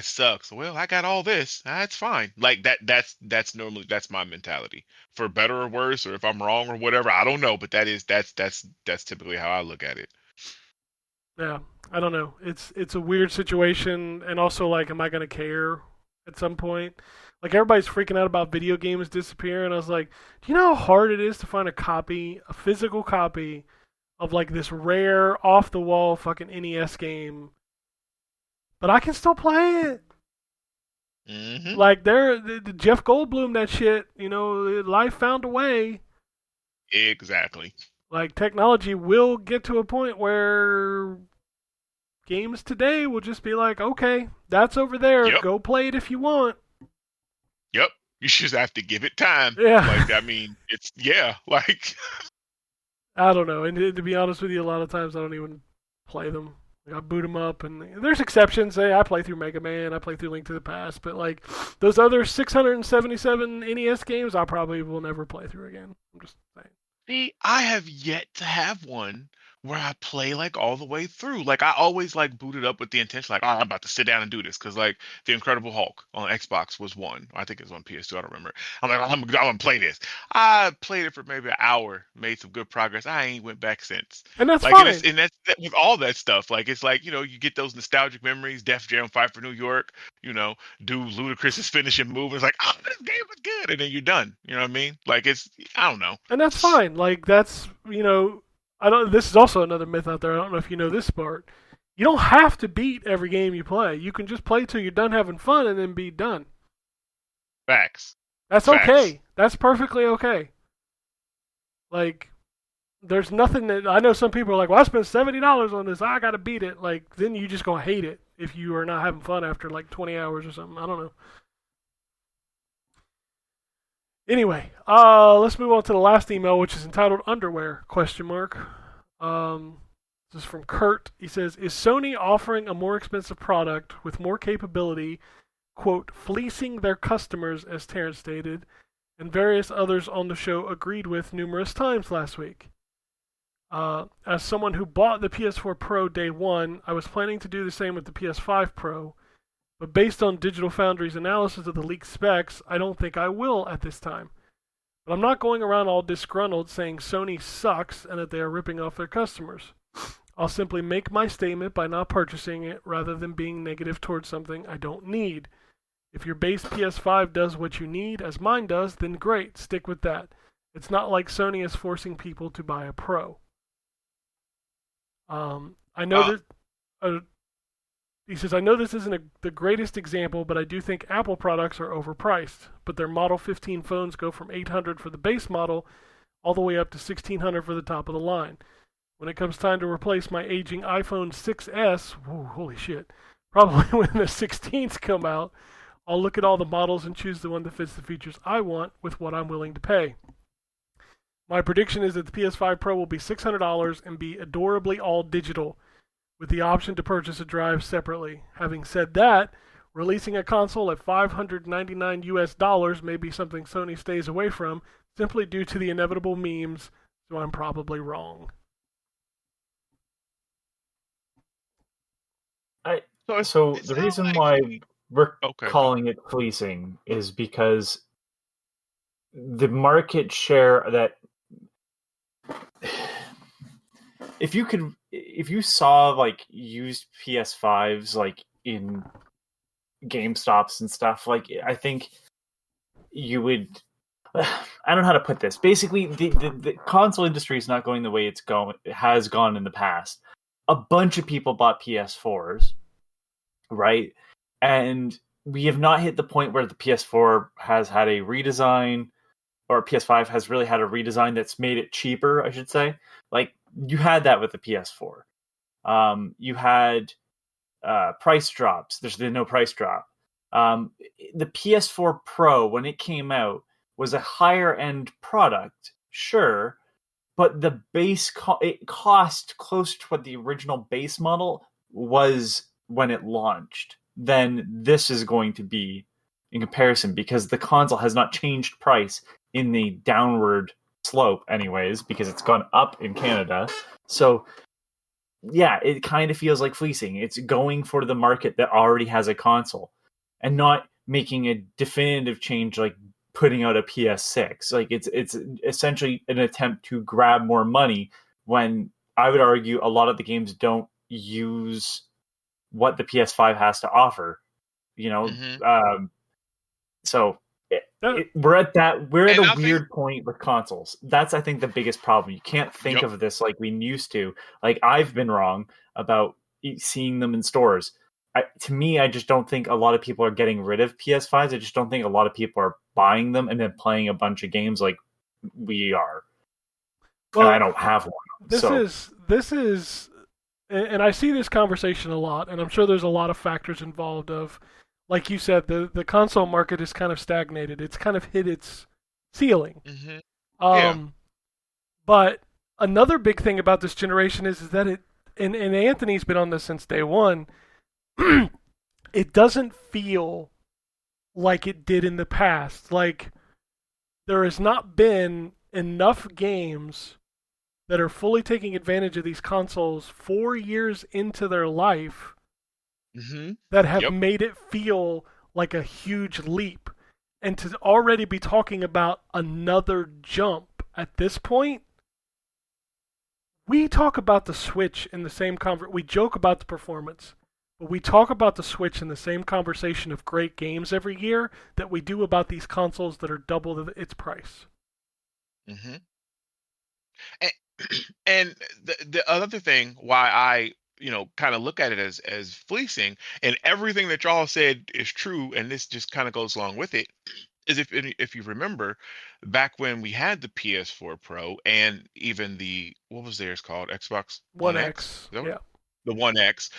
sucks. Well, I got all this. That's fine. Like that's normally that's my mentality. For better or worse, or if I'm wrong or whatever, I don't know, but that's typically how I look at it. yeah, I don't know. It's a weird situation, and also like, am I gonna care at some point? Like everybody's freaking out about video games disappearing. I was like, do you know how hard it is to find a copy, a physical copy of like this rare off the wall fucking NES game, but I can still play it. Hmm. Like the Jeff Goldblum that shit, life found a way. Exactly. Like technology will get to a point where games today will just be like, okay, that's over there. Yep. Go play it if you want. Yep. You just have to give it time. Yeah. Like, I mean, it's yeah. Like, I don't know. And to be honest with you, a lot of times I don't even play them. Like, I boot them up, and there's exceptions. Hey, I play through Mega Man, I play through Link to the Past, but like those other 677 NES games, I probably will never play through again. I'm just saying. see, I have yet to have one where I play like all the way through. Like I always like booted up with the intention, like, oh, I'm about to sit down and do this, because like the Incredible Hulk on Xbox was one. I think it was on PS2. I don't remember. I'm like, I'm gonna play this. I played it for maybe an hour, made some good progress. I ain't went back since. And that's Like, fine. and that's that, with all that stuff. Like it's like you get those nostalgic memories. Def Jam, Fight for New York. Do Ludacris's finishing move. It's like, oh, this game was good, and then you're done. You know what I mean? Like it's, I don't know. And that's fine. Like that's I don't. This is also another myth out there. I don't know if you know this part. You don't have to beat every game you play. You can just play till you're done having fun and then be done. Facts. That's Facts. okay. That's perfectly okay. Like there's nothing that I know. Some people are like, "Well, I spent $70 on this. I got to beat it." Like then you just gonna hate it if you are not having fun after like 20 hours or something. I don't know. Anyway, let's move on to the last email, which is entitled "Underwear?" Question mark. This is from Kurt. He says, "Is Sony offering a more expensive product with more capability, quote, fleecing their customers?" as Terrence stated, and various others on the show agreed with numerous times last week. As someone who bought the PS4 Pro day one, I was planning to do the same with the PS5 Pro, but based on Digital Foundry's analysis of the leaked specs, I don't think I will at this time. But I'm not going around all disgruntled saying Sony sucks and that they are ripping off their customers. I'll simply make my statement by not purchasing it rather than being negative towards something I don't need. If your base PS5 does what you need, as mine does, then great, stick with that. It's not like Sony is forcing people to buy a Pro. I know Uh, that he says, I know this isn't the greatest example, but I do think Apple products are overpriced. But their Model 15 phones go from $800 for the base model all the way up to $1,600 for the top of the line. When it comes time to replace my aging iPhone 6S, whoa, holy shit, probably when the 16s come out, I'll look at all the models and choose the one that fits the features I want with what I'm willing to pay. My prediction is that the PS5 Pro will be $600 and be adorably all digital, with the option to purchase a drive separately. Having said that, releasing a console at $599 US may be something Sony stays away from simply due to the inevitable memes, so I'm probably wrong. I so so it the sounds reason like why we're okay. calling it fleecing is because the market share that if you saw like used PS5s like in GameStops and stuff, like I think you would I don't know how to put this. Basically, the console industry is not going the way it has gone in the past. A bunch of people bought PS4s, right? And we have not hit the point where the PS4 has had a redesign, or PS5 has really had a redesign that's made it cheaper, I should say. Like you had that with the PS4. You had price drops. There's been no price drop. The PS4 Pro, when it came out, was a higher end product, sure, but the base it cost close to what the original base model was when it launched than this is going to be in comparison, because the console has not changed price in the downward slope anyways, because it's gone up in Canada. So yeah, it kind of feels like fleecing. It's going for the market that already has a console and not making a definitive change like putting out a PS6. Like it's essentially an attempt to grab more money when I would argue a lot of the games don't use what the PS5 has to offer. You know, so we're at a weird point with consoles. That's, I think, the biggest problem. You can't think of this like we used to. Like, I've been wrong about seeing them in stores. To me, I just don't think a lot of people are getting rid of PS5s. I just don't think a lot of people are buying them and then playing a bunch of games like we are. Well, and I don't have one. This is, and I see this conversation a lot, and I'm sure there's a lot of factors involved of, like you said, the console market is kind of stagnated. It's kind of hit its ceiling. But another big thing about this generation is that it, and Anthony's been on this since day one, it doesn't feel like it did in the past. Like, there has not been enough games that are fully taking advantage of these consoles 4 years into their life that have made it feel like a huge leap. And to already be talking about another jump at this point, we talk about the Switch in the same we joke about the performance, but we talk about the Switch in the same conversation of great games every year that we do about these consoles that are double its price. And the other thing why I kind of look at it as fleecing, and everything that y'all said is true, and this just kind of goes along with it, is if you remember back when we had the PS4 Pro and even the, what was theirs called, Xbox One X, the One X,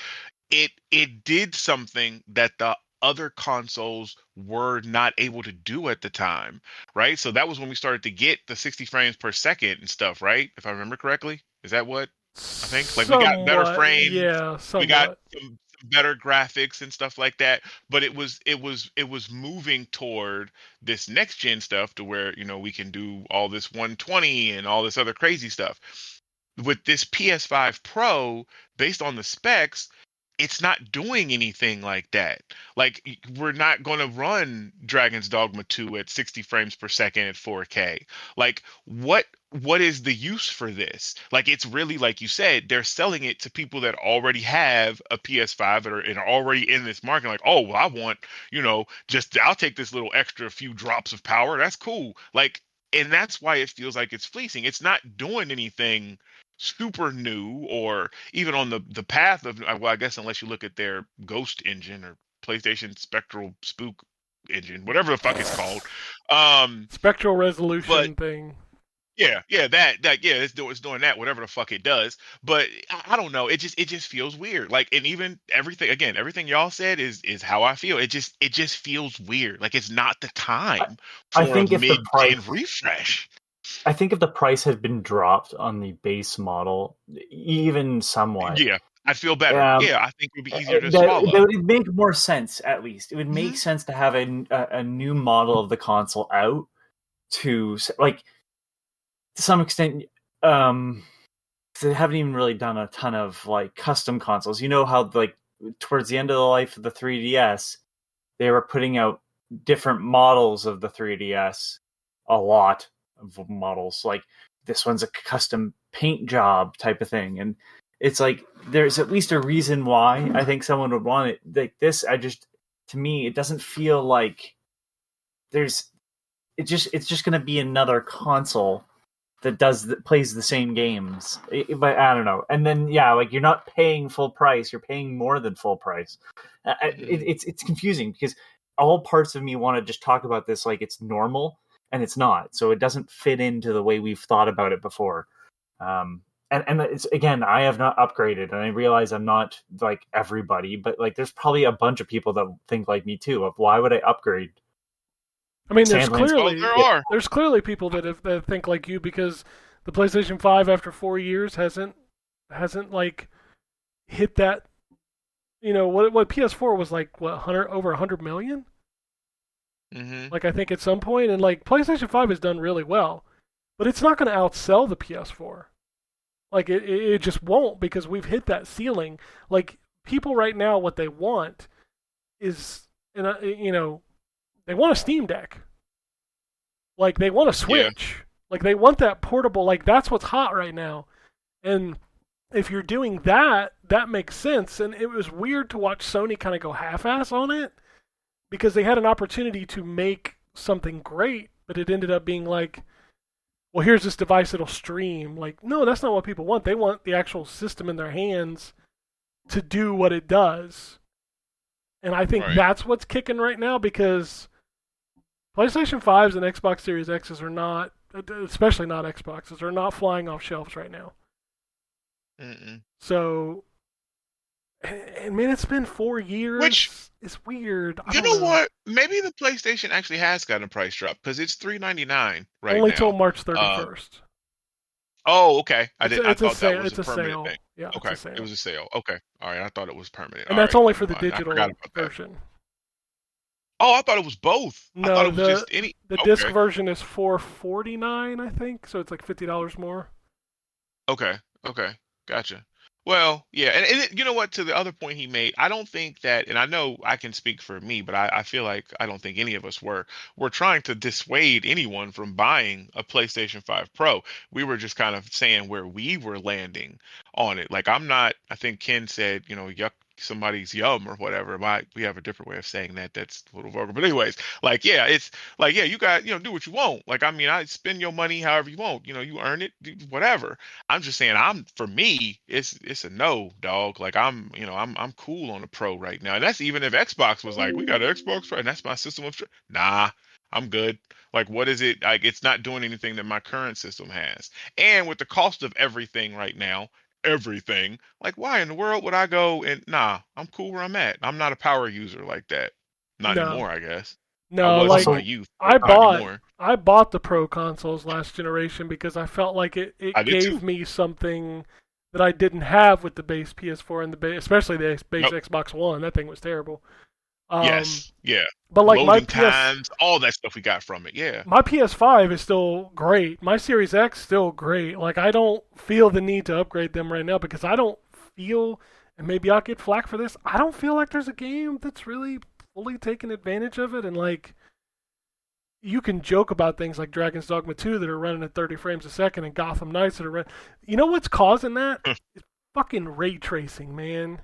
it did something that the other consoles were not able to do at the time, right? So that was when we started to get the 60 frames per second and stuff, right? If I remember correctly, is that what I think? Like, we got better frames, we got some better graphics and stuff like that. But it was moving toward this next gen stuff to where we can do all this 120 and all this other crazy stuff. With this PS5 Pro, based on the specs, it's not doing anything like that. Like, we're not going to run Dragon's Dogma 2 at 60 frames per second at 4K. Like, what is the use for this? Like, it's really, like you said, they're selling it to people that already have a PS5 and are already in this market. Like, oh, well, I want, I'll take this little extra few drops of power. That's cool. Like, and that's why it feels like it's fleecing. It's not doing anything super new, or even on the path of, well, I guess unless you look at their Ghost engine or PlayStation Spectral Spook engine, whatever the fuck it's called, spectral resolution thing. It's doing that, whatever the fuck it does. But I don't know, it just feels weird. Like, and even everything y'all said is how I feel. It just feels weird. Like, it's not the time for a mid-gen refresh. I think if the price had been dropped on the base model, even somewhat, I'd feel better. I think it would be easier to swallow. That would make more sense. At least it would make sense to have a new model of the console out to, like, to some extent. They haven't even really done a ton of like custom consoles. You know how, like, towards the end of the life of the 3DS, they were putting out different models of the 3DS, a lot of models. Like, this one's a custom paint job type of thing, and it's like there's at least a reason why I think someone would want it. Like this, to me, it doesn't feel like it's just going to be another console that plays the same games. But I don't know. And then like, you're not paying full price, you're paying more than full price. It's confusing because all parts of me want to just talk about this like it's normal, and it's not. So it doesn't fit into the way we've thought about it before. And it's, again, I have not upgraded, and I realize I'm not like everybody, but like there's probably a bunch of people that think like me too. Of why would I upgrade? I mean, there's clearly people that think like you, because the PlayStation 5 after 4 years hasn't like hit that what PS4 was like, what, 100, over 100 million? Mm-hmm. Like, I think at some point, and like PlayStation 5 has done really well, but it's not going to outsell the PS4. Like, it just won't, because we've hit that ceiling. Like, people right now, what they want is, they want a Steam Deck. Like, they want a Yeah. Switch. Like, they want that portable. Like, that's what's hot right now. And if you're doing that, that makes sense. And it was weird to watch Sony kind of go half-ass on it, because they had an opportunity to make something great, but it ended up being like, well, here's this device that'll stream. Like, no, that's not what people want. They want the actual system in their hands to do what it does. And I think Right. that's what's kicking right now, because PlayStation 5s and Xbox Series X's are not, especially not Xboxes, are not flying off shelves right now. Mm-mm. So, and man, it's been 4 years. Which, it's weird. I you don't know what? Maybe the PlayStation actually has gotten a price drop because it's $399 right Only till now. March 31st. Oh, okay. I It's thought that sale. was It's a a permanent sale. thing. Yeah, Okay, it's a it sale. was a sale. Okay, all right. I thought it was permanent. And All that's right, only never for the mind. I digital forgot about that. version. Oh, I thought it was both. I thought No, it was just any. the disc Okay, version is $449, I think. So it's like $50 more. okay, okay. Gotcha. Well, yeah, and you know what? To the other point he made, I don't think that, and I know I can speak for me, but I feel like I don't think any of us were trying to dissuade anyone from buying a PlayStation 5 Pro. We were just kind of saying where we were landing on it. Like I'm not. I think Ken said, yuck, somebody's yum or whatever. We have a different way of saying that. That's a little vulgar, but anyways, like yeah, it's like yeah, you got do what you want. Like I mean, I spend your money however you want. You earn it, whatever. I'm just saying for me, it's a no, dog. Like I'm cool on the Pro right now. And that's even if Xbox was like, we got an Xbox Pro and that's my system of nah, I'm good. Like what is it? Like it's not doing anything that my current system has. And with the cost of everything right now, everything, like why in the world would I go and nah, I'm cool where I'm at. I'm not a power user like that. Not No, anymore, I guess. I no. was in Like my Also, youth, but I not bought, anymore. I bought the Pro consoles last generation because I felt like I it did too. gave me something that I didn't have with the base PS4 and the base, especially the base Yep. Xbox One. That thing was terrible. Um, Yes. Yeah. but like Loading times, all that stuff we got from it. Yeah. my PS5 is still great. My Series X still great. Like I don't feel the need to upgrade them right now because I don't feel, and maybe I'll get flack for this. I don't feel like there's a game that's really fully taken advantage of it. And like you can joke about things like Dragon's Dogma 2 that are running at 30 frames a second and Gotham Knights that are running. You know what's causing that? It's fucking ray tracing, man.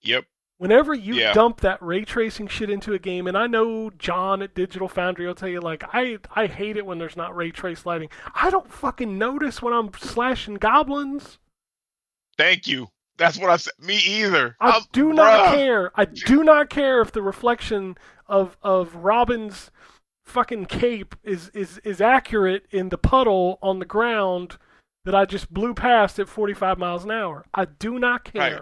Yep. Whenever you Yeah. dump that ray tracing shit into a game, and I know John at Digital Foundry will tell you, like, I hate it when there's not ray trace lighting. I don't fucking notice when I'm slashing goblins. Thank you. That's what I said. Me either. I do not Bruh. care. I do not care if the reflection of Robin's fucking cape is accurate in the puddle on the ground that I just blew past at 45 miles an hour. I do not care. Right.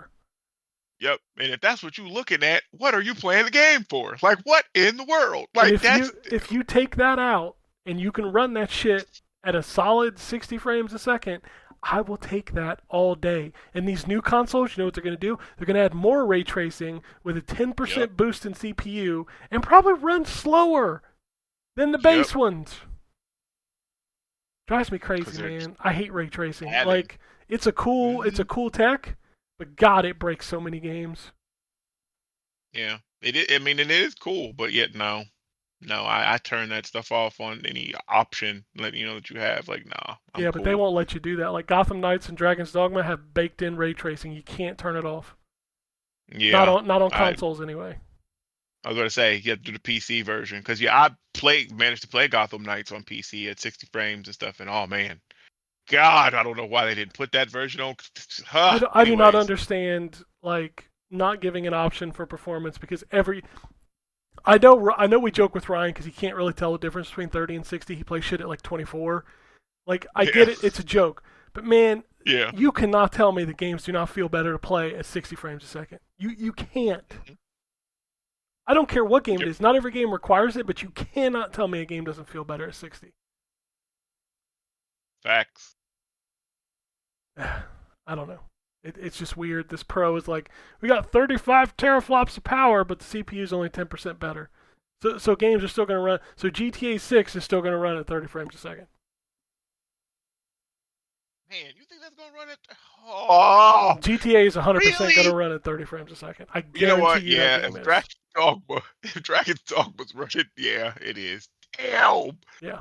Yep. And if that's what you're looking at, what are you playing the game for? Like, what in the world? And Like, if you take that out and you can run that shit at a solid 60 frames a second, I will take that all day. And these new consoles, you know what they're going to do? They're going to add more ray tracing with a 10% Yep. boost in CPU and probably run slower than the base ones. Drives me 'Cause crazy, they're man. I hate ray tracing. adding. Like it's a cool tech, but God, it breaks so many games. Yeah. I mean, and it is cool, but yet no. No, I turn that stuff off on any option, letting you know that you have. Like, nah, I'm Yeah, cool. but they won't let you do that. Like Gotham Knights and Dragon's Dogma have baked-in ray tracing. You can't turn it off. Yeah. Not on consoles anyway. I was going to say, you have to do the PC version. Because, yeah, managed to play Gotham Knights on PC at 60 frames and stuff. And, oh, man. God, I don't know why they didn't put that version on. I do not understand, like, not giving an option for performance because I know we joke with Ryan because he can't really tell the difference between 30 and 60. He plays shit at, like, 24. Like, I get it. It's a joke. But, man, Yeah. you cannot tell me the games do not feel better to play at 60 frames a second. You can't. I don't care what game it is. Not every game requires it, but you cannot tell me a game doesn't feel better at 60. Facts. I don't know. It's just weird. This Pro is like, we got 35 teraflops of power, but the CPU is only 10% better. So games are still going to run. So GTA 6 is still going to run at 30 frames a second. Man, you think that's gonna run it? Oh, GTA is 100% really? going to run at 30 frames a second. I You know what? guarantee you Yeah, that game if is. Dragon's Dogma's running, yeah, it is. Damn. Yeah.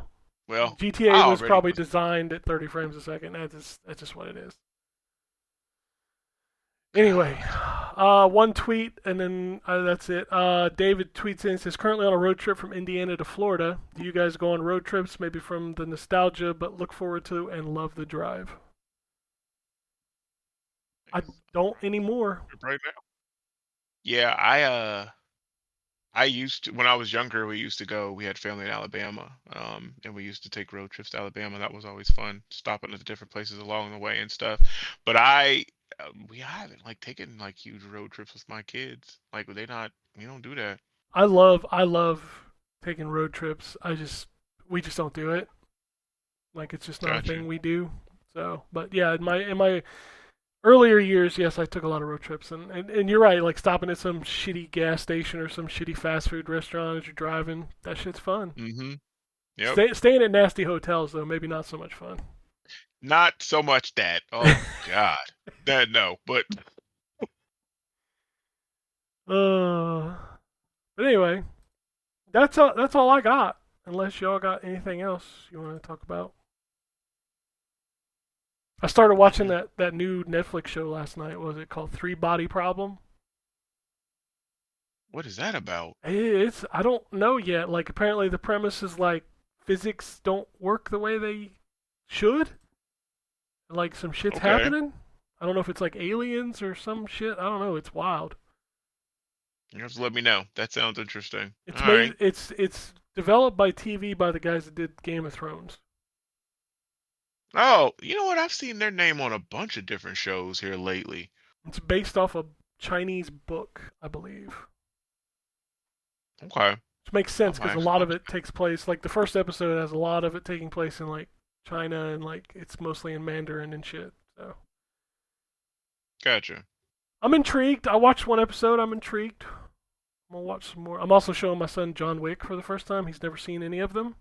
Well, GTA I was already probably was. designed at 30 frames a second. That's just what it is. Anyway, one tweet and then that's it. David tweets in and says, currently on a road trip from Indiana to Florida. Do you guys go on road trips, maybe from the nostalgia, but look forward to and love the drive? I don't anymore. Right now. Yeah, I used to when I was younger. We used to go. We had family in Alabama, and we used to take road trips to Alabama. That was always fun, stopping at the different places along the way and stuff. But we haven't like taken like huge road trips with my kids. Like they not, we don't do that. I love taking road trips. We just don't do it. Like it's just not a Gotcha. thing we do. So, but yeah, in my earlier years, yes, I took a lot of road trips, and you're right. Like stopping at some shitty gas station or some shitty fast food restaurant as you're driving, that shit's fun. Mm-hmm. Yep. Staying at nasty hotels though, maybe not so much fun. Not so much that. Oh God. That no, but But anyway, that's all I got. Unless y'all got anything else you want to talk about. I started watching that new Netflix show last night. What was it called? Three Body Problem? what is that about? It's I don't know yet. Like apparently the premise is like physics don't work the way they should. Like some shit's Okay. happening. I don't know if it's like aliens or some shit. I don't know. It's wild. You have to let me know. That sounds interesting. It's All made. right. It's developed by TV by the guys that did Game of Thrones. Oh, you know what? I've seen their name on a bunch of different shows here lately. It's based off a Chinese book, I believe. Okay. Which makes I sense because might a have lot to of it takes place. Like the first episode has a lot of it taking place in like China and like it's mostly in Mandarin and shit. So Gotcha. I'm intrigued. I watched one episode. I'm intrigued. I'm gonna watch some more. I'm also showing my son John Wick for the first time. He's never seen any of them.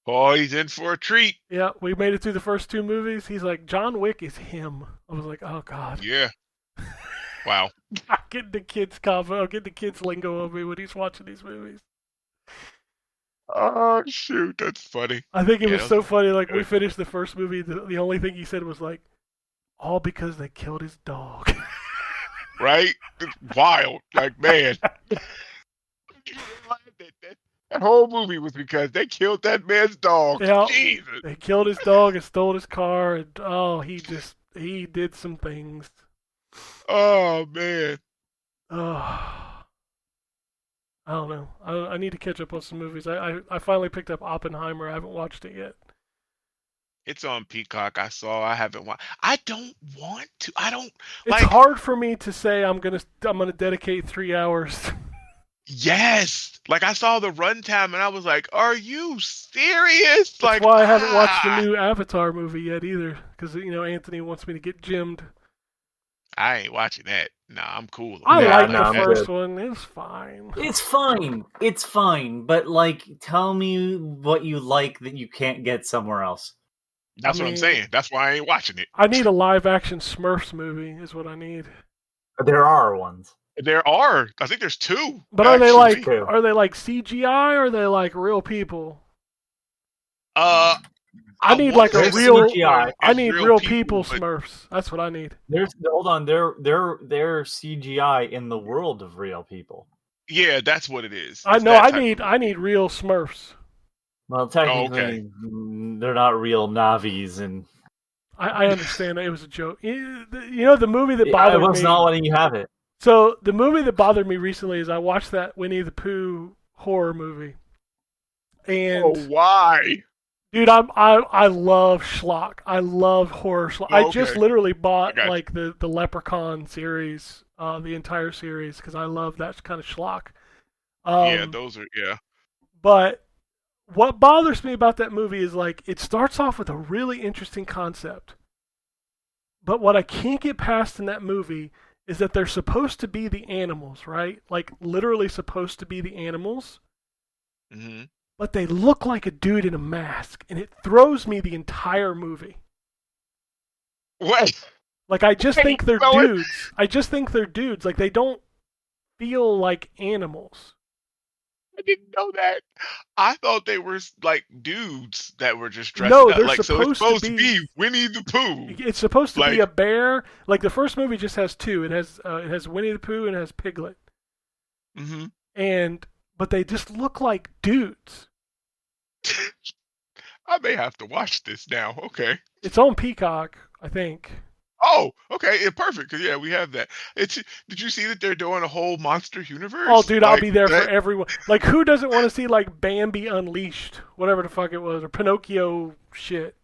Oh, he's in for a treat. Yeah, we made it through the first two movies. He's like, John Wick is him. I was like, oh god. Yeah. Wow. I get the kids combo. Get the kids lingo on me when he's watching these movies. Oh shoot, that's funny. I think it Yeah, was so funny. Like we good. finished the first movie. The only thing he said was like, all because they killed his dog. Right? It's wild. Like man. That whole movie was because they killed that man's dog. Yeah. Jesus. They killed his dog and stole his car, and he did some things. Oh man. Oh, I don't know. I need to catch up on some movies. I finally picked up Oppenheimer. I haven't watched it yet. It's on Peacock. I haven't watched. I don't want to. I don't It's like. hard for me to say I'm gonna dedicate 3 hours. Yes. Like I saw the runtime and I was like, "Are you serious?" That's Like, why I haven't watched the new Avatar movie yet either, because Anthony wants me to get gymmed. I ain't watching that. Nah, I'm cool. I Nah, like no, the I'm first good. one. It's fine. It's fine. It's fine. But like, tell me what you like that you can't get somewhere else. That's what I'm saying. That's why I ain't watching it. I need a live action Smurfs movie. Is what I need. There are ones. There are. I think there's two. But are they like Two. CGI or are they like real people? Uh, I need want like a to say real. CGI. I it's need real people but Smurfs. That's what I need. Hold on. They're CGI in the world of real people. yeah, that's what it is. I It's know. that I type need. of I need real Smurfs. Well, technically, okay. they're not real Navis, and I understand that it was a joke. The movie that I bothered was me. not letting you have it. So the movie that bothered me recently is I watched that Winnie the Pooh horror movie, and Oh, why? dude, I love schlock. I love horror schlock. I just Okay. literally bought I got like the Leprechaun series, the entire series, because I love that kind of schlock. Yeah, those are yeah. But what bothers me about that movie is like it starts off with a really interesting concept, But what I can't get past in that movie is that they're supposed to be the animals, right? Like literally supposed to be the animals, Hmm. but they look like a dude in a mask, and it throws me the entire movie. Wait, Like I just wait, think they're no, dudes. I just think they're dudes. Like they don't feel like animals. I didn't know that. I thought they were like dudes that were just dressing No, up. they're Like, so it's supposed to supposed to be. be Winnie the Pooh. It's supposed to be Like, a bear. Like the first movie just has two. It has Winnie the Pooh and it has Piglet. hmm. And but they just look like dudes. I may have to watch this now. Okay. It's on Peacock, I think. Oh, okay. Yeah, perfect. 'Cause, yeah, we have that. It's. Did you see that they're doing a whole monster Oh, universe? dude, I'll Like be there for that. everyone. Like, who doesn't want to see like Bambi Unleashed, whatever the fuck it was, or Pinocchio shit?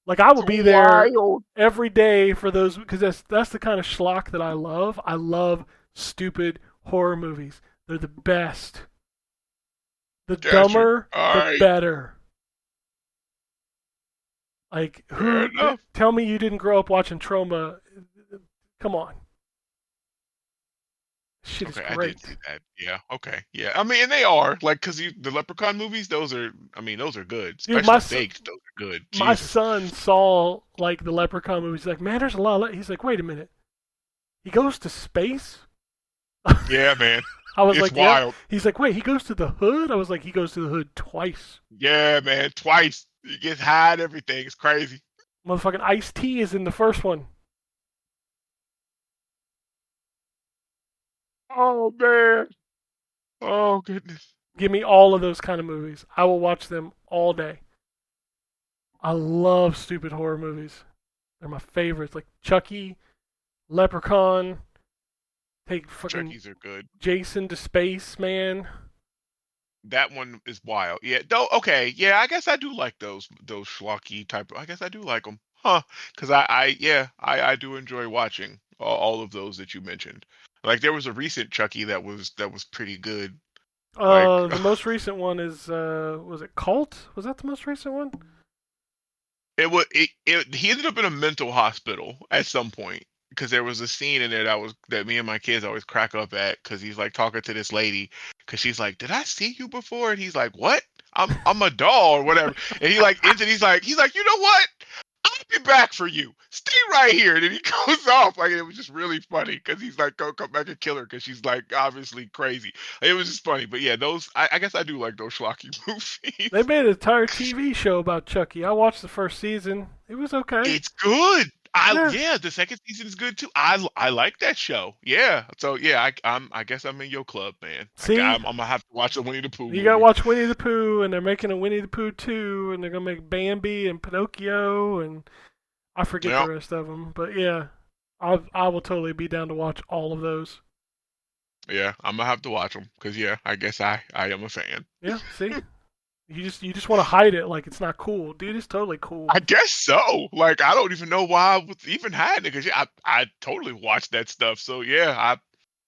Like, I will be there Wild. every day for those because that's the kind of schlock that I love. I love stupid horror movies. They're the best. The Gotcha. dumber, All the right. better. Like, Fair enough. tell me you didn't grow up watching Trauma? Come on, shit is Okay, I did great. see that. Yeah. Okay. Yeah. I mean, and they are like because the Leprechaun movies. Those are. I mean, those are good, Dude, especially baked. Those are good. my Jesus. son saw like the Leprechaun movies. He's like, man, there's a lot. He's like, wait a minute, he goes to space. Yeah, man. I was It's like, yep. wild. He's like, wait, he goes to the hood? I was like, he goes to the hood twice. Yeah, man. Twice. He gets high and everything. It's crazy. Motherfucking Ice-T is in the first one. Oh man. Oh goodness. Give me all of those kind of movies. I will watch them all day. I love stupid horror movies. They're my favorites. Like Chucky, Leprechaun, take fucking Chuckies are good. Jason to space, man. That one is wild. Yeah. Though. Okay. Yeah. I guess I do like those schlocky type. I guess I do like them. Huh? Because I do enjoy watching all of those that you mentioned. Like there was a recent Chucky that was pretty good. Like The most recent one is was it Cult? Was that the most recent one? he ended up in a mental hospital at some point because there was a scene in there that me and my kids always crack up at because he's like talking to this lady because she's like, "Did I see you before?" And he's like, "What? I'm a doll or whatever." And he like ends it. He's like, "You know what? I'll be back for you. Stay right here." And then he goes off. Like it was just really funny because he's like, "Go come back and kill her," because she's like obviously crazy. It was just funny. But yeah, those I guess I do like those schlocky They movies. made an entire TV show about Chucky. I watched the first season. It was okay. It's good. Yeah. Yeah, the second season is good too. I like that show. Yeah. So yeah, I guess I'm in your club, man. See, I'm gonna have to watch the Winnie the Pooh you gotta movie. watch Winnie the Pooh, and they're making a Winnie the Pooh 2, and they're gonna make Bambi and Pinocchio, and I forget the Yeah. rest of them. But yeah, I will totally be down to watch all of those. Yeah, I'm gonna have to watch them because yeah, I guess I am a fan. Yeah, see, you just want to hide it like it's not cool, dude. It's totally cool. I guess so. Like I don't even know why I was even hiding it because yeah, I totally watched that stuff. So yeah,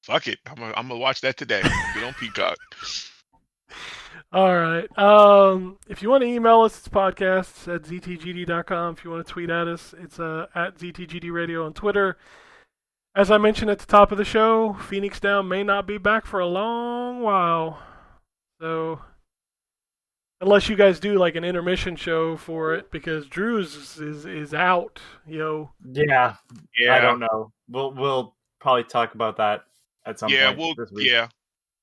fuck it. I'm gonna watch that today. Get on Peacock. All right. If you want to email us, it's podcasts at ztgd.com. If you want to tweet at us, it's at ZTGD Radio on Twitter. As I mentioned at the top of the show, Phoenix Down may not be back for a long while. So, unless you guys do like an intermission show for it, because Drew's is out, yo. Yeah, I Yeah. don't know. We'll probably talk about that at some Yeah. point Well. this week. Yeah.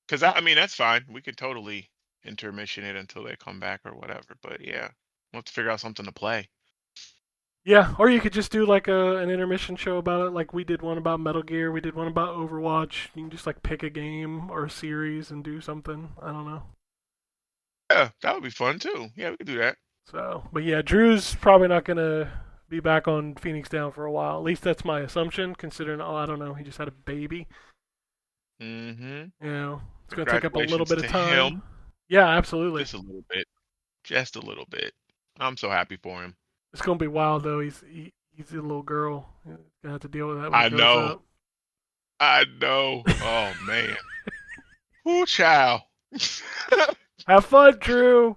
Because I mean that's fine. We could totally intermission it until they come back or whatever. But yeah, we'll have to figure out something to play. Yeah, or you could just do like an intermission show about it, like we did one about Metal Gear, we did one about Overwatch. You can just like pick a game or a series and do something. I don't know. Yeah, that would be fun too. Yeah, we could do that. So, but yeah, Drew's probably not gonna be back on Phoenix Down for a while. At least that's my assumption, considering I don't know, he just had a baby. Mm-hmm. You know, it's gonna take up a little Congratulations bit of to time. him. Yeah, absolutely. Just a little bit. Just a little bit. I'm so happy for him. It's gonna be wild though. He's a little girl. He's gonna have to deal with that when I he grows know. up. I know. Oh man. Ooh, child. Have fun, Drew.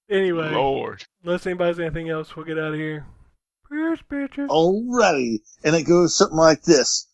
Anyway, Lord. unless anybody has anything else, we'll get out of here. Yes, bitches. Alrighty. And it goes something like this.